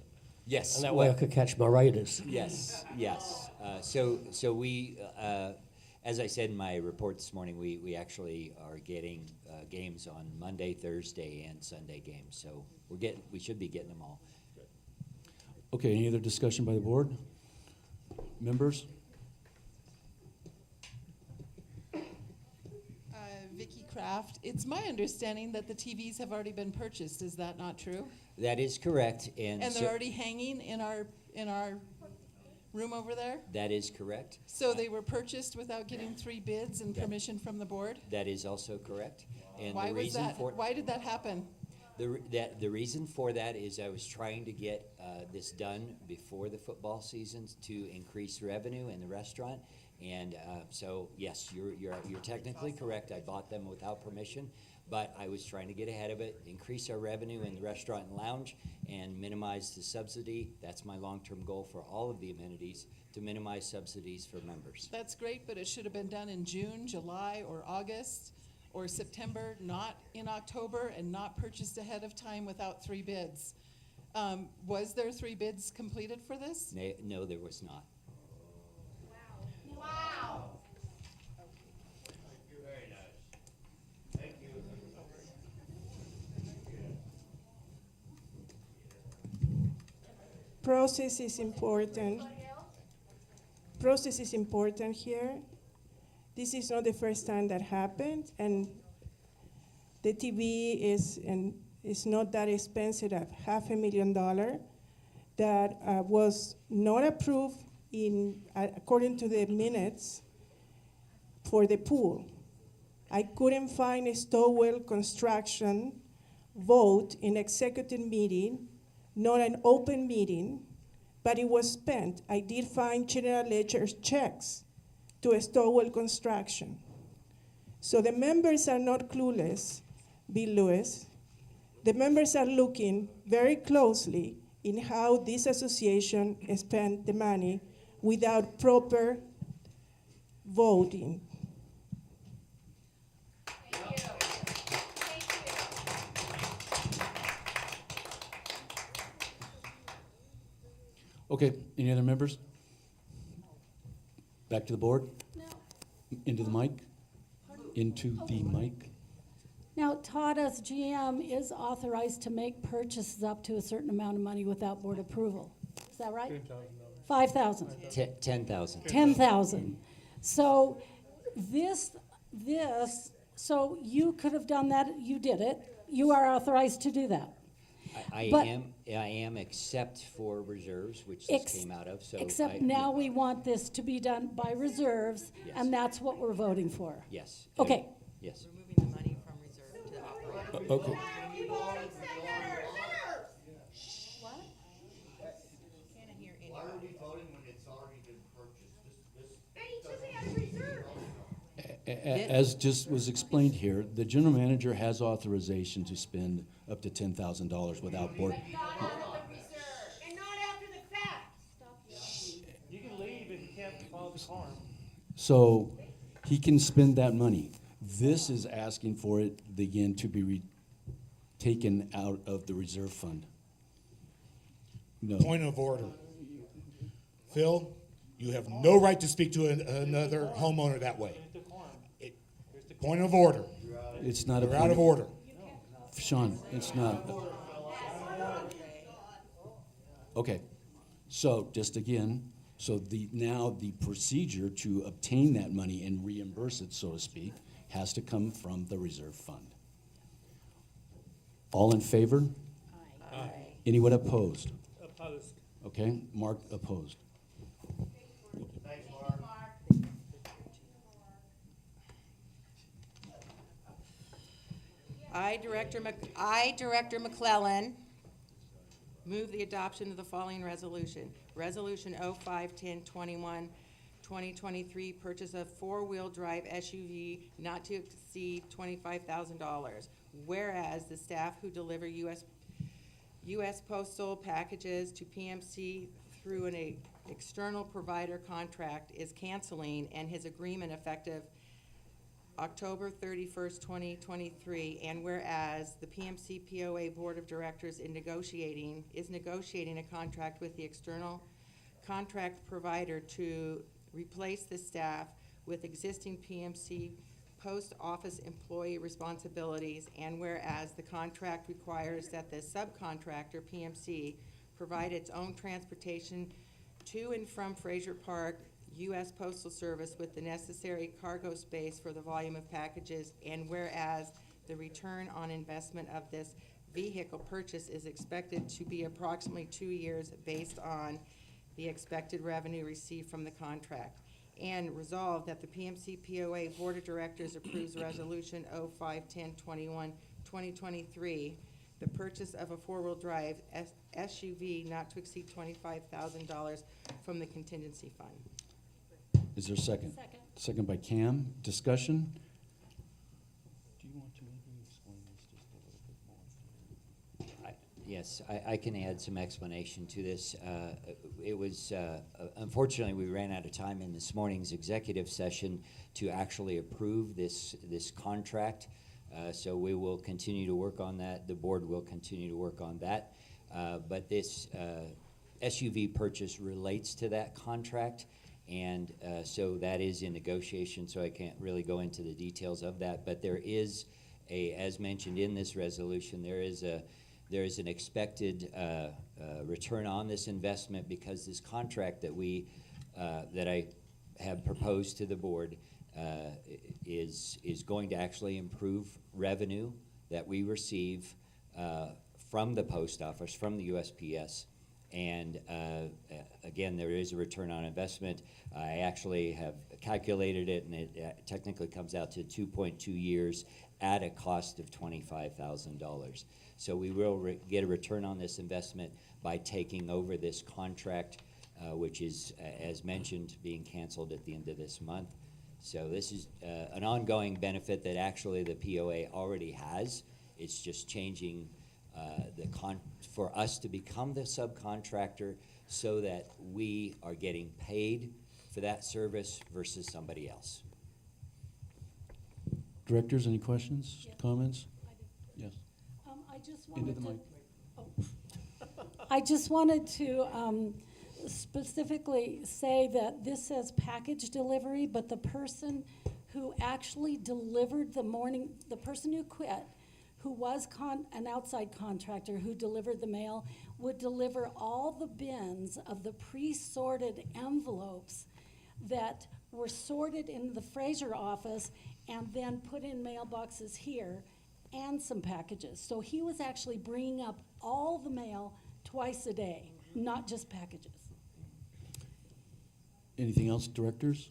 yes. And that way I could catch my Raiders. Yes, yes. So we, as I said in my report this morning, we actually are getting games on Monday, Thursday, and Sunday games. So we should be getting them all. Okay, any other discussion by the board? Members? Vicky Kraft. It's my understanding that the TVs have already been purchased. Is that not true? That is correct, And so- they're already hanging in our room over there? That is correct. So they were purchased without getting 3 bids and permission from the board? That is also correct. And Why the was reason that? for Why did that happen? the reason for that is I was trying to get this done before the football seasons to increase revenue in the restaurant. And so, yes, you're technically correct. I bought them without permission, but I was trying to get ahead of it, increase our revenue in the restaurant and lounge, and minimize the subsidy. That's my long-term goal for all of the amenities, to minimize subsidies for members. That's great, but it should have been done in June, July, or August, or September, not in October, and not purchased ahead of time without 3 bids. Was there 3 bids completed for this? No, there was not. Process is important. Process is important here. This is not the first time that happened, and the TV is not that expensive at $500,000 that was not approved according to the minutes for the pool. I couldn't find a Stowell construction vote in executive meeting, not an open meeting, but it was spent. I did find general ledger checks to Stowell Construction. So the members are not clueless, Bill Lewis. The members are looking very closely in how this association spent the money without proper voting. Okay, any other members? Back to the board? No. Into the mic? Into the mic? Now, Todd, as GM, is authorized to make purchases up to a certain amount of money without board approval. Is that right? $5,000. 10,000. 10,000. So so you could have done that, you did it. You are authorized to do that. I But- am, except for reserves, which this came out of, so. Except now we want this to be done by reserves, and that's what we're voting for. Yes. Okay. Yes. Removing the money from reserve to operate. Okay. What? Can't hear any. Why are we voting when it's already been purchased? As just was explained here, the general manager has authorization to spend up to $10,000 without board. And not after the fact. You can leave if you can't follow the form. So he can spend that money. This is asking for it again to be taken out of the reserve fund. No. Point of order. Phil, you have no right to speak to another homeowner that way. Point of order. It's not a You're point out of order. Sean, it's not. Okay, so just again, so now the procedure to obtain that money and reimburse it, so to speak, has to come from the reserve fund. All in favor? Aye. Anyone opposed? Opposed. Okay, Mark opposed. Thanks, Mark. I, Director McClellan, move the adoption of the following resolution. Resolution 05-1021, 2023, purchase of 4-wheel drive SUV not to exceed $25,000. Whereas the staff who deliver U.S. postal packages to PMC through an external provider contract is canceling, and his agreement effective October 31st, 2023, and whereas the PMC POA Board of Directors is negotiating a contract with the external contract provider to replace the staff with existing PMC post office employee responsibilities, and whereas the contract requires that the subcontractor PMC provide its own transportation to and from Fraser Park U.S. Postal Service with the necessary cargo space for the volume of packages, and whereas the return on investment of this vehicle purchase is expected to be approximately 2 years based on the expected revenue received from the contract. And resolved that the PMC POA Board of Directors approves Resolution 05-1021-2023, the purchase of a four-wheel drive SUV not to exceed $25,000 from the contingency fund. Is there a second? Second. Second by Cam. Discussion? Do you want to maybe explain this just a little bit more? Yes, I can add some explanation to this. It was, unfortunately, we ran out of time in this morning's executive session to actually approve this contract. So we will continue to work on that. The board will continue to work on that. But this SUV purchase relates to that contract. And so that is in negotiation, so I can't really go into the details of that. But there is as mentioned in this resolution, there is an expected return on this investment, because this contract that I have proposed to the board is going to actually improve revenue that we receive from the post office, from the USPS. And again, there is a return on investment. I actually have calculated it, and it technically comes out to 2.2 years at a cost of $25,000. So we will get a return on this investment by taking over this contract, which is, as mentioned, being canceled at the end of this month. So this is an ongoing benefit that actually the POA already has. It's just changing for us to become the subcontractor so that we are getting paid for that service versus somebody else. Directors, any questions, Yeah. comments? I do. Yes. I just Into wanted the to. mic. I just wanted to specifically say that this says package delivery, but the person who actually delivered the person who quit, who was an outside contractor who delivered the mail, would deliver all the bins of the pre-sorted envelopes that were sorted in the Fraser office and then put in mailboxes here, and some packages. So he was actually bringing up all the mail twice a day, not just packages. Anything else, directors?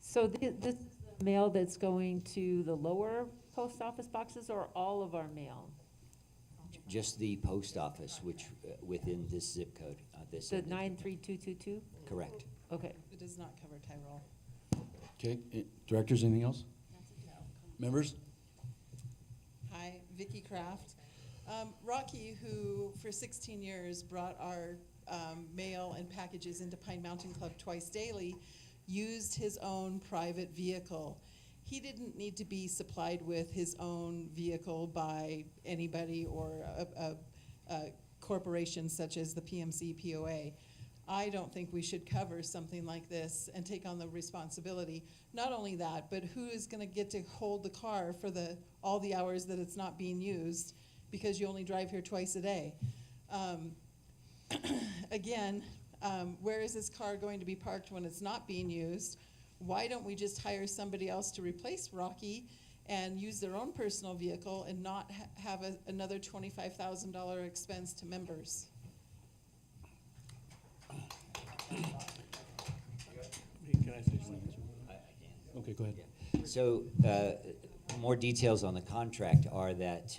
So this is the mail that's going to the lower post office boxes, or all of our mail? Just the post office, which within this zip code, this. The 93222? Correct. Okay. It does not cover Tyrol. Okay, directors, anything else? Members? Hi, Vicki Kraft. Rocky, who for 16 years brought our mail and packages into Pine Mountain Club twice daily, used his own private vehicle. He didn't need to be supplied with his own vehicle by anybody or a corporation such as the PMC POA. I don't think we should cover something like this and take on the responsibility. Not only that, but who is going to get to hold the car for all the hours that it's not being used, because you only drive here twice a day? Again, where is this car going to be parked when it's not being used? Why don't we just hire somebody else to replace Rocky and use their own personal vehicle and not have another $25,000 expense to members? Can I say something? Okay, go ahead. So, more details on the contract are that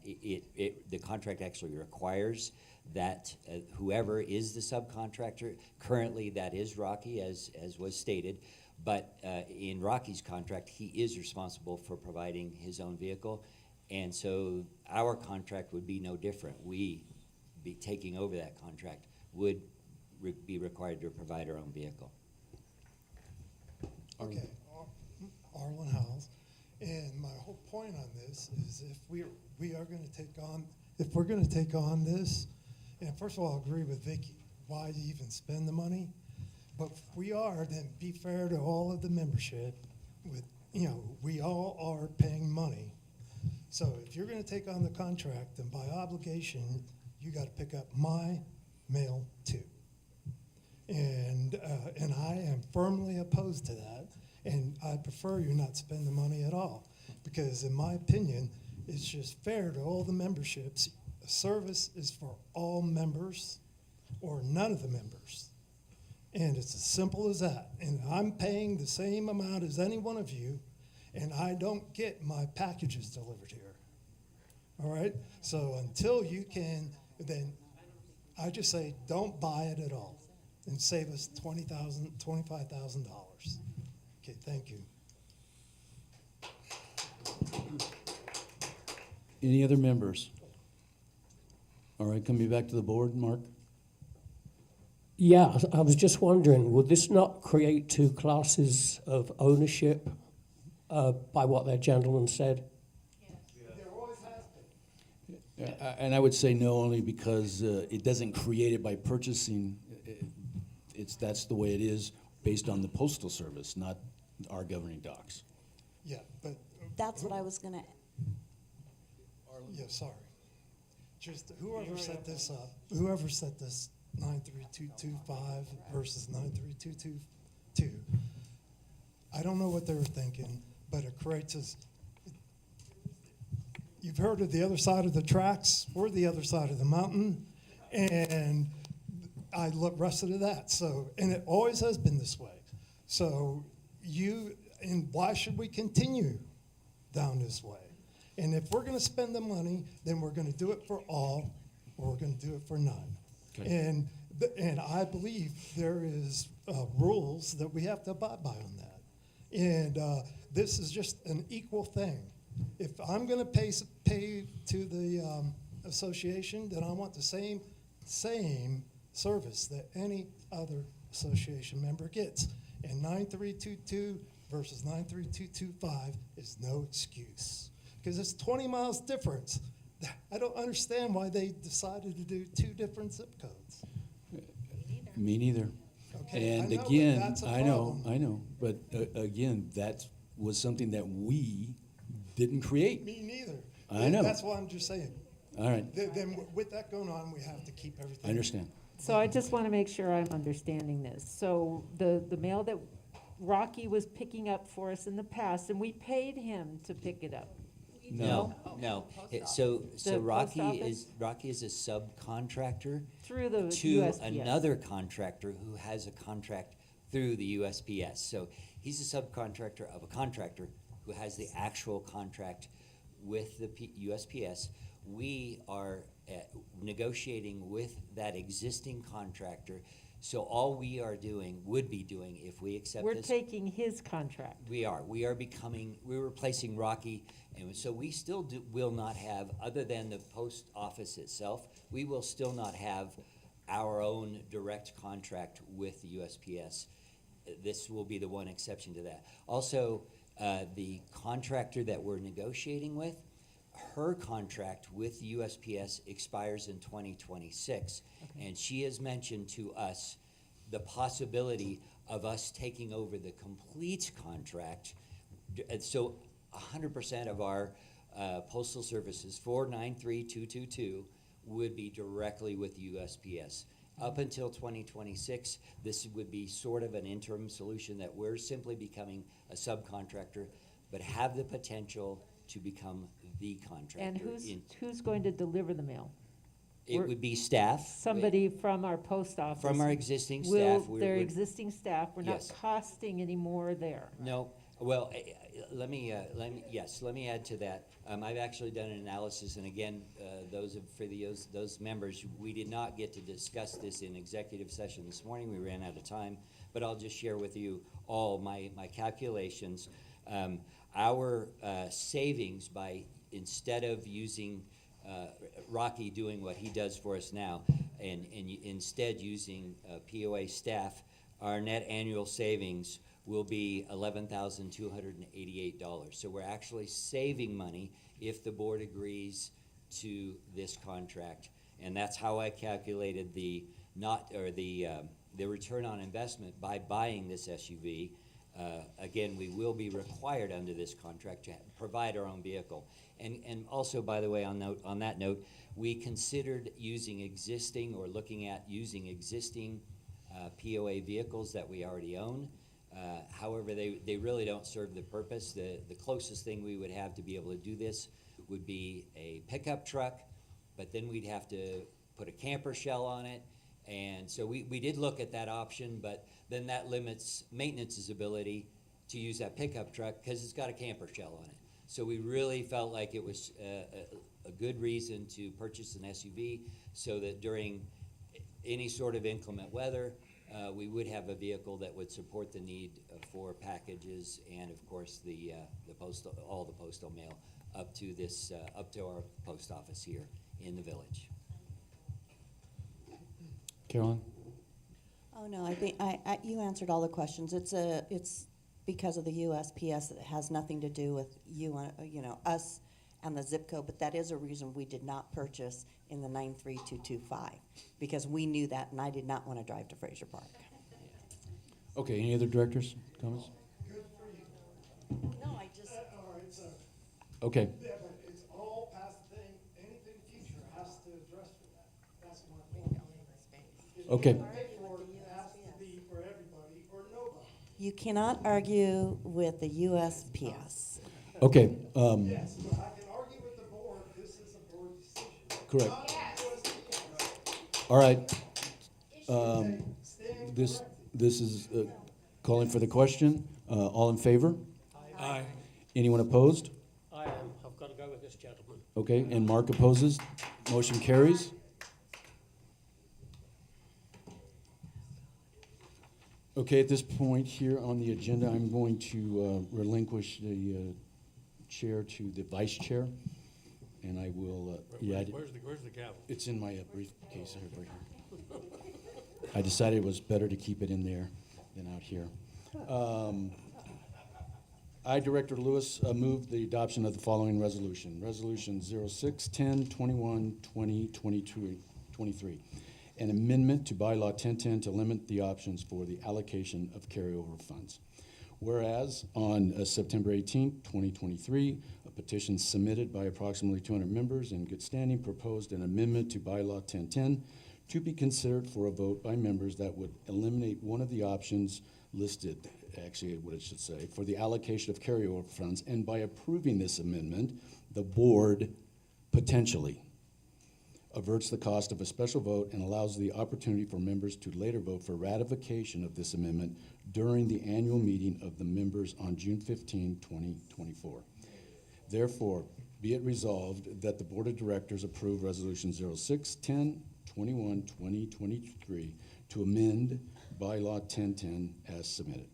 the contract actually requires that whoever is the subcontractor, currently that is Rocky, as was stated, but in Rocky's contract, he is responsible for providing his own vehicle, and so our contract would be no different. We, be taking over that contract, would be required to provide our own vehicle. Okay, Arlen Howells, and my whole point on this is if we are going to take on, if we're going to take on this, and first of all, I agree with Vicki, why even spend the money? But if we are, then be fair to all of the membership with, we all are paying money. So if you're going to take on the contract, then by obligation, you got to pick up my mail too. And I am firmly opposed to that. And I prefer you not spend the money at all. Because in my opinion, it's just fair to all the memberships. The service is for all members or none of the members. And it's as simple as that. And I'm paying the same amount as any one of you, and I don't get my packages delivered here. All right? So until you can, then I just say don't buy it at all and save us $20,000, $25,000. Okay, thank you. Any other members? All right, coming back to the board, Mark? Yeah, I was just wondering, would this not create two classes of ownership by what that gentleman said? And I would say no, only because it doesn't create it by purchasing. That's the way it is based on the Postal Service, not our governing docs. Yeah, but. That's what I was gonna, Yeah, sorry. Just whoever set this up, whoever set this 93225 versus 93222, I don't know what they were thinking, but it creates this. You've heard of the other side of the tracks. We're the other side of the mountain, and I look rested of that. So, and it always has been this way. So and why should we continue down this way? And if we're going to spend the money, then we're going to do it for all, or we're going to do it for none. Okay. And I believe there is rules that we have to abide by on that. And this is just an equal thing. If I'm going to pay to the association, then I want the same service that any other association member gets. And 9322 versus 93225 is no excuse. Because it's 20 miles difference. I don't understand why they decided to do two different zip codes. Me neither. Okay, And I know, but again, that's a I know, but again, that was something that we didn't create. Me neither. I know. That's why I'm just saying. All right, Then with that going on, we have to keep everything. I understand. So I just want to make sure I'm understanding this. So the mail that Rocky was picking up for us in the past, and we paid him to pick it up. No. So The Rocky post office? is a subcontractor Through the to USPS. another contractor who has a contract through the USPS. So he's a subcontractor of a contractor who has the actual contract with the USPS. We are negotiating with that existing contractor. So all we would be doing if we accept We're this. taking his contract. We're replacing Rocky, and so we still will not have, other than the post office itself, we will still not have our own direct contract with the USPS. This will be the one exception to that. Also, the contractor that we're negotiating with, her contract with the USPS expires in 2026, and she has mentioned to us the possibility of us taking over the complete contract. So 100% of our postal services for 93222 would be directly with USPS. Up until 2026, this would be sort of an interim solution that we're simply becoming a subcontractor, but have the potential to become the contractor. And who's going to deliver the mail? It would be staff. Somebody from our post office. From our existing Will staff. their existing staff, we're not Yes. costing any more there. No, well, let me add to that. I've actually done an analysis, and again, those members, we did not get to discuss this in executive session this morning. We ran out of time, but I'll just share with you all my calculations. Our savings by, instead of using Rocky doing what he does for us now, and instead using POA staff, our net annual savings will be $11,288. So we're actually saving money if the board agrees to this contract, and that's how I calculated the return on investment by buying this SUV. Again, we will be required under this contract to provide our own vehicle. And also, by the way, on that note, we considered looking at using existing POA vehicles that we already own. However, they really don't serve the purpose. The closest thing we would have to be able to do this would be a pickup truck, but then we'd have to put a camper shell on it. And so we did look at that option, but then that limits maintenance's ability to use that pickup truck because it's got a camper shell on it. So we really felt like it was a good reason to purchase an SUV so that during any sort of inclement weather, we would have a vehicle that would support the need for packages and, of course, all the postal mail up to our post office here in the village. Carolyn? Oh, no, I think, you answered all the questions. It's because of the USPS. It has nothing to do with us and the zip code, but that is a reason we did not purchase in the 93225, because we knew that, and I did not want to drive to Fraser Park. Okay, any other directors, comments? No, I just. Okay. Yeah, but it's all past thing, anything future has to address for that. That's my point. Okay. It has to be for everybody or nobody. You cannot argue with the USPS. Okay. Yes, but I can argue with the board, this is a board decision. Correct. Yes. All right. This is calling for the question. All in favor? Aye. Anyone opposed? I am. I've got to go with this gentleman. Okay, and Mark opposes. Motion carries. Okay, at this point here on the agenda, I'm going to relinquish the chair to the vice chair, and I will. Where's the gavel? It's in my briefcase right here. I decided it was better to keep it in there than out here. I, Director Lewis, move the adoption of the following resolution. Resolution 06-10-21-2023. An amendment to bylaw 1010 to limit the options for the allocation of carryover funds. Whereas on September 18, 2023, a petition submitted by approximately 200 members in good standing proposed an amendment to bylaw 1010 to be considered for a vote by members that would eliminate one of the options listed, actually what it should say, for the allocation of carryover funds, and by approving this amendment, the board potentially averts the cost of a special vote and allows the opportunity for members to later vote for ratification of this amendment during the annual meeting of the members on June 15, 2024. Therefore, be it resolved that the Board of Directors approve Resolution 06-10-21-2023 to amend bylaw 1010 as submitted.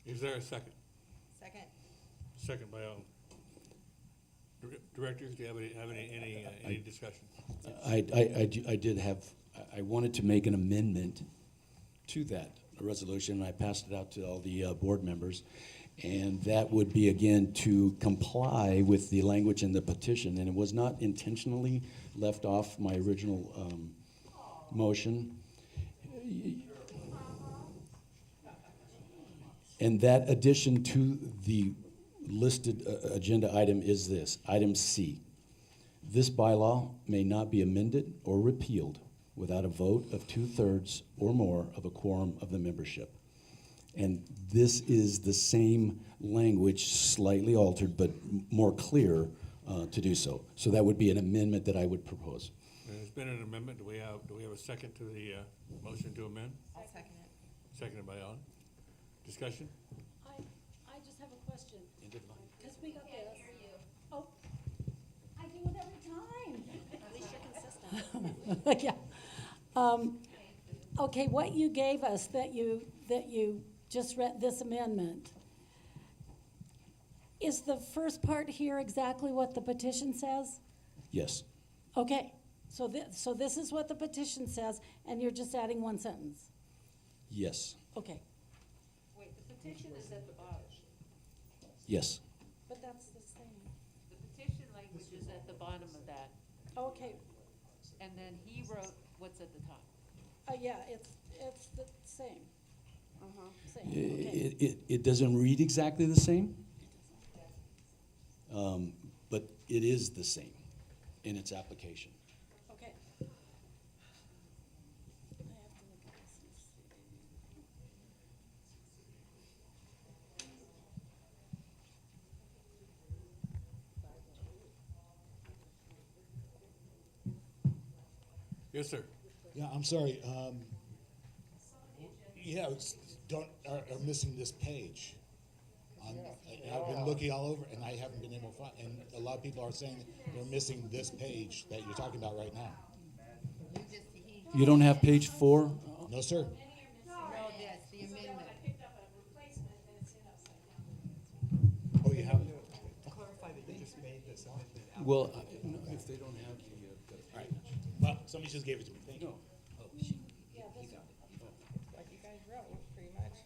Is there a second? Second. Second by all. Directors, do you have any discussion? I did have, I wanted to make an amendment to that resolution, and I passed it out to all the board members. And that would be, again, to comply with the language in the petition. And it was not intentionally left off my original motion. And that addition to the listed agenda item is this, item C. This bylaw may not be amended or repealed without a vote of 2/3 or more of a quorum of the membership. And this is the same language, slightly altered, but more clear to do so. So that would be an amendment that I would propose. There's been an amendment. Do we have a second to the motion to amend? I'll second it. Seconded by Ellen. Discussion? I just have a question. Because we got this. Oh, I do it every time. At least you're consistent. Yeah. Okay, what you gave us that you just read, this amendment, is the first part here exactly what the petition says? Yes. Okay, so this is what the petition says, and you're just adding one sentence? Yes. Okay. Wait, the petition is at the bottom. Yes. But that's the same. The petition language is at the bottom of that, Okay, and then he wrote what's at the top. yeah, it's the same. Same, okay. It doesn't read exactly the same, but it is the same in its application. Okay. I have to look at this and see. Yes, sir. Yeah, I'm sorry. Yeah, are missing this page. I've been looking all over, and I haven't been able to find. And a lot of people are saying they're missing this page that you're talking about right now. You don't have page 4? No, sir. No, that's the amendment. Oh, you have. Clarify that you just made this amendment out. Well, if they don't have the. All right. Well, somebody just gave it to me. Thank you. Like you guys wrote, pretty much.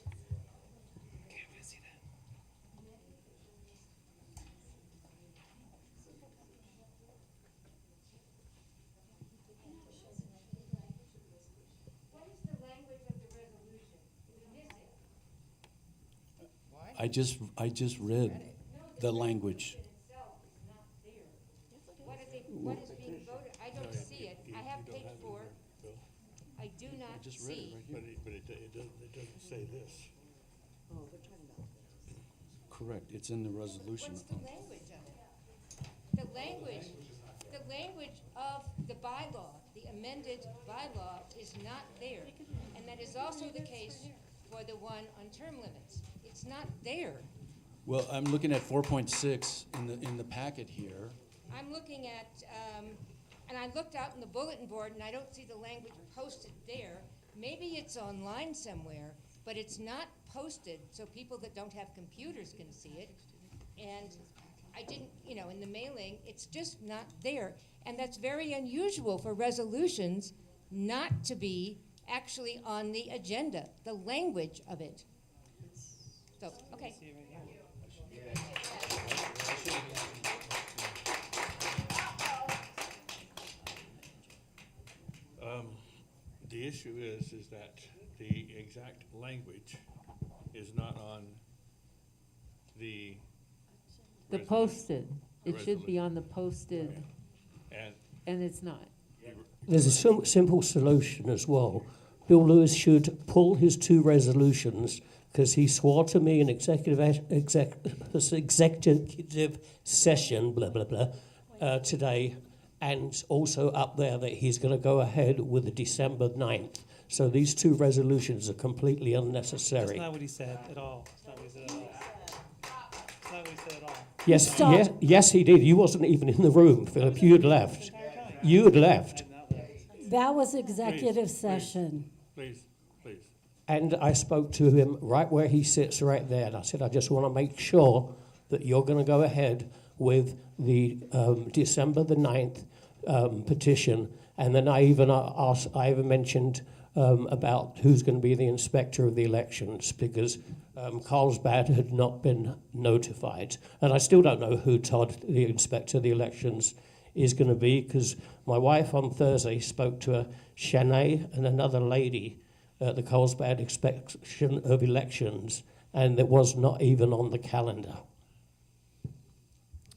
I just read the language. What is being voted? I don't see it. I have page 4. I do not see. But it doesn't say this. Correct, it's in the resolution. What's the language of it? The language of the bylaw, the amended bylaw is not there. And that is also the case for the one on term limits. It's not there. Well, I'm looking at 4.6 in the packet here. I'm looking at, and I looked out in the bulletin board and I don't see the language posted there. Maybe it's online somewhere, but it's not posted so people that don't have computers can see it. And I didn't, in the mailing, it's just not there. And that's very unusual for resolutions not to be actually on the agenda, the language of it. So, okay. The issue is that the exact language is not on the. The resolu- posted, the it should be resolution. on the posted, And and it's not. There's a simple solution as well. Bill Lewis should pull his 2 resolutions because he swore to me in executive session, blah, blah, blah, today, and also up there that he's going to go ahead with the December 9th. So these 2 resolutions are completely unnecessary. That's not what he said at all. That's not what he said at all. That's not what he said at all. Yes, he did. You wasn't even in the room, Philip. You had left. You had left. That was executive session. Please. And I spoke to him right where he sits right there. And I said, I just want to make sure that you're going to go ahead with the December the 9th petition. And then I even mentioned about who's going to be the inspector of the elections because Carlsbad had not been notified. And I still don't know who Todd, the inspector of the elections, is going to be because my wife on Thursday spoke to Shanae and another lady at the Carlsbad inspection of elections, and it was not even on the calendar.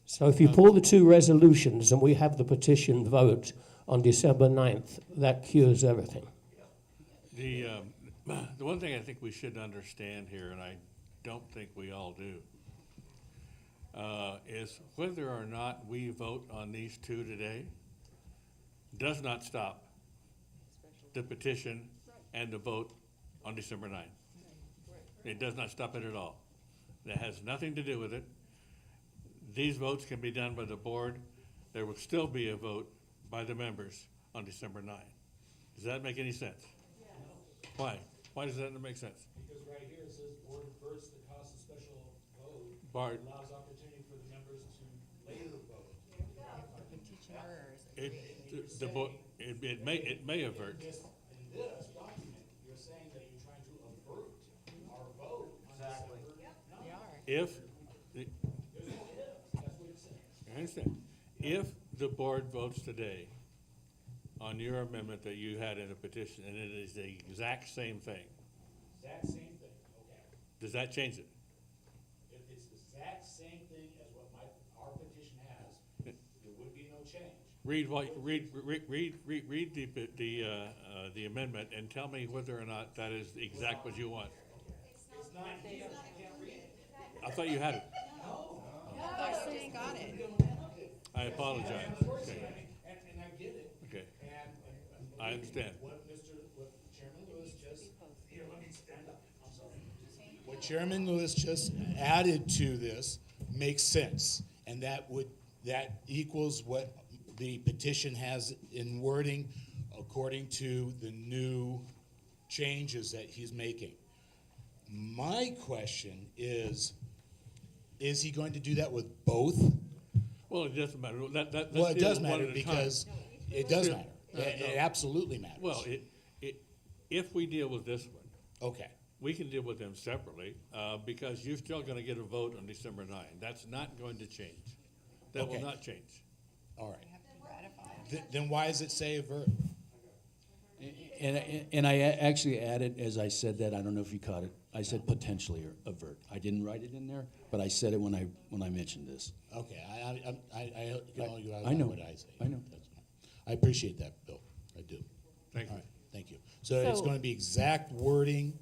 So if you pull the 2 resolutions and we have the petition vote on December 9th, that cures everything. The one thing I think we should understand here, and I don't think we all do, is whether or not we vote on these 2 today does not stop the petition and the vote on December 9th. It does not stop it at all. That has nothing to do with it. These votes can be done by the board. There will still be a vote by the members on December 9th. Does that make any sense? Why? Why does that not make sense? Because right here it says board reverts the cost of special vote. Bart. Allows opportunity for the members to later vote. It may avert. In this document, you're saying that you're trying to avert our vote on December 9th. If, I understand. If the board votes today on your amendment that you had in a petition, and it is the exact same thing, Exact same thing, okay. does that change it? If it's the exact same thing as what our petition has, there would be no change. Read the amendment and tell me whether or not that is exact what you want. It's not here, I can't read it. I thought you had it. I just got it. I apologize. Okay. And I get it. Okay. And I understand. What Chairman Lewis just, here, let me stand up, I'm sorry. What Chairman Lewis just added to this makes sense, and that equals what the petition has in wording according to the new changes that he's making. My question is he going to do that with both? Well, it doesn't matter. Well, it does matter because it does matter. It absolutely matters. Well, if we deal with this one. Okay. We can deal with them separately, because you're still gonna get a vote on December 9. That's not going to change. That will Okay. not change. All right. Then why does it say avert? And I actually added, as I said that, I don't know if you caught it, I said potentially avert. I didn't write it in there, but I said it when I mentioned this. Okay, I can only go out I on know. what I say. I know. That's fine. I appreciate that, Bill. I do. Thank you. All right, thank you. So it's So- going to be exact wording.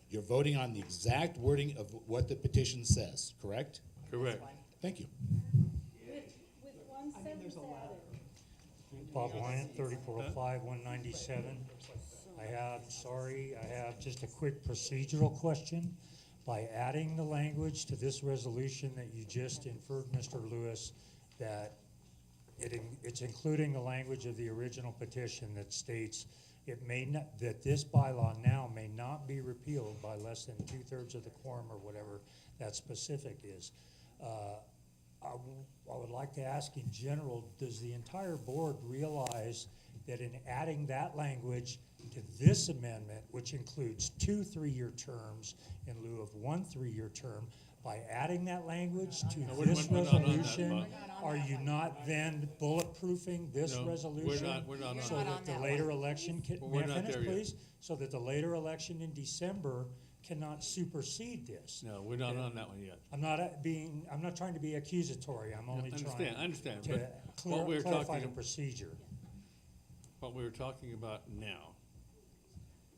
You're voting on the exact wording of what the petition says, correct? Correct. Thank you. With one sentence added. Bob Wyant, 3405, 197. I have just a quick procedural question. By adding the language to this resolution that you just inferred, Mr. Lewis, that it's including the language of the original petition that states that this bylaw now may not be repealed by less than 2/3 of the quorum or whatever that specific is. I would like to ask in general, does the entire board realize that in adding that language to this amendment, which includes 2 3-year terms in lieu of 1 3-year term, by adding that language to this we're not on that, resolution, Bob. are you not then bulletproofing this No, resolution? we're not on So that. that the later election We're may I not finish, there yet. please? So that the later election in December cannot supersede this. No, we're not on that one yet. I'm not trying to be accusatory, I'm only trying I understand, to but what we're clarify the talking, procedure. what we're talking about now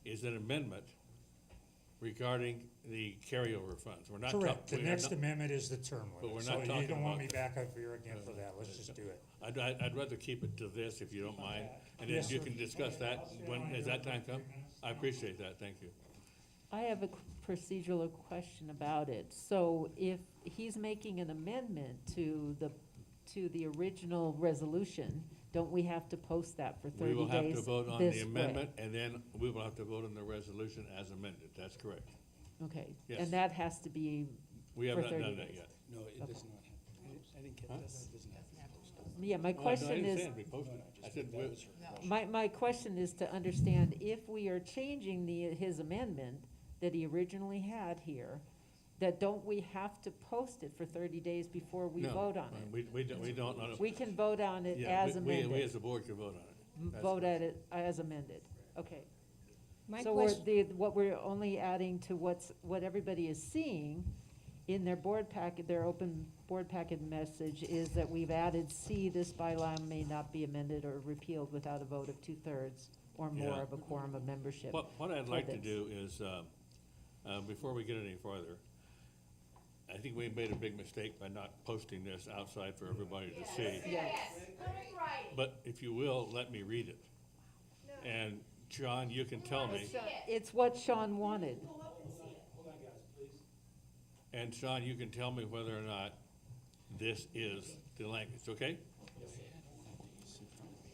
is an amendment regarding the carryover funds. We're not. Correct, the we're next not- amendment is the term But we're limit, not so you talking don't want about- me back up here again for that, let's just do it. I'd rather keep it to this, if you don't mind, and then Yes, you sir. can discuss that as that time comes. I appreciate that, thank you. I have a procedural question about it. So if he's making an amendment to the original resolution, don't we have to post that for 30 days? We will have to vote on this the way? amendment, and then we will have to vote on the resolution as amended, that's correct. Okay, Yes. and that has to be We have for not 30 done that days? yet. No, it does not have. I didn't get Huh? this. Yeah, my I question is, understand, we posted it. I said, my question is to understand if we are changing his amendment that he originally had here, that don't we have to post it for 30 days before we no, vote on it? we don't know. We can vote on it Yeah, as we amended. as a board can vote on it. That's Vote correct. at it as amended, okay. My So what we're only adding to what everybody is seeing in their board packet, their open board packet message is that we've added C, this bylaw may not be amended or repealed without a vote of 2/3 or more Yeah. of a quorum of membership. What I'd for like to this. do is, before we get any farther, I think we made a big mistake by not posting this outside for everybody to see. Yes. But if you will, let me read it. And John, you can tell me, It's what Sean wanted. and Sean, you can tell me whether or not this is the language, okay?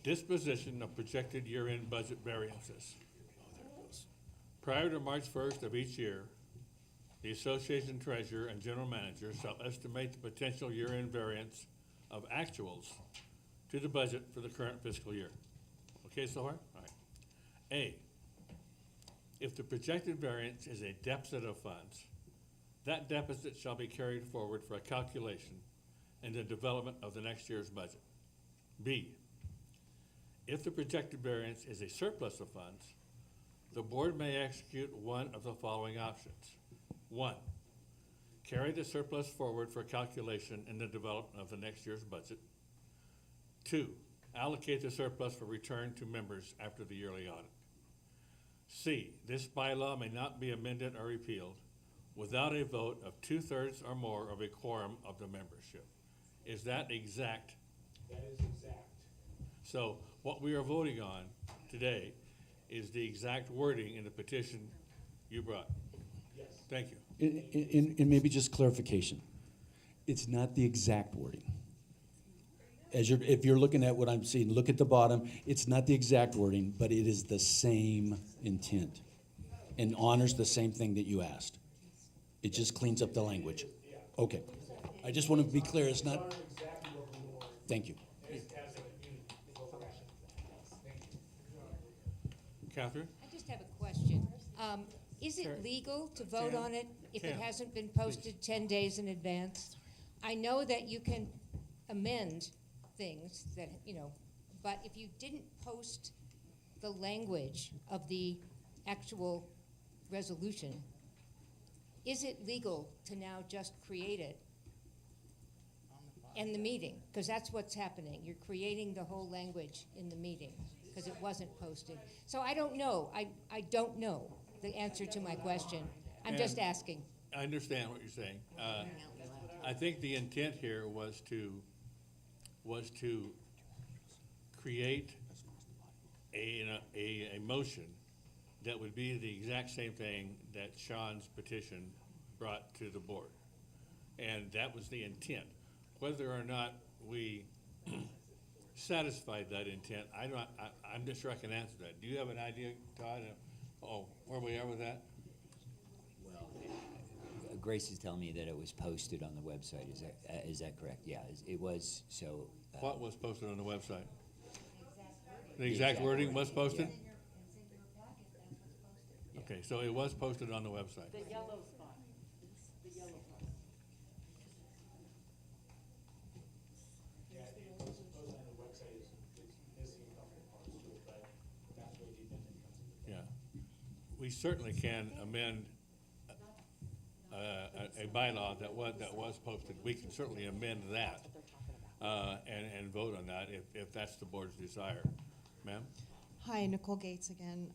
Disposition of projected year-end budget variances. Prior to March 1st of each year, the association treasurer and general manager shall estimate the potential year-end variance of actuals to the budget for the current fiscal year. Okay so far? All right. A, if the projected variance is a deficit of funds, that deficit shall be carried forward for a calculation in the development of the next year's budget. B, if the projected variance is a surplus of funds, the board may execute one of the following options. 1, carry the surplus forward for calculation in the development of the next year's budget. 2, allocate the surplus for return to members after the yearly audit. C, this bylaw may not be amended or repealed without a vote of 2/3 or more of a quorum of the membership. Is that exact? That is exact. So what we are voting on today is the exact wording in the petition you brought? Yes. Thank you. And maybe just clarification. It's not the exact wording. If you're looking at what I'm seeing, look at the bottom. It's not the exact wording, but it is the same intent and honors the same thing that you asked. It just cleans up the language. Okay. I just want to be clear, it's not. Thank you. Catherine? I just have a question. Is it legal to vote on it if it hasn't been posted 10 days in advance? I know that you can amend things that, but if you didn't post the language of the actual resolution, is it legal to now just create it in the meeting? Because that's what's happening. You're creating the whole language in the meeting because it wasn't posted. So I don't know. I don't know the answer to my question. I'm just asking. I understand what you're saying. I think the intent here was to create a motion that would be the exact same thing that Sean's petition brought to the board. And that was the intent. Whether or not we satisfied that intent, I'm not sure I can answer that. Do you have an idea, Todd, where we are with that? Well, Grace is telling me that it was posted on the website. Is that correct? Yeah, it was, so. What was posted on the website? The exact wording was posted? Okay, so it was posted on the website. The yellow spot, the yellow part. Yeah. We certainly can amend a bylaw that was posted. We can certainly amend that and vote on that if that's the board's desire. Ma'am? Hi, Nicole Gates again,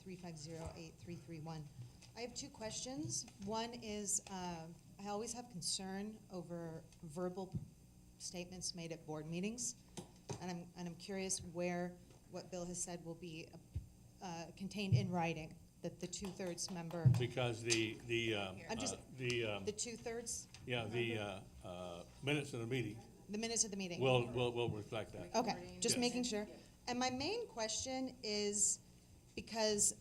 350-8331. I have two questions. One is, I always have concern over verbal statements made at board meetings, and I'm curious what Bill has said will be contained in writing, that the 2/3 member. Because the two-thirds? Yeah, the minutes of the meeting. The minutes of the meeting. Will reflect that. Okay, just Yes. making sure. And my main question is because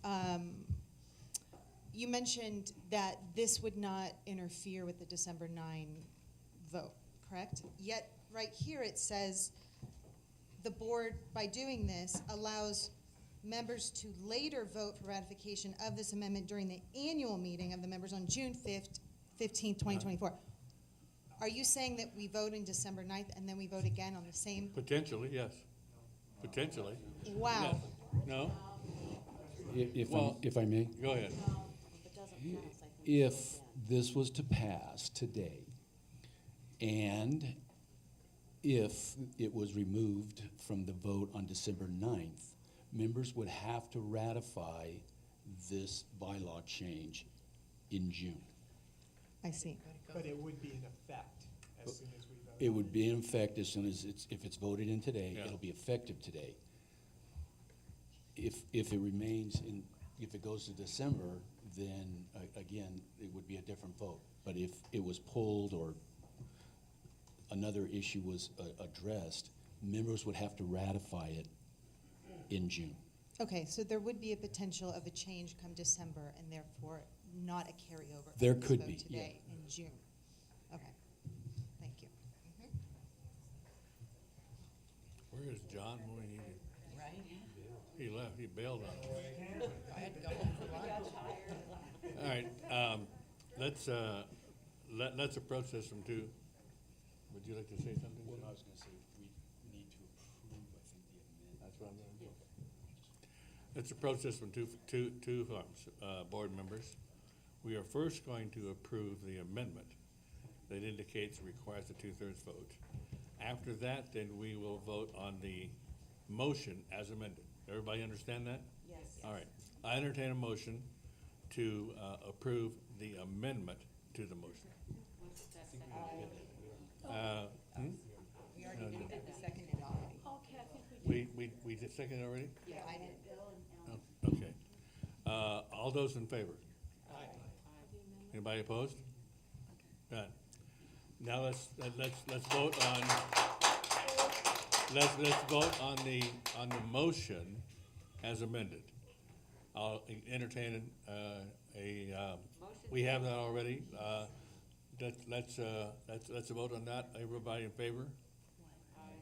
you mentioned that this would not interfere with the December 9 vote, correct? Yet right here it says the board, by doing this, allows members to later vote for ratification of this amendment during the annual meeting of the members on June 15th, 2024. Are you saying that we vote in December 9th and then we vote again on the same? Potentially, yes. Potentially. Wow. Yes. No? If I may? Go ahead. If this was to pass today, and if it was removed from the vote on December 9th, members would have to ratify this bylaw change in June. I see. But it would be in effect as soon as we vote. It would be in effect as soon as if it's voted in today, Yeah. it'll be effective today. If it remains if it goes to December, then again, it would be a different vote. But if it was pulled or another issue was addressed, members would have to ratify it in June. Okay, so there would be a potential of a change come December and therefore not a carryover. of There this could vote be, yeah. Today in June. Okay, thank you. Where is John when we need him? Right? He left, he bailed on us. I had to go home for lunch. All right, let's approach this from two. Would you like to say something? Well, I was gonna say, we need to approve, I think, the amendment. That's what I'm gonna do. Let's approach this from two board members. We are first going to approve the amendment that indicates requires a 2/3 vote. After that, then we will vote on the motion as amended. Everybody understand that? Yes. All right. I entertain a motion to approve the amendment to the motion. We already seconded already. Okay, I think we We did second it already? Yeah, I did. All those in favor? Anybody opposed? Done. Now let's vote on, let's vote on the motion as amended. I'll entertain we have that already. Let's vote on that. Everybody in favor? Aye.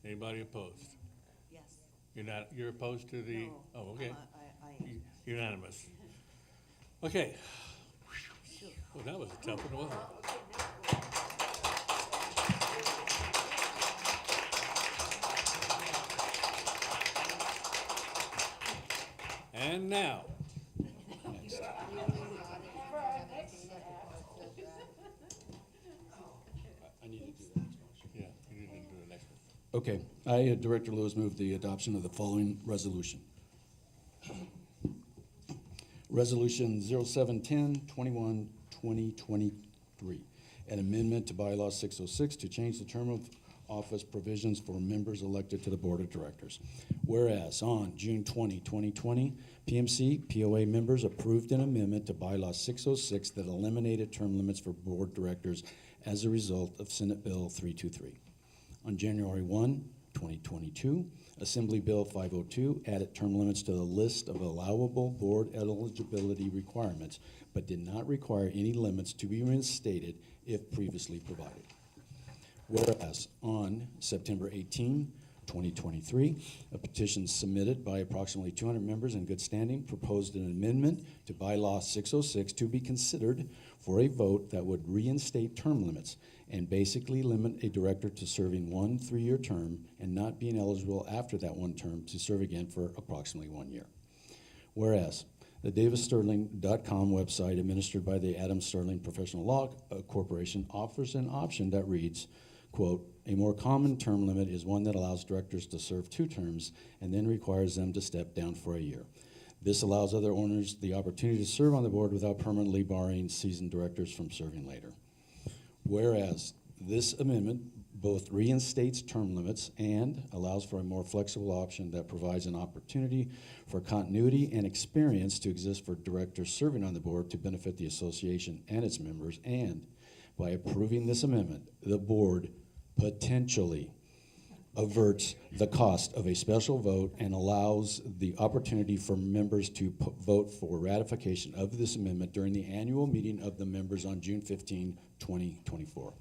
Anybody opposed? Yes. You're opposed to the? No. Oh, okay. I am. Unanimous. Okay. Well, that was a tough one, wasn't it? And now. I need to do the next motion. Yeah, you need to do the next one. Okay, I, Director Lewis, move the adoption of the following resolution. Resolution 0710-21-2023, an amendment to bylaw 606 to change the term of office provisions for members elected to the Board of Directors. Whereas on June 20, 2020, PMC POA members approved an amendment to bylaw 606 that eliminated term limits for board directors as a result of Senate Bill 323. On January 1, 2022, Assembly Bill 502 added term limits to the list of allowable board eligibility requirements, but did not require any limits to be reinstated if previously provided. Whereas on September 18, 2023, a petition submitted by approximately 200 members in good standing proposed an amendment to bylaw 606 to be considered for a vote that would reinstate term limits and basically limit a director to serving one 3-year term and not being eligible after that one term to serve again for approximately 1 year. Whereas the DavisSterling.com website administered by the Adam Sterling Professional Law Corporation offers an option that reads, quote, a more common term limit is one that allows directors to serve 2 terms and then requires them to step down for a year. This allows other owners the opportunity to serve on the board without permanently barring seasoned directors from serving later. Whereas this amendment both reinstates term limits and allows for a more flexible option that provides an opportunity for continuity and experience to exist for directors serving on the board to benefit the association and its members, and by approving this amendment, the board potentially averts the cost of a special vote and allows the opportunity for members to vote for ratification of this amendment during the annual meeting of the members on June 15, 2024.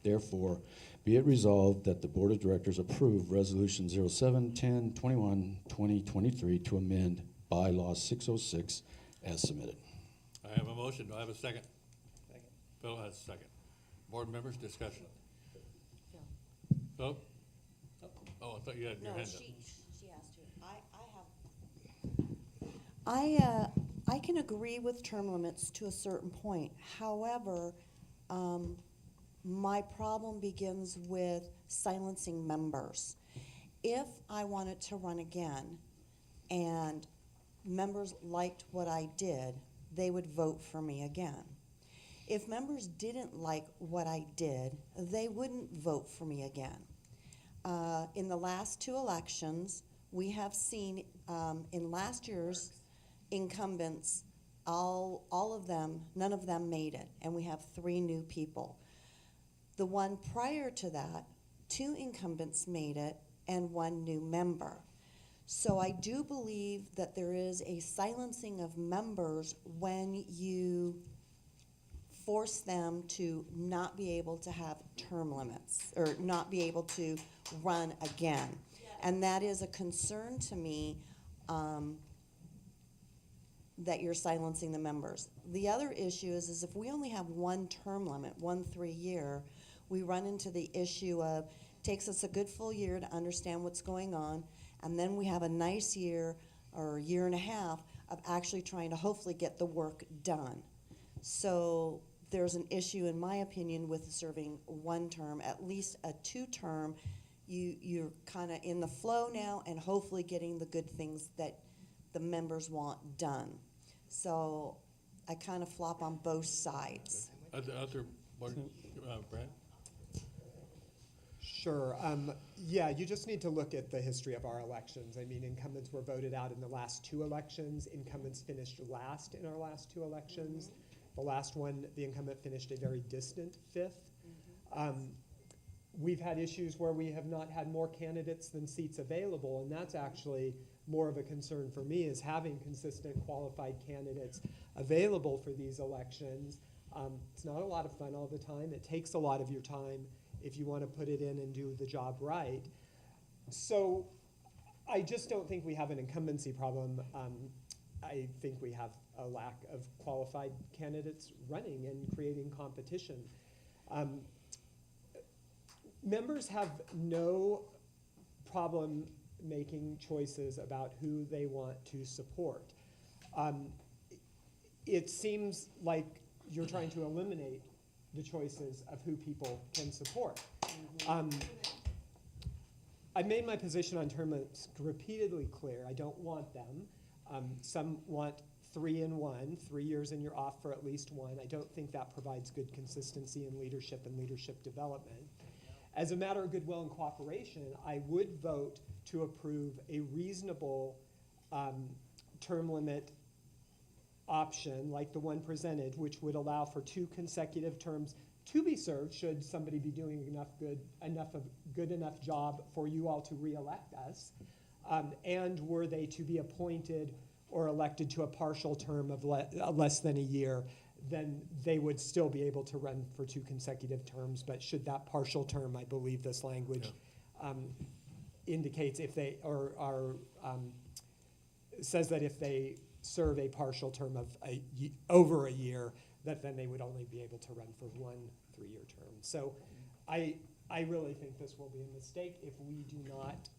Therefore, be it resolved that the Board of Directors approve Resolution 07-10-21-2023 to amend bylaw 606 as submitted. I have a motion. Do I have a second? Second. Phil has a second. Board members, discussion. Phil? Oh, I thought you had your hand up. She asked you. I can agree with term limits to a certain point. However, my problem begins with silencing members. If I wanted to run again and members liked what I did, they would vote for me again. If members didn't like what I did, they wouldn't vote for me again. In the last 2 elections, we have seen in last year's incumbents, all of them, none of them made it, and we have 3 new people. The one prior to that, 2 incumbents made it and 1 new member. So I do believe that there is a silencing of members when you force them to not be able to have term limits or not be able to run again. And that is a concern to me, that you're silencing the members. The other issue is if we only have 1 term limit, 1 3-year, we run into the issue of takes us a good full year to understand what's going on, and then we have a nice year or a year and a half of actually trying to hopefully get the work done. So there's an issue, in my opinion, with serving 1 term, at least a 2-term. You're kind of in the flow now and hopefully getting the good things that the members want done. So I kind of flop on both sides. Other board, Brad? Sure. Yeah, you just need to look at the history of our elections. I mean, incumbents were voted out in the last 2 elections. Incumbents finished last in our last 2 elections. The last one, the incumbent finished a very distant 5th. We've had issues where we have not had more candidates than seats available, and that's actually more of a concern for me, is having consistent qualified candidates available for these elections. It's not a lot of fun all the time. It takes a lot of your time if you want to put it in and do the job right. So I just don't think we have an incumbency problem. I think we have a lack of qualified candidates running and creating competition. Members have no problem making choices about who they want to support. It seems like you're trying to eliminate the choices of who people can support. I made my position on term limits repeatedly clear. I don't want them. Some want 3 in 1, 3 years and you're off for at least 1. I don't think that provides good consistency in leadership and leadership development. As a matter of goodwill and cooperation, I would vote to approve a reasonable term limit option like the one presented, which would allow for 2 consecutive terms to be served should somebody be doing good enough job for you all to re-elect us, and were they to be appointed or elected to a partial term of less than a year, then they would still be able to run for 2 consecutive terms. But should that partial term, I believe this language indicates if they says that if they serve a partial term of over a year, that then they would only be able to run for 1 3-year term. So I really think this will be a mistake if we do not,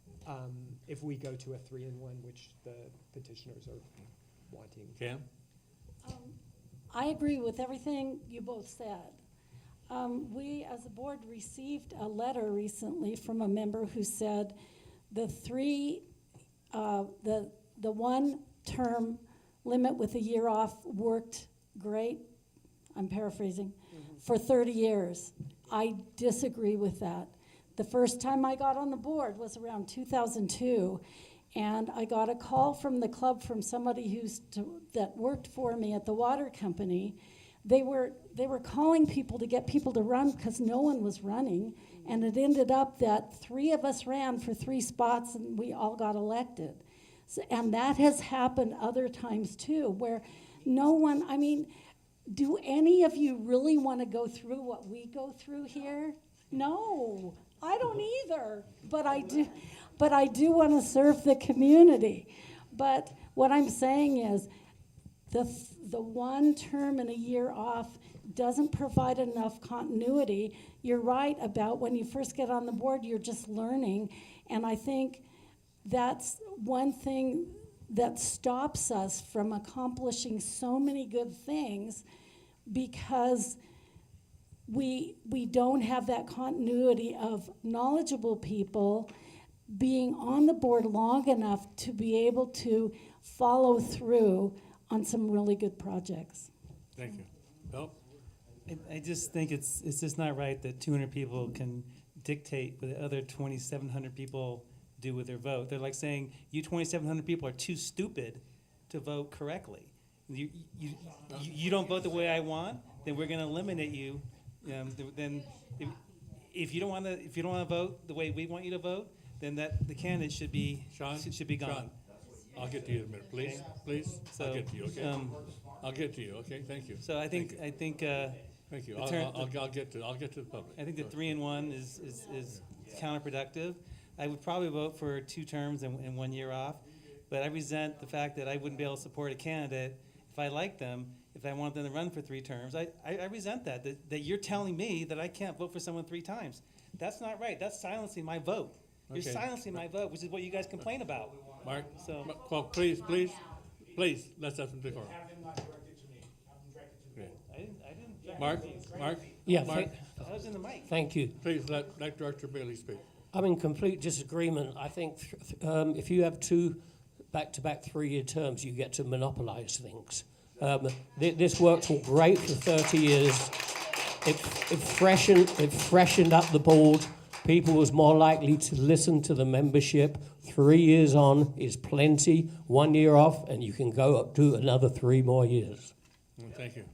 if we go to a 3 in 1, which the petitioners are wanting. Cam? I agree with everything you both said. We, as a board, received a letter recently from a member who said the 1-term limit with a year off worked great. I'm paraphrasing, for 30 years. I disagree with that. The first time I got on the board was around 2002, and I got a call from the club from somebody that worked for me at the water company. They were calling people to get people to run because no one was running, and it ended up that 3 of us ran for 3 spots and we all got elected. So, and that has happened other times too, where no one, I mean, do any of you really want to go through what we go through here? No, I don't either, but I do want to serve the community. But what I'm saying is the 1 term and a year off doesn't provide enough continuity. You're right about when you first get on the board, you're just learning. And I think that's one thing that stops us from accomplishing so many good things, because we don't have that continuity of knowledgeable people being on the board long enough to be able to follow through on some really good projects. Thank you. Bill? I just think it's just not right that 200 people can dictate what the other 2,700 people do with their vote. They're like saying, you 2,700 people are too stupid to vote correctly. You don't vote the way I want, then we're going to eliminate you. Then if you don't want to vote the way we want you to vote, then the candidate should be gone. Sean, I'll get to you in a minute, please. Please. So, I'll get to you. Okay. I'll get to you. Okay. Thank you. So I think Thank you. I'll get to the public. I think the 3 in 1 is counterproductive. I would probably vote for 2 terms and 1 year off, but I resent the fact that I wouldn't be able to support a candidate if I like them, if I want them to run for 3 terms. I resent that you're telling me that I can't vote for someone 3 times. That's not right. That's silencing my vote. You're Okay. silencing my vote, which is what you guys complain about. Mark, So, well, please, let's have some decorum. Okay. I didn't. Mark? Yeah, Mark, I was in the mic. Thank you. please let Director Bailey speak. I'm in complete disagreement. I think if you have 2 back-to-back 3-year terms, you get to monopolize things. This worked great for 30 years. It freshened up the board. People was more likely to listen to the membership. 3 years on is plenty. 1 year off, and you can go up to another 3 more years. Well, thank you.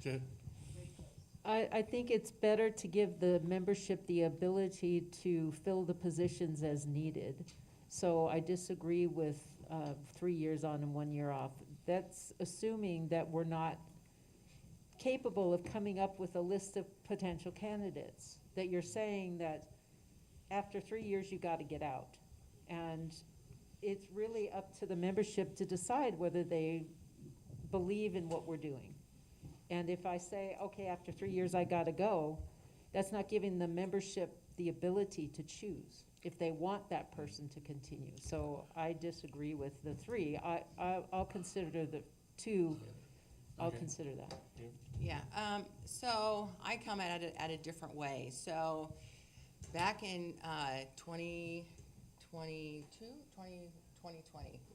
Jen? I think it's better to give the membership the ability to fill the positions as needed. So I disagree with 3 years on and 1 year off. That's assuming that we're not capable of coming up with a list of potential candidates, that you're saying that after 3 years, you got to get out. And it's really up to the membership to decide whether they believe in what we're doing. And if I say, okay, after 3 years, I got to go, that's not giving the membership the ability to choose if they want that person to continue. So I disagree with the 3. I'll consider the 2. I'll Okay. consider that. Yeah, so I come at it at a different way. So back in 2020,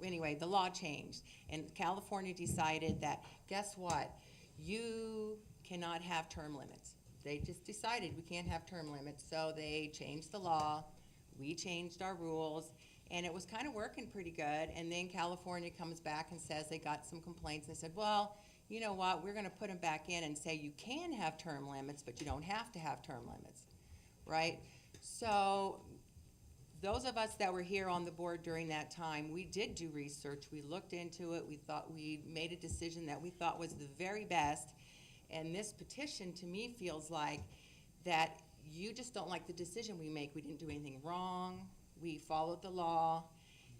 anyway, the law changed, and California decided that, guess what? You cannot have term limits. They just decided we can't have term limits, so they changed the law. We changed our rules, and it was kind of working pretty good. And then California comes back and says they got some complaints, and they said, well, you know what, we're gonna put them back in and say you can have term limits, but you don't have to have term limits, right? So those of us that were here on the board during that time, we did do research, we looked into it, we made a decision that we thought was the very best. And this petition, to me, feels like that you just don't like the decision we make. We didn't do anything wrong, we followed the law,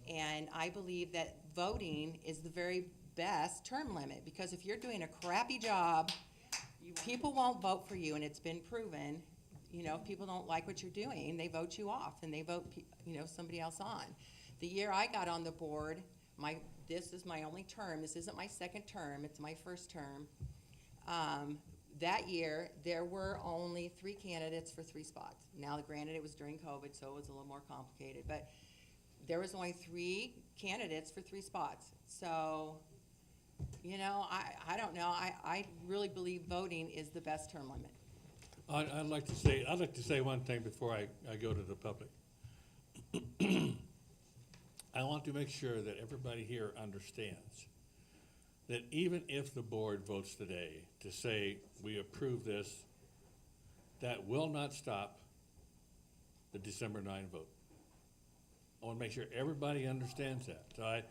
and I believe that voting is the very best term limit, because if you're doing a crappy job, people won't vote for you, and it's been proven. You know, if people don't like what you're doing, they vote you off, and they vote, somebody else on. The year I got on the board, this is my only term. This isn't my second term. It's my first term. That year, there were only 3 candidates for 3 spots. Now, granted, it was during COVID, so it was a little more complicated, but there was only 3 candidates for 3 spots. So, I don't know. I really believe voting is the best term limit. I'd like to say one thing before I go to the public. I want to make sure that everybody here understands that even if the board votes today to say we approve this, that will not stop the December 9 vote. I want to make sure everybody understands that. So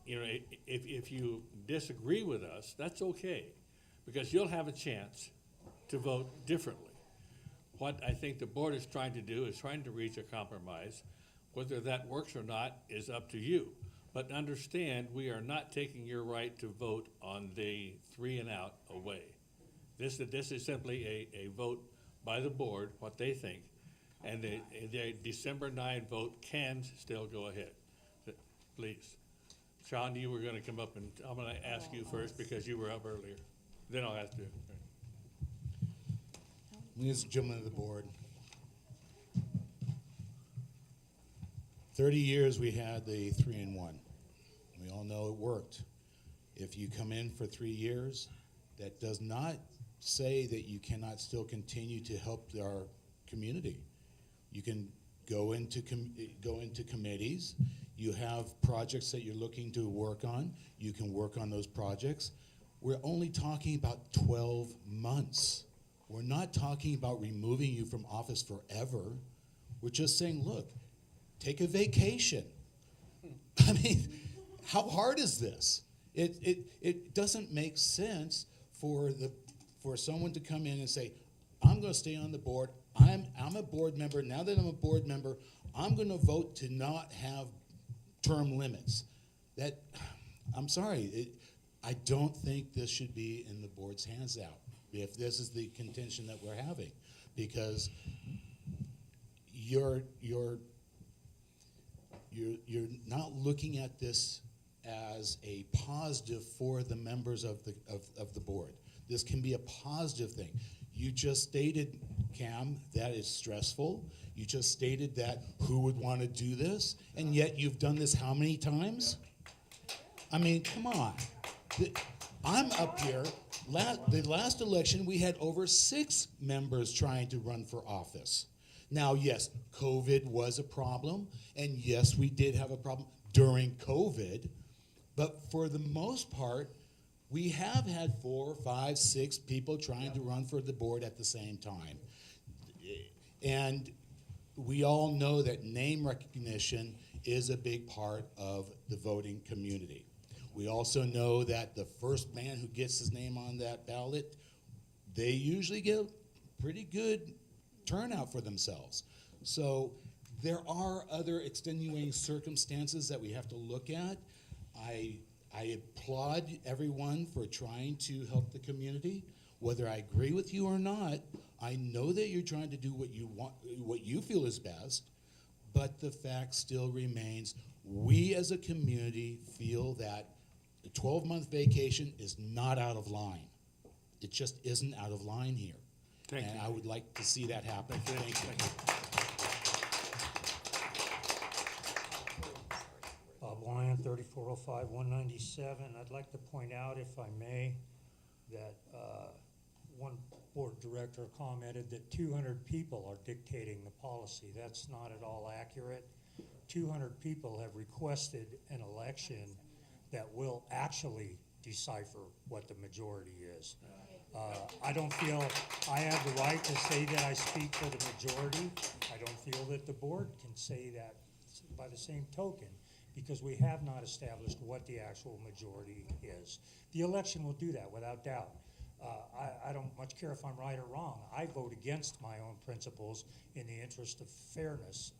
if you disagree with us, that's okay, because you'll have a chance to vote differently. What I think the board is trying to do is trying to reach a compromise. Whether that works or not is up to you. But understand, we are not taking your right to vote on the 3 and out away. This is simply a vote by the board, what they think, and the December 9 vote can still go ahead. Please. Sean, you were gonna come up, and I'm gonna ask you first because you were up earlier. Then I'll ask you. Ladies and gentlemen of the board, 30 years we had the 3-in-1. We all know it worked. If you come in for 3 years, that does not say that you cannot still continue to help our community. You can go into committees. You have projects that you're looking to work on. You can work on those projects. We're only talking about 12 months. We're not talking about removing you from office forever. We're just saying, look, take a vacation. I mean, how hard is this? It doesn't make sense for someone to come in and say, I'm going to stay on the board. I'm a board member. Now that I'm a board member, I'm going to vote to not have term limits. I'm sorry. I don't think this should be in the board's hands out if this is the contention that we're having, because you're not looking at this as a positive for the members of the board. This can be a positive thing. You just stated, Cam, that is stressful. You just stated that who would want to do this, and yet you've done this how many times? I mean, come on. I'm up here. The last election, we had over 6 members trying to run for office. Now, yes, COVID was a problem, and yes, we did have a problem during COVID, but for the most part, we have had 4, 5, 6 people trying to run for the board at the same time. And we all know that name recognition is a big part of the voting community. We also know that the first man who gets his name on that ballot, they usually get pretty good turnout for themselves. So there are other extenuating circumstances that we have to look at. I applaud everyone for trying to help the community. Whether I agree with you or not, I know that you're trying to do what you want, what you feel is best, but the fact still remains, we as a community feel that a 12-month vacation is not out of line. It just isn't out of line here. Thank And you. I would like to see that happen. Thank you. Bob Lyon, 3405, 197. I'd like to point out, if I may, that one board director commented that 200 people are dictating the policy. That's not at all accurate. 200 people have requested an election that will actually decipher what the majority is. I don't feel I have the right to say that I speak for the majority. I don't feel that the board can say that by the same token, because we have not established what the actual majority is. The election will do that, without doubt. I don't much care if I'm right or wrong. I vote against my own principles in the interest of fairness.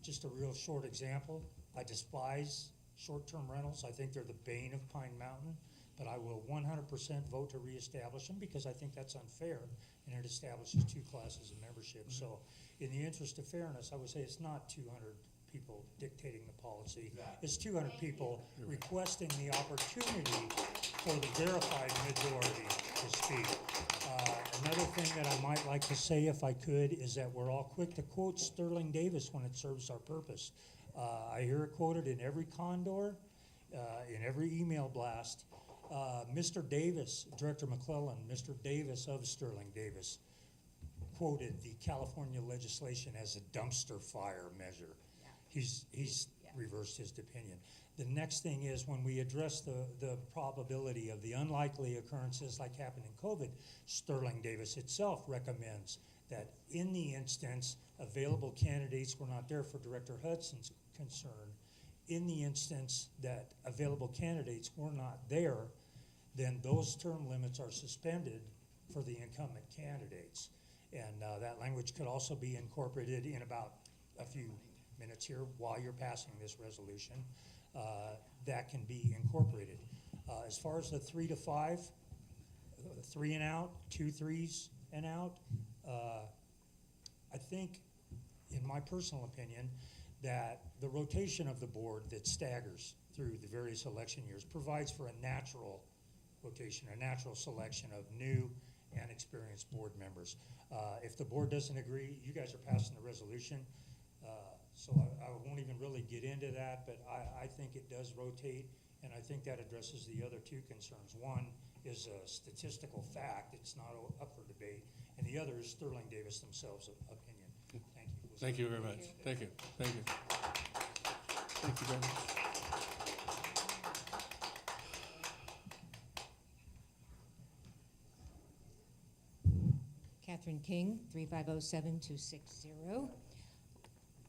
Just a real short example, I despise short-term rentals. I think they're the bane of Pine Mountain, but I will 100% vote to reestablish them because I think that's unfair, and it establishes 2 classes of membership. So in the interest of fairness, I would say it's not 200 people dictating the policy. It's 200 people requesting the opportunity for the verified majority to speak. Another thing that I might like to say, if I could, is that we're all quick to quote Sterling Davis when it serves our purpose. I hear it quoted in every condor, in every email blast. Mr. Davis, Director McClellan, Mr. Davis of Sterling Davis, quoted the California legislation as a dumpster fire measure. He's reversed his opinion. The next thing is, when we address the probability of the unlikely occurrences like happened in COVID, Sterling Davis itself recommends that in the instance available candidates were not there, for Director Hudson's concern, in the instance that available candidates were not there, then those term limits are suspended for the incumbent candidates. And that language could also be incorporated in about a few minutes here while you're passing this resolution. That can be incorporated. As far as the 3 to 5, 3 and out, 2 3s and out, I think, in my personal opinion, that the rotation of the board that staggers through the various election years provides for a natural rotation, a natural selection of new and experienced board members. If the board doesn't agree, you guys are passing the resolution, so I won't even really get into that, but I think it does rotate, and I think that addresses the other 2 concerns. One is a statistical fact, it's not up for debate, and the other is Sterling Davis themselves' opinion. Thank you. Thank you very much. Thank you. Thank you. Thank you very much. Catherine King, 3507260.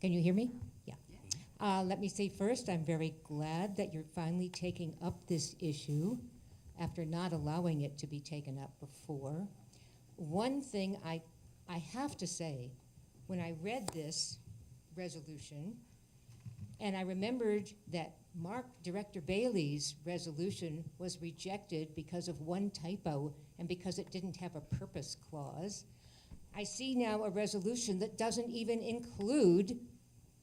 Can you hear me? Yeah. Let me say first, I'm very glad that you're finally taking up this issue after not allowing it to be taken up before. One thing I have to say, when I read this resolution, and I remembered that Director Bailey's resolution was rejected because of one typo and because it didn't have a purpose clause, I see now a resolution that doesn't even include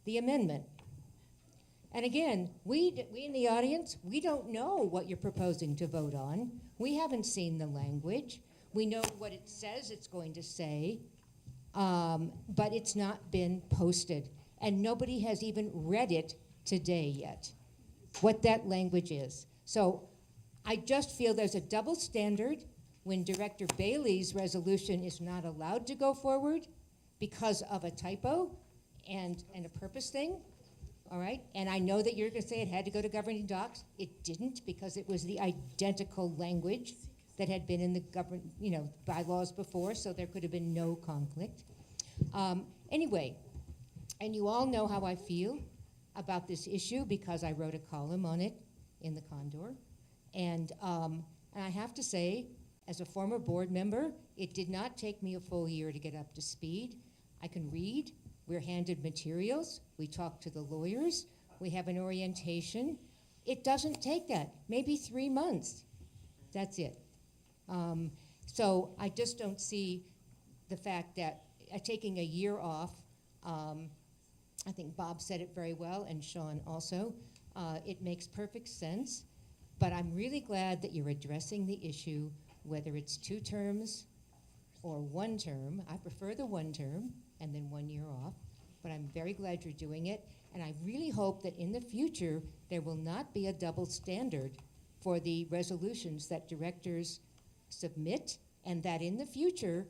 the amendment. And again, we in the audience, we don't know what you're proposing to vote on. We haven't seen the language. We know what it says it's going to say, but it's not been posted. And nobody has even read it today yet, what that language is. So I just feel there's a double standard when Director Bailey's resolution is not allowed to go forward, because of a typo and a purpose thing, all right? And I know that you're gonna say it had to go to governing docs. It didn't, because it was the identical language that had been in the bylaws before, so there could have been no conflict. Anyway, and you all know how I feel about this issue because I wrote a column on it in the Condor. And I have to say, as a former board member, it did not take me a full year to get up to speed. I can read, we're handed materials, we talk to the lawyers, we have an orientation. It doesn't take that, maybe 3 months. That's it. So I just don't see the fact that taking a year off, I think Bob said it very well, and Sean also, it makes perfect sense. But I'm really glad that you're addressing the issue, whether it's 2 terms or 1 term. I prefer the 1 term and then 1 year off, but I'm very glad you're doing it. And I really hope that in the future, there will not be a double standard for the resolutions that directors submit, and that in the future,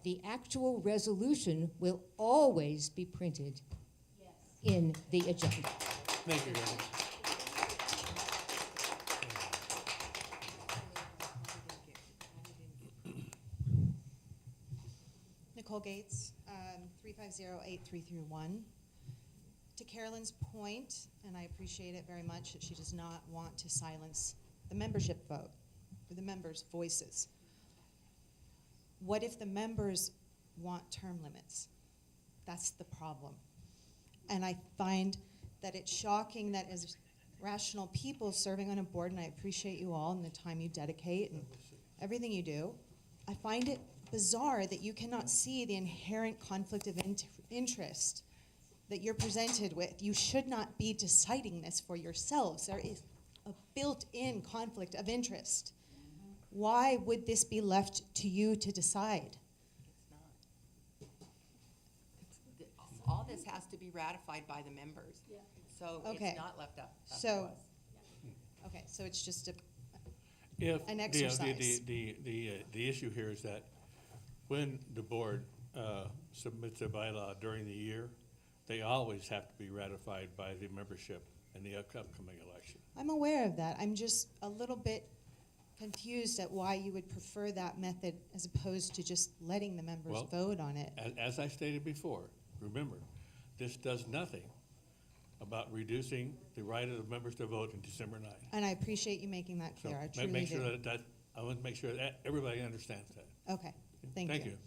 the actual resolution will always be printed in the agenda. Thank you, Randy. Nicole Gates, 350-8331. To Carolyn's point, and I appreciate it very much, that she does not want to silence the membership vote, or the members' voices. What if the members want term limits? That's the problem. And I find that it's shocking that as rational people serving on a board, and I appreciate you all and the time you dedicate and everything you do, I find it bizarre that you cannot see the inherent conflict of interest that you're presented with. You should not be deciding this for yourselves. There is a built-in conflict of interest. Why would this be left to you to decide? All this has to be ratified by the members. So Okay. it's not left up to So, us. okay, so it's just If an the- exercise. The issue here is that when the board submits a bylaw during the year, they always have to be ratified by the membership in the upcoming election. I'm aware of that. I'm just a little bit confused at why you would prefer that method as opposed to just letting the members Well, vote on it. As I stated before, remember, this does nothing about reducing the right of the members to vote on December 9th. And I appreciate you making that So clear. I truly make sure do. that, I want to make sure that everybody understands that. Okay, thank you.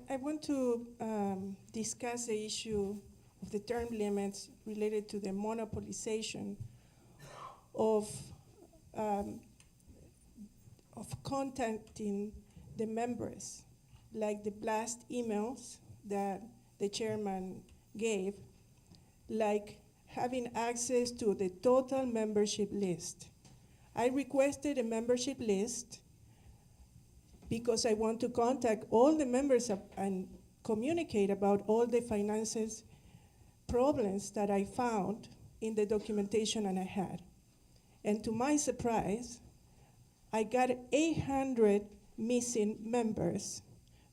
I want to discuss the issue of the term limits related to the monopolization of contacting the members, like the blast emails that the chairman gave, like having access to the total membership list. I requested a membership list because I want to contact all the members and communicate about all the finances problems that I found in the documentation that I had. And to my surprise, I got 800 missing members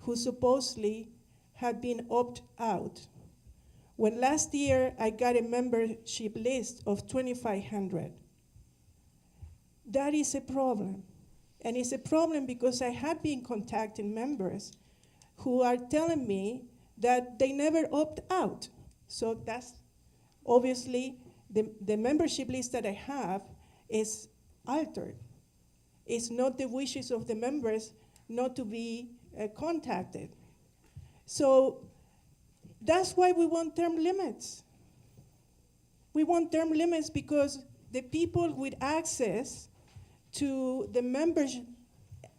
who supposedly had been opted out. When last year I got a membership list of 2,500. That is a problem. And it's a problem because I have been contacting members who are telling me that they never opt out. So that's obviously the membership list that I have is altered. It's not the wishes of the members not to be contacted. So that's why we want term limits. We want term limits because the people with access to the members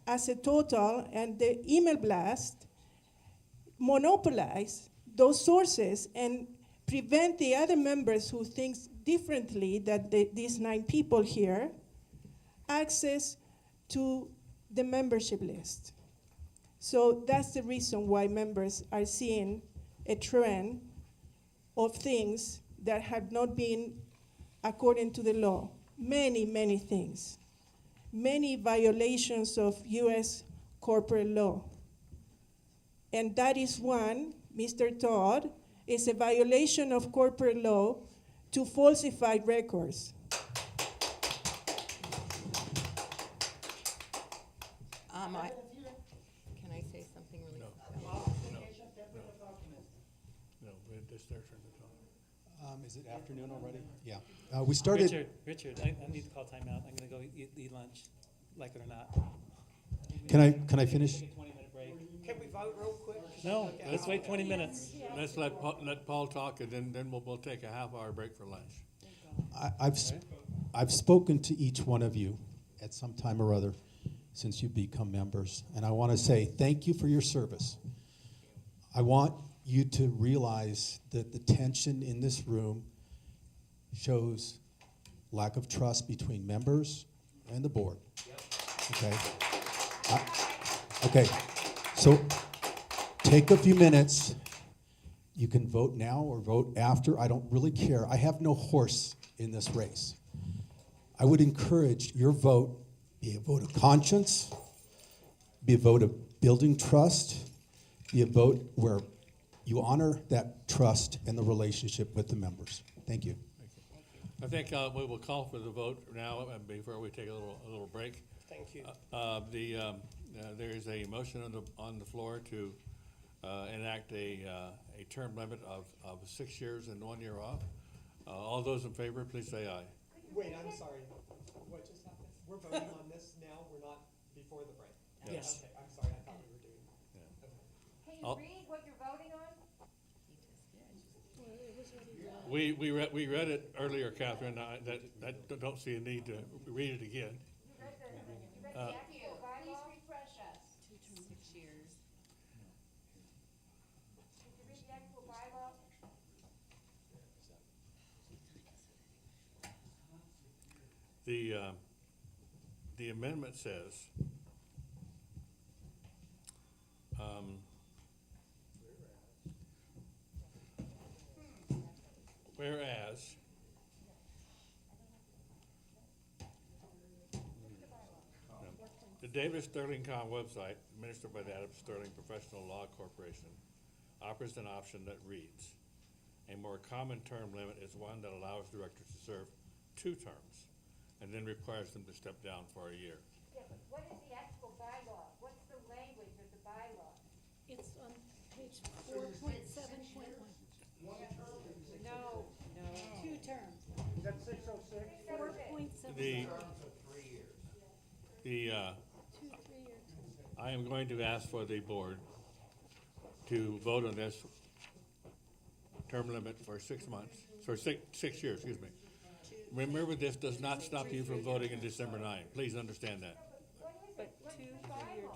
as a total and the email blast monopolize those sources and prevent the other members who think differently than these 9 people here access to the membership list. So that's the reason why members are seeing a trend of things that have not been according to the law. Many, many things. many violations of U.S. corporate law. And that is one, Mr. Todd, is a violation of corporate law to falsify records. Can I say something really? No, it's their turn to talk. Is it afternoon already? Yeah. We started. Richard, I need to call timeout. I'm gonna go eat lunch, like it or not. Can I finish? Take a 20-minute break. Can we vote real quick? No, let's wait 20 minutes. Let's let Paul talk, and then we'll take a half-hour break for lunch. I've spoken to each one of you at some time or other since you've become members, and I want to say thank you for your service. I want you to realize that the tension in this room shows lack of trust between members and the board. Okay? Okay, so take a few minutes. You can vote now or vote after. I don't really care. I have no horse in this race. I would encourage your vote be a vote of conscience, be a vote of building trust, be a vote where you honor that trust and the relationship with the members. Thank you. I think we will call for the vote now before we take a little break. Thank you. There is a motion on the floor to enact a term limit of 6 years and 1 year off. All those in favor, please say aye. Wait, I'm sorry. What just happened? We're voting on this now, we're not before the break? Yes. Okay, I'm sorry, I thought we were doing. Can you read what you're voting on? We read it earlier, Catherine. That don't see a need to read it again. You read the actual bylaw? Please refresh us. 6 years. Did you read the actual bylaw? The amendment says, whereas the David Sterling Kahn website, administered by the Adam Sterling Professional Law Corporation, offers an option that reads, a more common term limit is one that allows directors to serve 2 terms and then requires them to step down for a year. Yeah, but what is the actual bylaw? What's the language of the bylaw? It's on page 4.7.1. No. 2 terms. That's 606? 4.7. I am going to ask for the board to vote on this term limit for 6 months, for 6 years, excuse me. Remember, this does not stop you from voting in December 9. Please understand that. But 2 3-year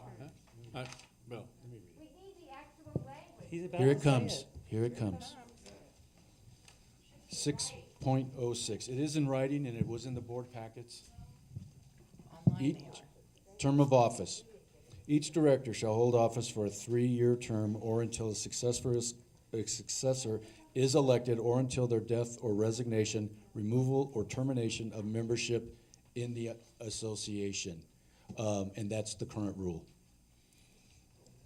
terms. Bill? We need the actual language. He's about Here to it say comes. Here it comes. 6.06. It is in writing, and it was in the board packets. Each term of office. Each director shall hold office for a 3-year term or until a successor is elected or until their death or resignation, removal, or termination of membership in the association. And that's the current rule.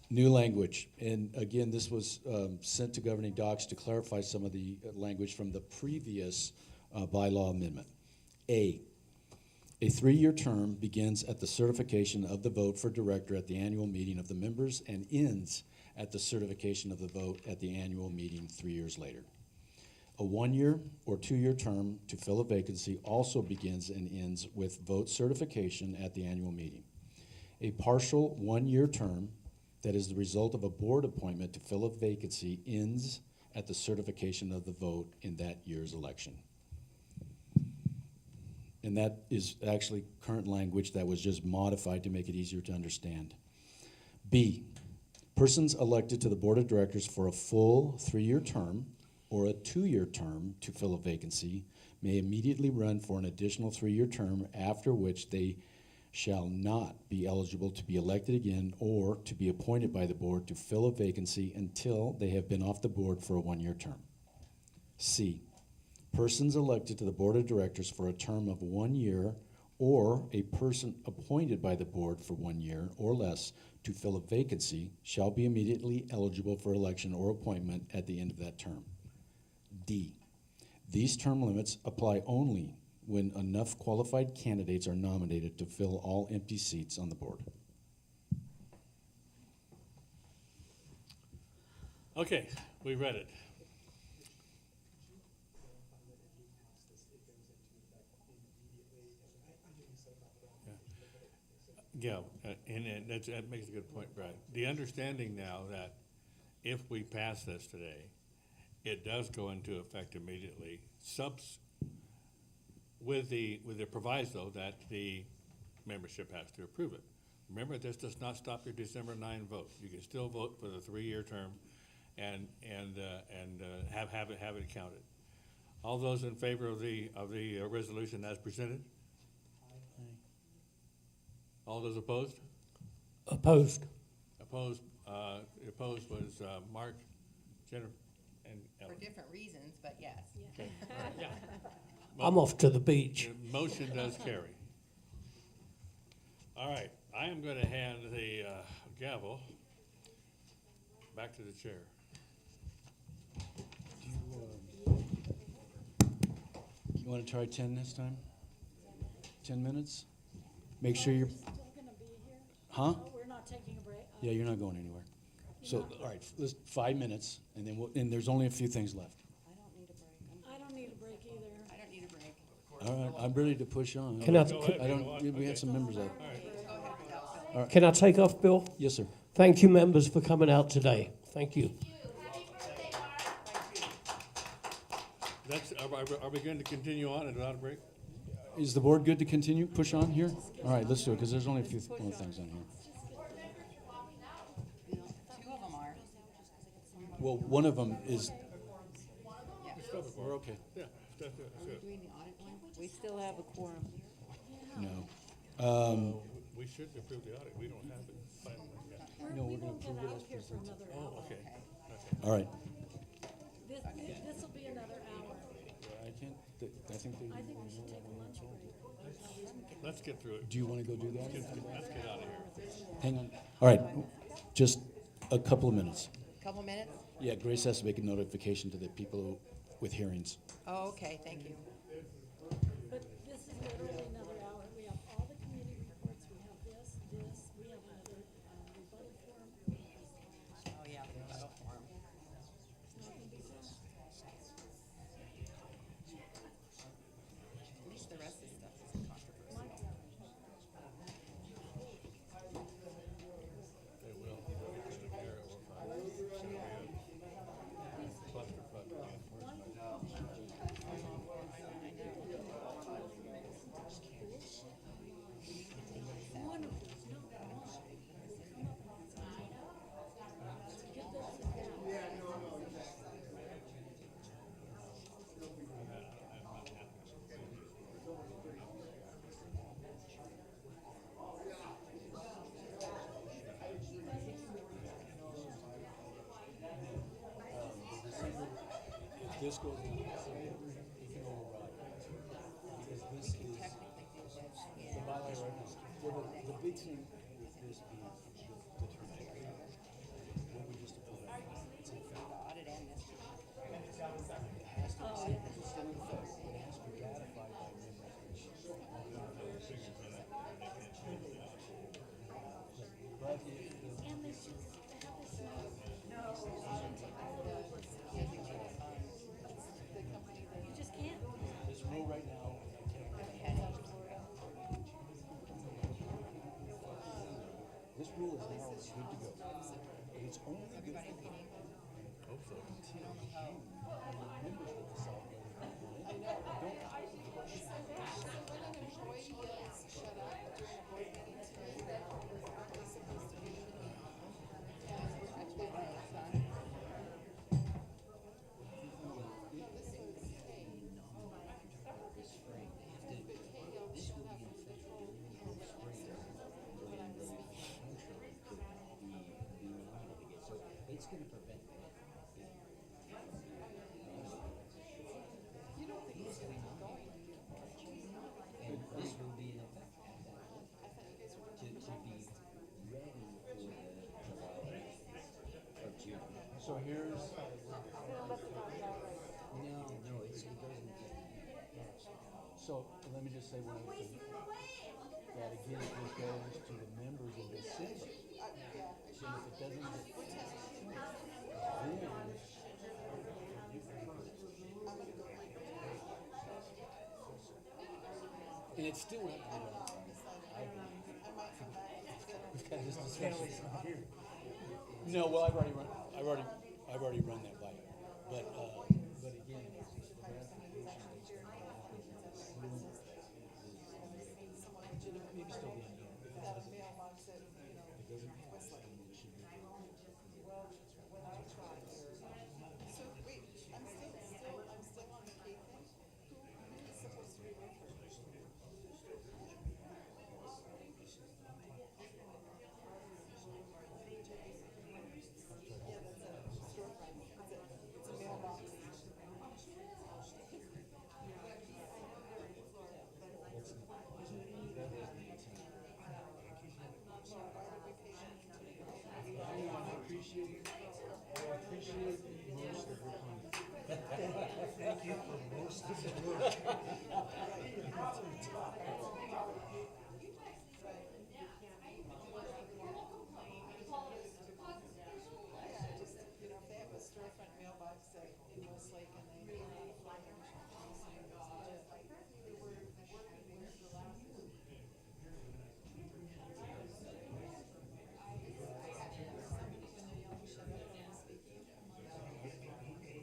New language. And again, this was sent to governing docs to clarify some of the language from the previous bylaw amendment. A 3-year term begins at the certification of the vote for director at the annual meeting of the members and ends at the certification of the vote at the annual meeting 3 years later. A 1-year or 2-year term to fill a vacancy also begins and ends with vote certification at the annual meeting. A partial 1-year term that is the result of a board appointment to fill a vacancy ends at the certification of the vote in that year's election. And that is actually current language that was just modified to make it easier to understand. B, persons elected to the board of directors for a full 3-year term or a 2-year term to fill a vacancy may immediately run for an additional 3-year term, after which they shall not be eligible to be elected again or to be appointed by the board to fill a vacancy until they have been off the board for a 1-year term. C, persons elected to the board of directors for a term of 1 year or a person appointed by the board for 1 year or less to fill a vacancy shall be immediately eligible for election or appointment at the end of that term. D, these term limits apply only when enough qualified candidates are nominated to fill all empty seats on the board. Okay, we read it. Yeah, and that makes a good point, Brad. The understanding now that if we pass this today, it does go into effect immediately, with the proviso that the membership has to approve it. Remember, this does not stop your December 9 vote. You can still vote for the 3-year term and have it counted. All those in favor of the resolution as presented? All those opposed? Opposed. Opposed was Mark, Jennifer, and For Ellen. different reasons, but yes. Okay. Yeah. I'm off to the beach. The motion does carry. All right, I am going to hand the gavel back to the chair. You want to try 10 this time? 10 minutes? Make sure you're, huh? We're not taking a break. Yeah, you're not going anywhere. So, all right, let's 5 minutes, and then and there's only a few things left. I don't need a break either. I don't need a break. All right, I'm ready to push on. Can I- We have some members out. All right. Can I take off, Bill? Yes, sir. Thank you, members, for coming out today. Thank you. Are we going to continue on and without a break? Is the board good to continue, push on here? All right, let's do it, because there's only a few more things on here. Two of them are. Well, one of them is, we're okay. Yeah, that's good. Doing the audit one? We still have a quorum. No. We should approve the audit. We don't have it finally yet. No, we're We gonna won't get approve it out as of here for another hour. Oh, okay. All right. This'll be another hour. I can't, I think they. I think we should take a lunch break. Let's get through it. Do you want to go do that? Let's get out of here. Hang on. All right, just a couple of minutes. Couple minutes? Yeah, Grace has to make a notification to the people with hearings. Oh, okay, thank you. But this is literally another hour. We have all the committee reports, we have this, we have another rebuttal form. Oh, yeah, rebuttal form. At least the rest of the stuff isn't controversial. They will. This goes in, it can override. Because this is, the bylaw right now, well, the big thing with this being the term, when we just approve it, it's in effect. Audit and this. It has to, it's still in effect, it has to be ratified by members. But if the And they just have this you just can't. This rule right now. This rule is now good to go. And it's only good for Hope so. until June, when the members will decide whether they want it. It's going to prevent that. And this will be in So here's, No, it doesn't. so let me just say one other thing. That again, it just goes to the members of the city. So if it doesn't get, then and it's still have to be done. We've had this discussion. No, well, I've already run that by you. But again, the ratification date's gonna happen soon. Maybe still be in there. If it doesn't, it doesn't pass, then it should be. So wait, I'm still on the K thing. Who is supposed to be with her? Yeah, that's a storefront. It's a mailbox. Thank you for most of the work. Yeah, just, you know, if they have a storefront mailbox in Westlake and they run a flyer, it's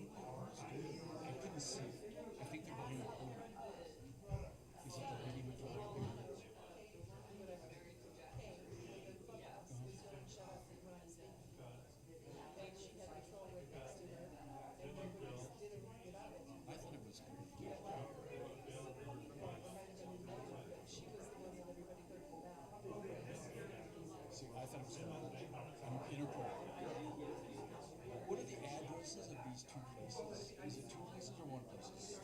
I couldn't see. I think they're behind the corner. Is it the lady with the white beard? I thought it was cool. See, I thought it was cool. I'm inappropriate. What are the addresses of these two places? Is it two places or one place?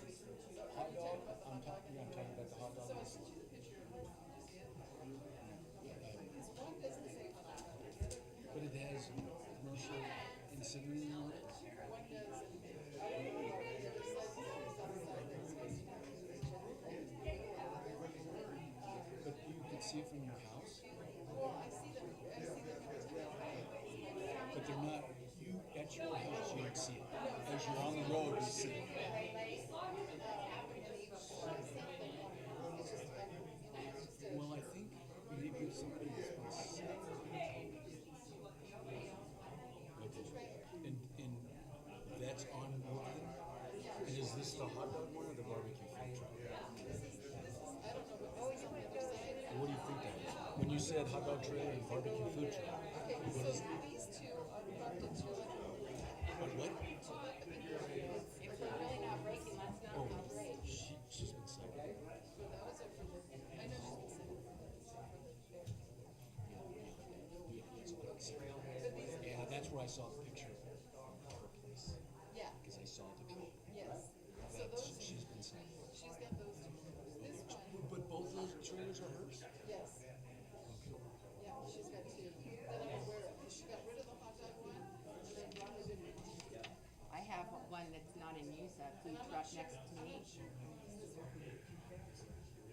Hot dog, I'm talking about the hot dog. But it has commercial insignia on it. But you can see it from your house? But they're not, you, at your house, you don't see it. As you're on the road, you see it. Well, I think maybe if somebody has been sick. And that's on Woodland? And is this the hot dog one or the barbecue food truck? What do you think that is? When you said hot dog trailer and barbecue food truck, what is that? these two are parked at two of them. What? If we're really not breaking, let's not Oh, be break. she's been sick. Those are for the, I know she's been saying for the fair. Yeah, that's where I saw the picture of her place. Yeah. Because I saw the truck. Yes. So those, She's been sick. she's got those two. This one, But both those trailers are hers? yes. Yeah, she's got two that I'm aware of. 'Cause she got rid of the hot dog one and then brought it in. I have one that's not in use, a food truck next to me.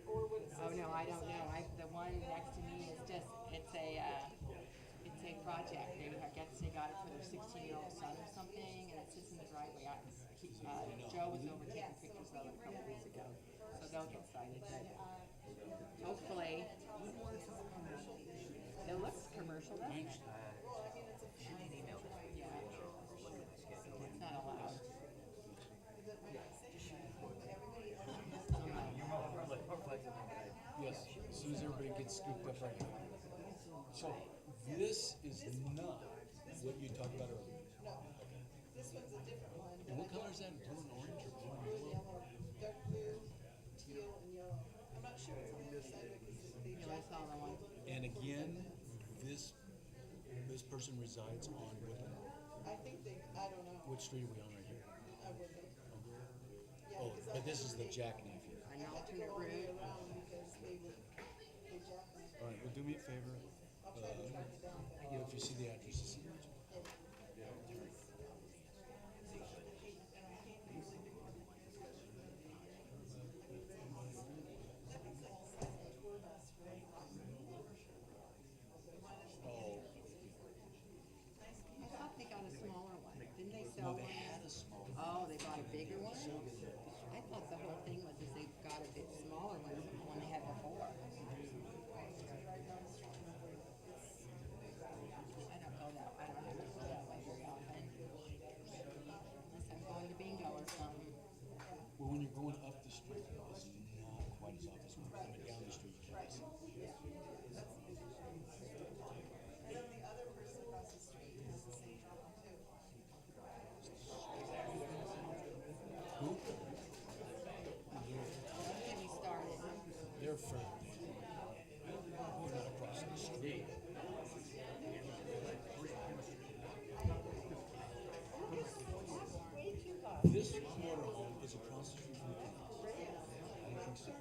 Or what it Oh, says. no, I don't know. The one next to me is just, it's a project. I guess they got it for their 16-year-old son or something, and it sits in the driveway. Joe was over taking pictures of it a couple weeks ago, so they'll get cited, but hopefully. It looks commercial, doesn't it? Yeah. It's not allowed. Yes, as soon as everybody gets scooped up right now. So this is not what you talked about earlier. No. This one's a different one. And what color is that? Blue and orange or blue and Blue and yellow? yellow, dark blue, teal and yellow. I'm not sure what's on the other side of it because they Yeah, I saw the one. And again, this person resides on Woodland. I think they, I don't know. Which street are we on right here? I wouldn't. Yeah, Oh, 'cause but this is the jackknife. I I know had to through go all the way Groot. around because they jackknifed. All right, well, do me a favor. I'll try to track it down. You know, if you see the addresses. This motorhome is across the street from the campus. I don't think so.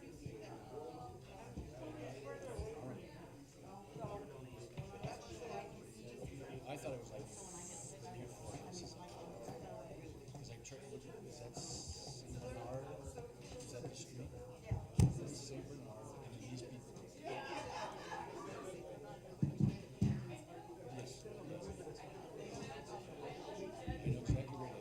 I thought it was like near four houses. Is that St. Bernard? Is that the street? That's St. Bernard, and then these people. Yes. I know exactly where they are.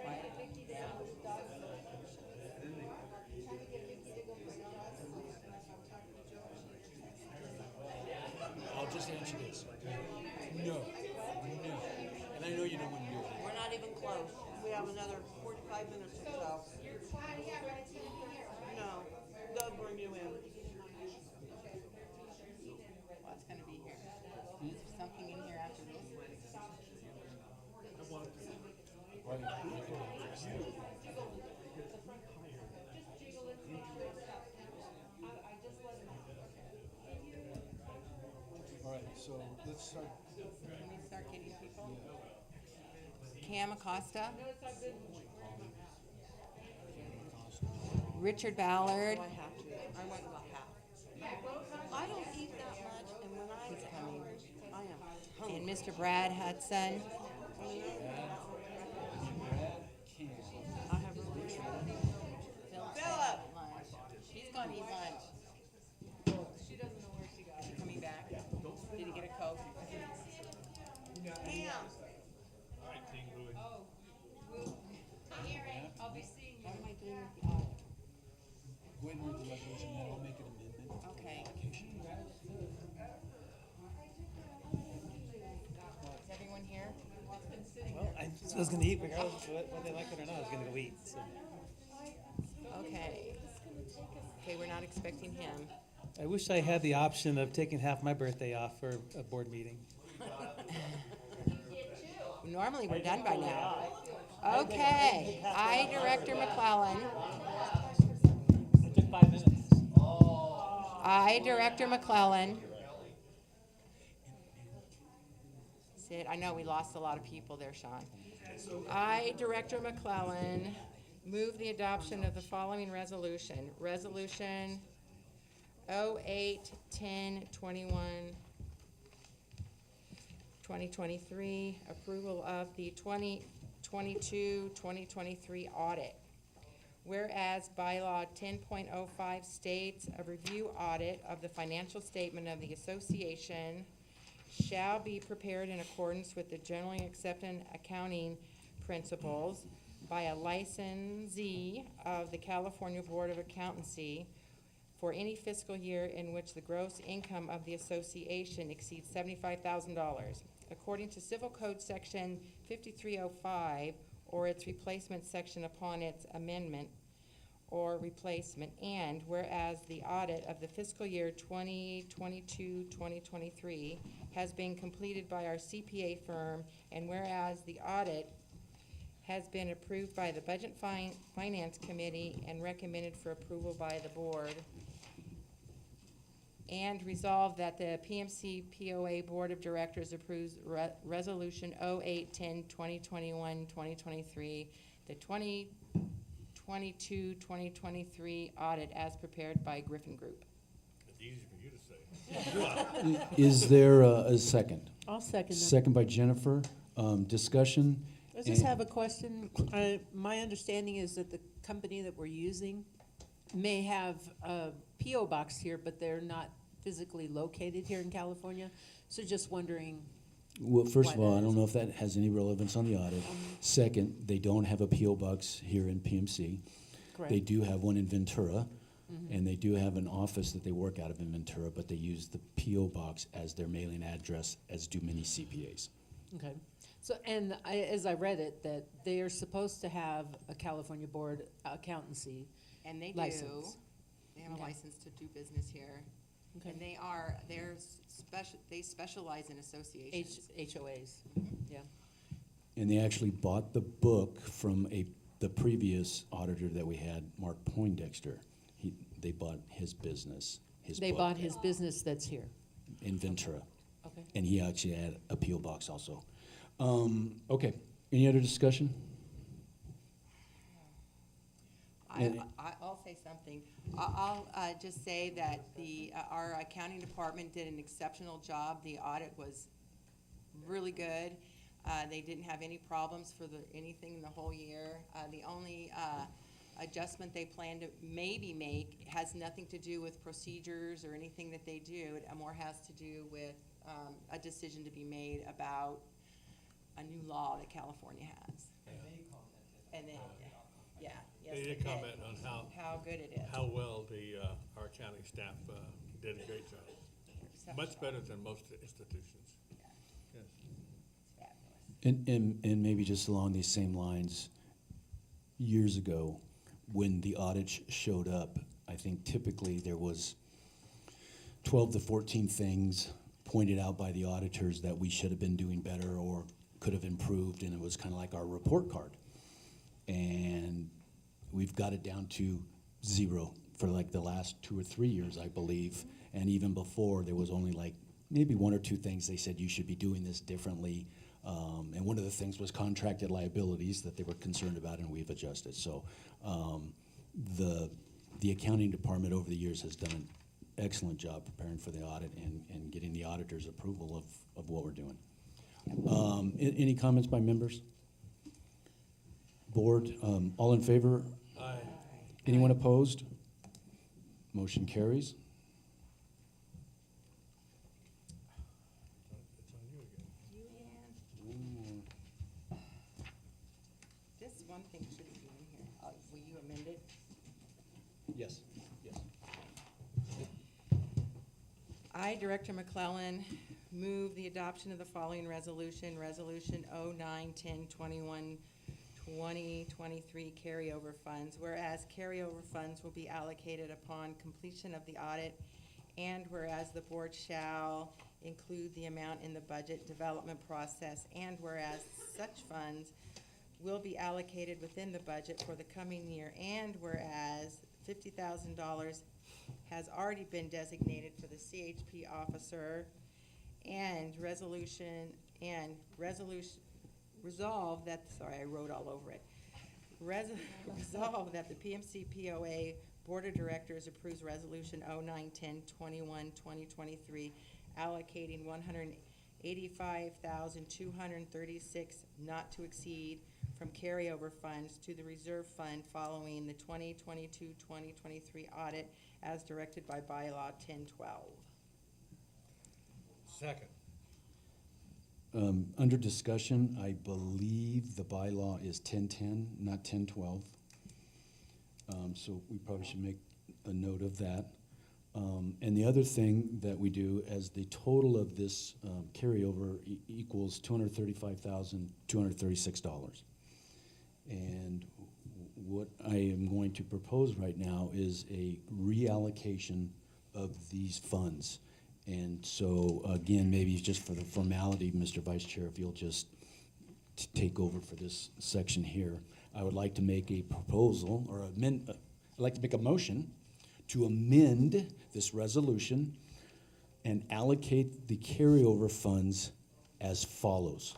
All right. I'll just answer this. No, no. And I know you don't want to do it. We're not even close. We have another 45 minutes or so. No, they'll bring you in. What's gonna be here? Is there something in here after this? All right, so let's start. Can we start getting people? Cam Acosta. Richard Ballard. I have to. I went about half. I don't eat that much, and when I'm hungry, I am hungry. And Mr. Brad Hudson. I have lunch. Philip. He's gonna eat lunch. She doesn't know where she got it. Coming back. Did he get a Coke? Pam. I'll be seeing you. What am I doing with the audit? Go ahead and read the resolution, and I'll make an amendment. Okay. Is everyone here? Well, I was gonna eat regardless of whether they like it or not, I was gonna go eat, so. Okay. Okay, we're not expecting him. I wish I had the option of taking half my birthday off for a board meeting. Normally, we're done by now. Okay, I, Director McClellan. It took 5 minutes. I, Director McClellan. Sid, I know we lost a lot of people there, Sean. I, Director McClellan, move the adoption of the following resolution. Resolution 08-10-21, 2023, approval of the 2022-2023 audit. Whereas bylaw 10.05 states a review audit of the financial statement of the association shall be prepared in accordance with the generally accepted accounting principles by a licensee of the California Board of Accountancy for any fiscal year in which the gross income of the association exceeds $75,000. According to Civil Code Section 5305, or its replacement section upon its amendment or replacement, and whereas the audit of the fiscal year 2022-2023 has been completed by our CPA firm, and whereas the audit has been approved by the Budget Finance Committee and recommended for approval by the board, and resolved that the PMC POA Board of Directors approves Resolution 08-10-2021-2023, the 2022-2023 audit as prepared by Griffin Group. It's easy for you to say. Is there a second? I'll second them. Second by Jennifer. Discussion. I just And- have a question. My understanding is that the company that we're using may have a PO box here, but they're not physically located here in California. So just wondering. Well, first of why all, that I don't is. know if that has any relevance on the audit. Second, they don't have a PO box here in PMC. Correct. They do have one in Ventura, Mhm. and they do have an office that they work out of in Ventura, but they use the PO box as their mailing address, as do many CPAs. Okay. So, and as I read it, that they are supposed to have a California Board Accountancy And they do. license. They have a Okay. license to do business here. Okay. And they specialize in associations. HOAs, yeah. And they actually bought the book from a the previous auditor that we had, Mark Poindexter, they bought his business, They bought his business that's here. in Ventura. Okay. And he actually had a P.O. box also. Okay, any other discussion? I'll say something. I'll just say that our accounting department did an exceptional job. The audit was really good. They didn't have any problems for anything in the whole year. The only adjustment they plan to maybe make has nothing to do with procedures or anything that they do. It more has to do with a decision to be made about a new law that California has. And then, yeah, yes, They did comment on how good it is. how well our accounting staff did a great job. Much better than most institutions. Yes. And maybe just along these same lines, years ago, when the audit showed up, I think typically there was 12 to 14 things pointed out by the auditors that we should have been doing better or could have improved, and it was kind of like our report card. And we've got it down to 0 for like the last 2 or 3 years, I believe. And even before, there was only like maybe 1 or 2 things they said you should be doing this differently. And one of the things was contracted liabilities that they were concerned about, and we've adjusted. So the accounting department over the years has done an excellent job preparing for the audit and getting the auditor's approval of what we're doing. Any comments by members? Board, all in favor? Aye. Anyone opposed? Motion carries. This one thing should be in here. Will you amend it? Yes, yes. I, Director McClellan, move the adoption of the following resolution, Resolution 09-10-21-2023 carryover funds. Whereas carryover funds will be allocated upon completion of the audit, and whereas the board shall include the amount in the budget development process, and whereas such funds will be allocated within the budget for the coming year, and whereas $50,000 has already been designated for the CHP officer, and resolve that, sorry, I wrote all over it. Resolve that the PMC POA Board of Directors approves Resolution 09-10-21-2023 allocating $185,236 not to exceed from carryover funds to the reserve fund following the 2022-2023 audit as directed by bylaw 1012. Second. Under discussion, I believe the bylaw is 1010, not 1012. So we probably should make a note of that. And the other thing that we do as the total of this carryover equals $235,236. And what I am going to propose right now is a reallocation of these funds. And so, again, maybe just for the formality, Mr. Vice Chair, if you'll just take over for this section here, I would like to make a proposal, or I'd like to make a motion to amend this resolution and allocate the carryover funds as follows.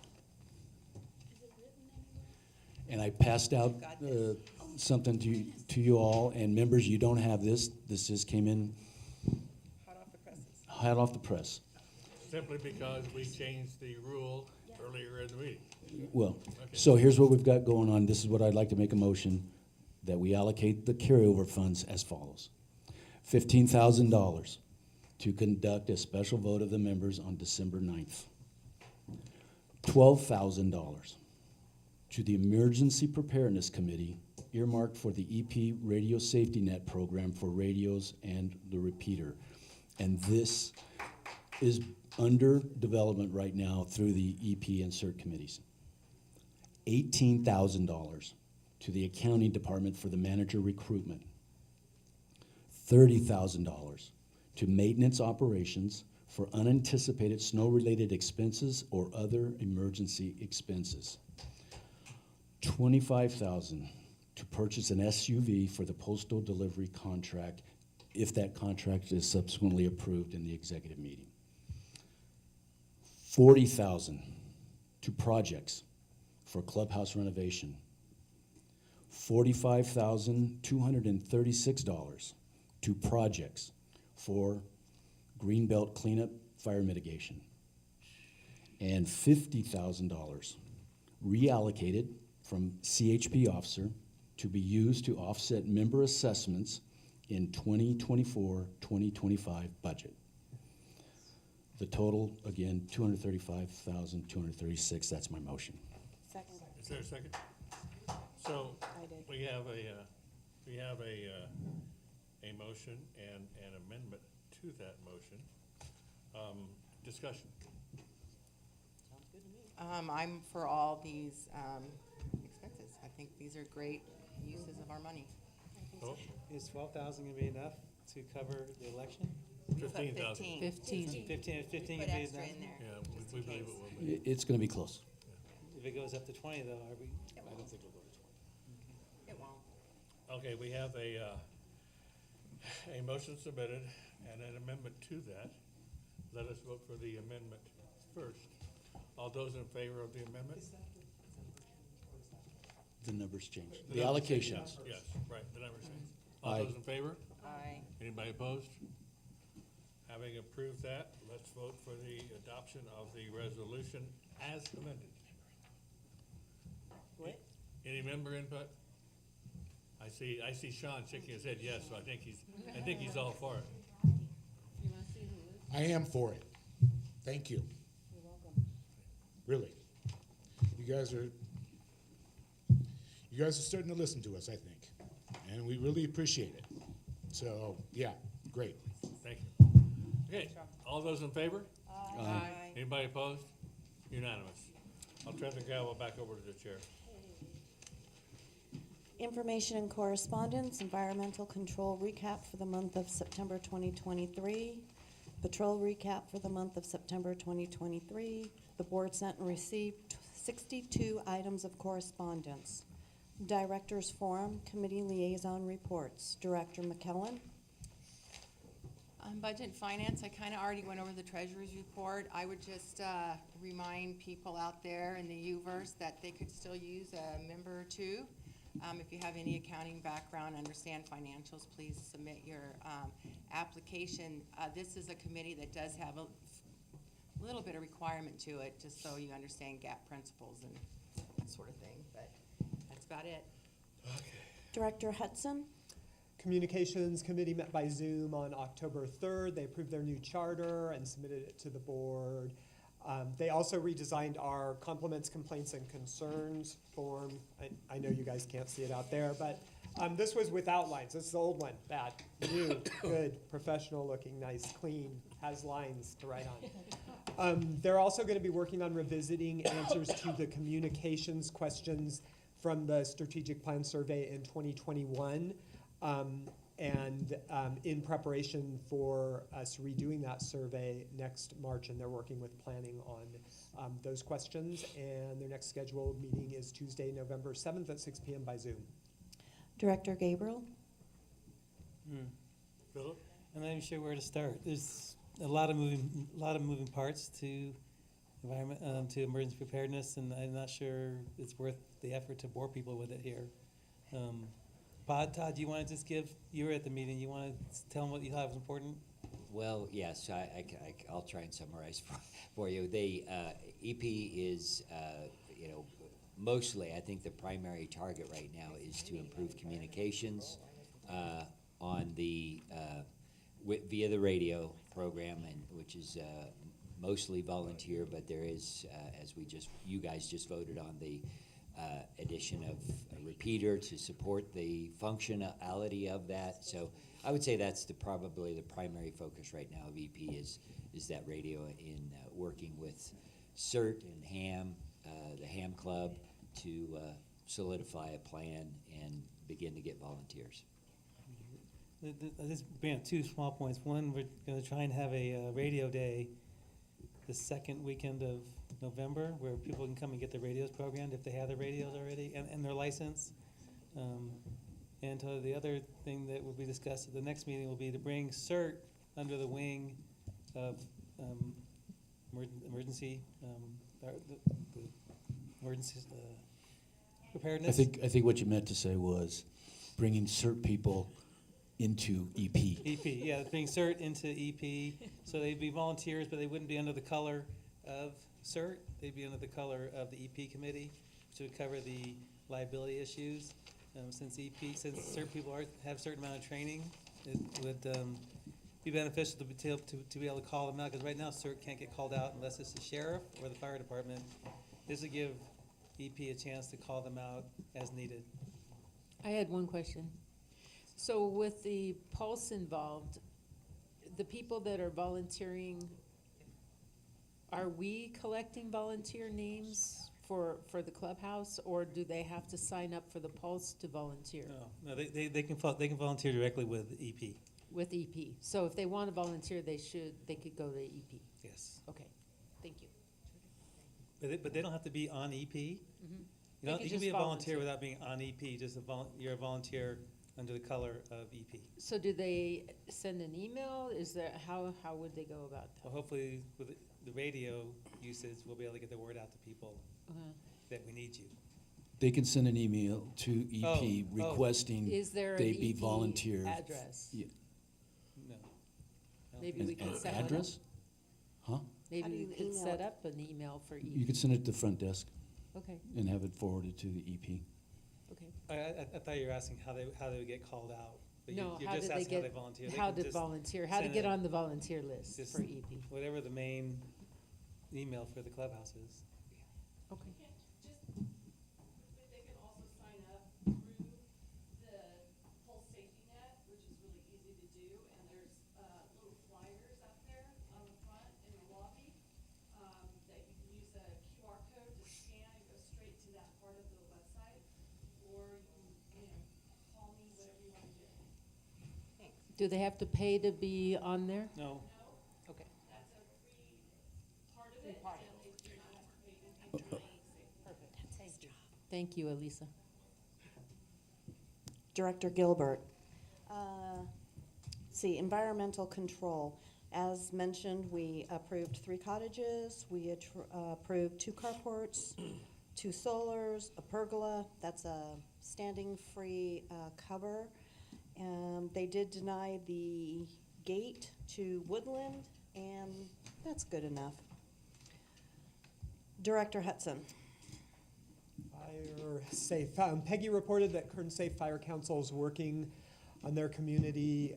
And I passed out something to you all, and members, you don't have this. This just came in hot off the press. Simply because we changed the rule earlier in the meeting. Well, Okay. so here's what we've got going on. This is what I'd like to make a motion, that we allocate the carryover funds as follows. $15,000 to conduct a special vote of the members on December 9th. $12,000 to the Emergency Preparedness Committee, earmarked for the EP Radio Safety Net program for radios and the repeater. And this is under development right now through the EP and CERT committees. $18,000 to the accounting department for the manager recruitment. $30,000 to maintenance operations for unanticipated snow-related expenses or other emergency expenses. $25,000 to purchase an SUV for the postal delivery contract if that contract is subsequently approved in the executive meeting. $40,000 to projects for clubhouse renovation. $45,236 to projects for greenbelt cleanup, fire mitigation. And $50,000 reallocated from CHP officer to be used to offset member assessments in 2024-2025 budget. The total, again, $235,236. That's my motion. Second. Is there a second? So, I did. we have a motion and an amendment to that motion. Discussion. I'm for all these expenses. I think these are great uses of our money. Oh, Is 12,000 gonna be enough to cover the election? We put 15,000. 15. 15 Put gonna be extra enough? in there. Yeah, just we in believe case. it will be. It's gonna be close. If it goes up to 20 though, are we? It won't. It won't. Okay, we have a motion submitted and an amendment to that. Let us vote for the amendment first. All those in favor of the amendment? The numbers change. The The numbers change, allocations. Yes, right, the numbers change. All Aye. those in favor? Aye. Anybody opposed? Having approved that, let's vote for the adoption of the resolution as amended. What? Any member input? I see Sean shaking his head yes, so I think he's all for it. I am for it. Thank you. You're welcome. Really. You guys are starting to listen to us, I think, and we really appreciate it. So, yeah, great. Thank you. Okay, all those in favor? Aye. Anybody opposed? Unanimous. I'll turn the gavel back over to the chair. Information and correspondence, environmental control recap for the month of September 2023. Patrol recap for the month of September 2023. The board sent and received 62 items of correspondence. Directors Forum, Committee Liaison Reports. Director McKellen. Budget and finance, I kind of already went over the treasurer's report. I would just remind people out there in the U-verse that they could still use a member or two. If you have any accounting background, understand financials, please submit your application. This is a committee that does have a little bit of requirement to it, just so you understand GAAP principles and that sort of thing, but that's about it. Director Hudson. Communications Committee met by Zoom on October 3rd. They approved their new charter and submitted it to the board. They also redesigned our compliments, complaints, and concerns form. I know you guys can't see it out there, but this was with outlines. This is the old one, bad, new, good, professional looking, nice, clean, has lines to write on. They're also going to be working on revisiting answers to the communications questions from the strategic plan survey in 2021. In preparation for us redoing that survey next March, and they're working with planning on those questions. And their next scheduled meeting is Tuesday, November 7th at 6 p.m. by Zoom. Director Gabriel. Philip? I'm not even sure where to start. There's a lot of moving parts to environment, to emergency preparedness, and I'm not sure it's worth the effort to bore people with it here. Todd, do you want to just you were at the meeting, you want to tell them what you thought was important? Well, yes, I'll try and summarize for you. The EP is, mostly, I think the primary target right now is to improve communications on the via the radio program, and which is mostly volunteer, but there is, as you guys just voted on, the addition of a repeater to support the functionality of that. So I would say that's probably the primary focus right now of EP is that radio in working with CERT and HAM, the HAM Club, to solidify a plan and begin to get volunteers. I'll just bring up two small points. One, we're going to try and have a radio day the second weekend of November, where people can come and get their radios programmed if they have their radios already and their license. And the other thing that will be discussed at the next meeting will be to bring CERT under the wing of emergency, the emergency preparedness. I think what you meant to say was bringing CERT people into EP. EP, yeah, bring CERT into EP, so they'd be volunteers, but they wouldn't be under the color of CERT. They'd be under the color of the EP committee, which would cover the liability issues. Since CERT people have a certain amount of training, it would be beneficial to be able to call them out, because right now CERT can't get called out unless it's the sheriff or the fire department. This would give EP a chance to call them out as needed. I had one question. So with the Pulse involved, the people that are volunteering, are we collecting volunteer names for the clubhouse, or do they have to sign up for the Pulse to volunteer? No, they can volunteer directly with EP. With EP. So if they want to volunteer, they could go to EP. Yes. Okay, thank you. But they don't have to be on EP. Mhm. You know, They you can can be a just volunteer volunteer. without being on EP, just you're a volunteer under the color of EP. So do they send an email? Is there, how would they go about that? Well, hopefully with the radio usage, we'll be able to get the word out to people that we need you. They can send an email to EP Oh. requesting Is there they an be EP volunteer. address? Yeah. No. Maybe we could set one up. Address? Huh? Maybe How do we you could email set it? up an email for EP. You could send it to the front desk Okay, and have it forwarded to the E EP. okay. I thought you were asking how they would get called out. But No, you're how just did they asking how they get, volunteer. They how can to just volunteer, how to send get a- on the volunteer list just for EP. Whatever the main email for the clubhouse is. Okay. They can also sign up through the Pulse Safety Net, which is really easy to do, and there's little flyers out there on the front in the lobby that you can use a QR code to scan and go straight to that part of the website, or you can, call me, whatever you want to do. Do they have to pay to be on there? No. Okay. That's a free part of it, and they do not have to pay anything. Perfect. Thank you, Elisa. Director Gilbert. See, environmental control. As mentioned, we approved 3 cottages, we approved 2 carports, 2 solars, a pergola, that's a standing free cover. They did deny the gate to Woodland, and that's good enough. Director Hudson. Fire Safe. Peggy reported that Kern Safe Fire Council is working on their community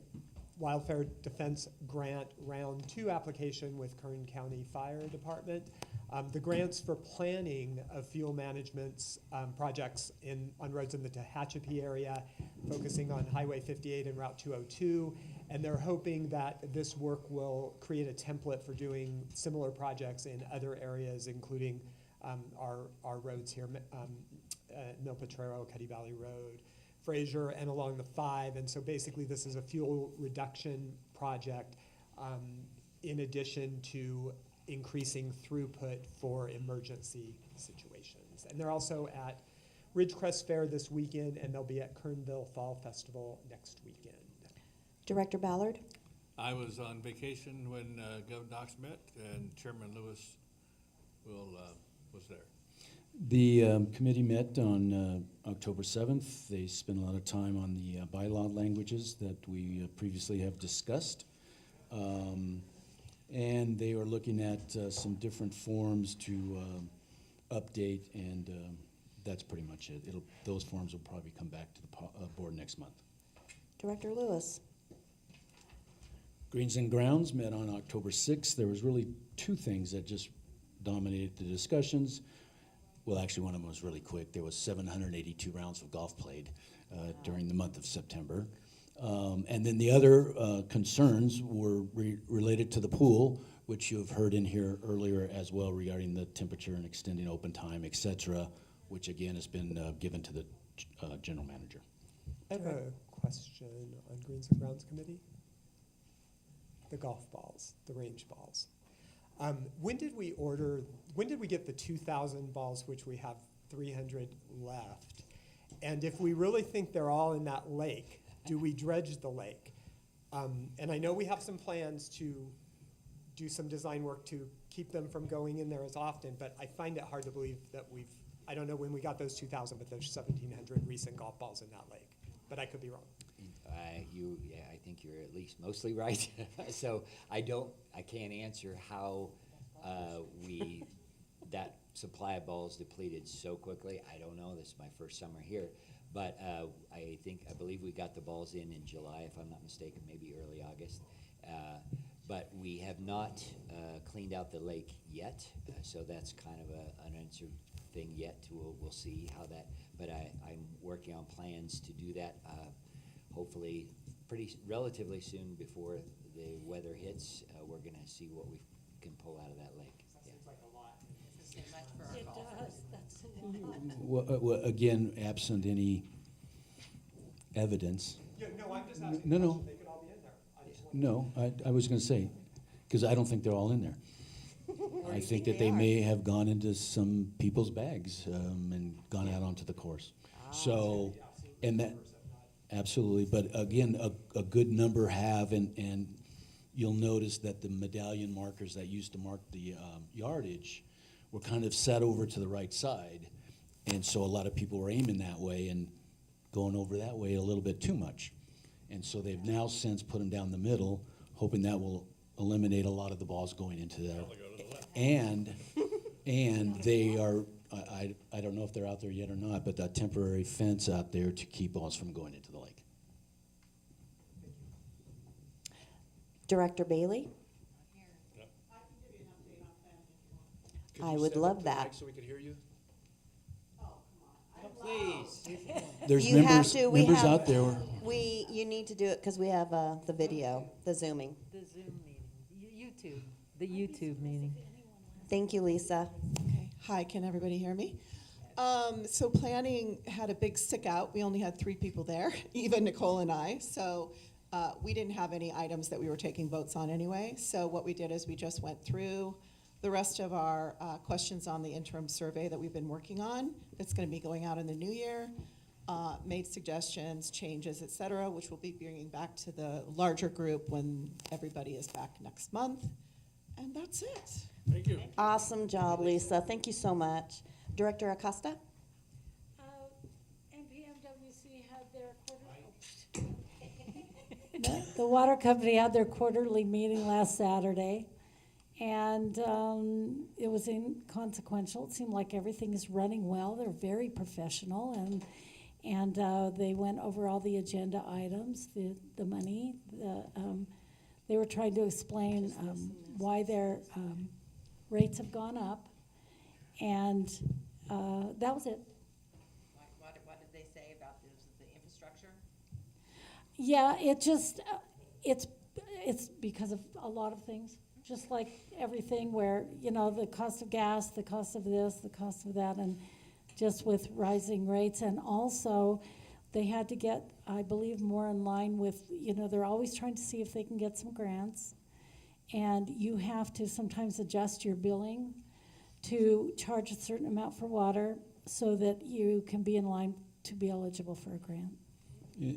wildfire defense grant round 2 application with Kern County Fire Department. The grants for planning of fuel management projects on roads in the Tehachapi area, focusing on Highway 58 and Route 202, and they're hoping that this work will create a template for doing similar projects in other areas, including our roads here, Mil Potrero, Cuddy Valley Road, Fraser, and along the 5. And so basically this is a fuel reduction project in addition to increasing throughput for emergency situations. And they're also at Ridgecrest Fair this weekend, and they'll be at Kernville Fall Festival next weekend. Director Ballard. I was on vacation when Gov. Knox met, and Chairman Lewis was there. The committee met on October 7th. They spent a lot of time on the bylaw languages that we previously have discussed. And they are looking at some different forms to update, and that's pretty much it. Those forms will probably come back to the board next month. Director Lewis. Greens and Grounds met on October 6th. There was really 2 things that just dominated the discussions. Well, actually, one of them was really quick. There was 782 rounds of golf played during the month of September. And then the other concerns were related to the pool, which you have heard in here earlier as well regarding the temperature and extending open time, et cetera, which again has been given to the general manager. I have a question on Greens and Grounds Committee. The golf balls, the range balls. When did we get the 2,000 balls, which we have 300 left? And if we really think they're all in that lake, do we dredge the lake? And I know we have some plans to do some design work to keep them from going in there as often, but I find it hard to believe that I don't know when we got those 2,000, but there's 1,700 recent golf balls in that lake. But I could be wrong. I think you're at least mostly right. So I can't answer how that supply of balls depleted so quickly. I don't know. This is my first summer here. But I believe we got the balls in July, if I'm not mistaken, maybe early August. But we have not cleaned out the lake yet, so that's kind of an unanswered thing yet. We'll see how that, but I'm working on plans to do that, hopefully relatively soon before the weather hits. We're gonna see what we can pull out of that lake. It does, that's a lot. Well, again, absent any evidence. Yeah, no, I'm just asking No, a no. question. They could all be in there. I just want No, I was gonna say, because I don't think they're all in there. I think that they may have gone into some people's bags and gone out onto the course. So, and that, absolutely, but again, a good number have, and you'll notice that the medallion markers that used to mark the yardage were kind of set over to the right side. And so a lot of people were aiming that way and going over that way a little bit too much. And so they've now since put them down the middle, hoping that will eliminate a lot of the balls going into there. And they are, I don't know if they're out there yet or not, but that temporary fence out there to keep balls from going into the lake. Director Bailey? I would love that. So we could hear you? Please. There's You have members, to, we members have- out there. You need to do it because we have the video, the Zooming. The Zoom meeting, the YouTube meeting. Thank you, Lisa. Okay. Hi, can everybody hear me? So planning had a big stick out. We only had 3 people there, even Nicole and I. So we didn't have any items that we were taking votes on anyway. So what we did is we just went through the rest of our questions on the interim survey that we've been working on. It's going to be going out in the new year. Made suggestions, changes, et cetera, which we'll be bringing back to the larger group when everybody is back next month. And that's it. Thank you. Awesome job, Lisa. Thank you so much. Director Acosta? NPMWC had their the water company had their quarterly meeting last Saturday, and it was inconsequential. It seemed like everything is running well. They're very professional, and they went over all the agenda items, the money. They were trying to explain why their rates have gone up, and that was it. What did they say about the infrastructure? Yeah, it's because of a lot of things, just like everything where, the cost of gas, the cost of this, the cost of that, and just with rising rates. And also, they had to get, I believe, more in line with, they're always trying to see if they can get some grants. And you have to sometimes adjust your billing to charge a certain amount for water so that you can be in line to be eligible for a grant.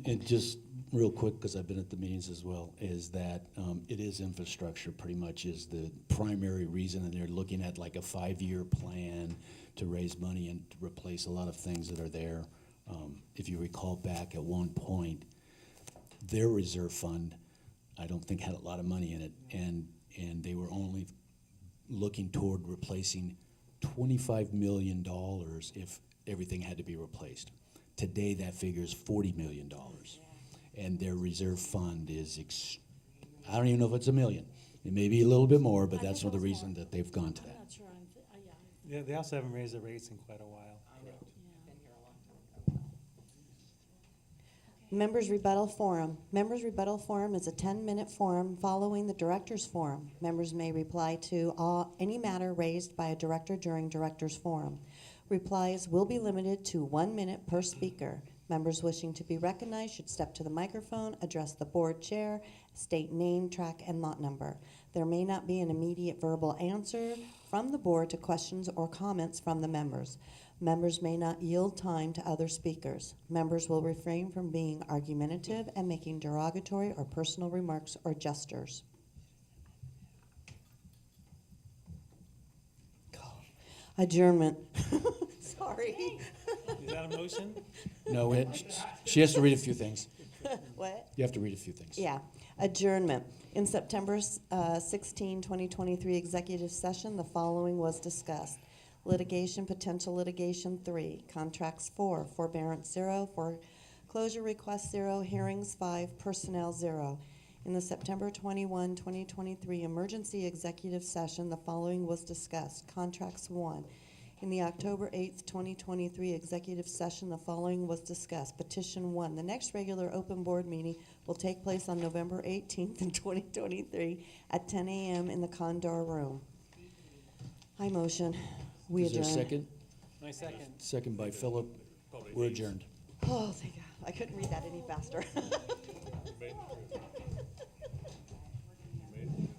And just real quick, because I've been at the meetings as well, is that it is infrastructure pretty much is the primary reason, and they're looking at like a 5-year plan to raise money and to replace a lot of things that are there. If you recall back at one point, their reserve fund, I don't think had a lot of money in it, and they were only looking toward replacing $25 million if everything had to be replaced. Today, that figure is $40 million. And their reserve fund is, I don't even know if it's $1 million. It may be a little bit more, but that's for the reason that they've gone to that. I'm not sure, Yeah, they also haven't raised the rates in quite a while. Members Rebuttal Forum. Members Rebuttal Forum is a 10-minute forum following the Director's Forum. Members may reply to any matter raised by a director during Director's Forum. Replies will be limited to 1 minute per speaker. Members wishing to be recognized should step to the microphone, address the board chair, state name, track, and lot number. There may not be an immediate verbal answer from the board to questions or comments from the members. Members may not yield time to other speakers. Members will refrain from being argumentative and making derogatory or personal remarks or gestures. Adjournment. Sorry. Is that a motion? No, she has to read a few things. What? You have to read a few things. Yeah. Adjournment. In September 16, 2023 executive session, the following was discussed. Litigation, potential litigation 3, contracts 4, forbearance 0, foreclosure request 0, hearings 5, personnel 0. In the September 21, 2023 emergency executive session, the following was discussed. Contracts 1. In the October 8th, 2023 executive session, the following was discussed. Petition 1. The next regular open board meeting will take place on November 18th in 2023 at 10 a.m. in the Condor Room. I motion. We Is there adjourn. a second? My second. Second by Philip. We're adjourned. Oh, thank God. I couldn't read that any faster. Made it through.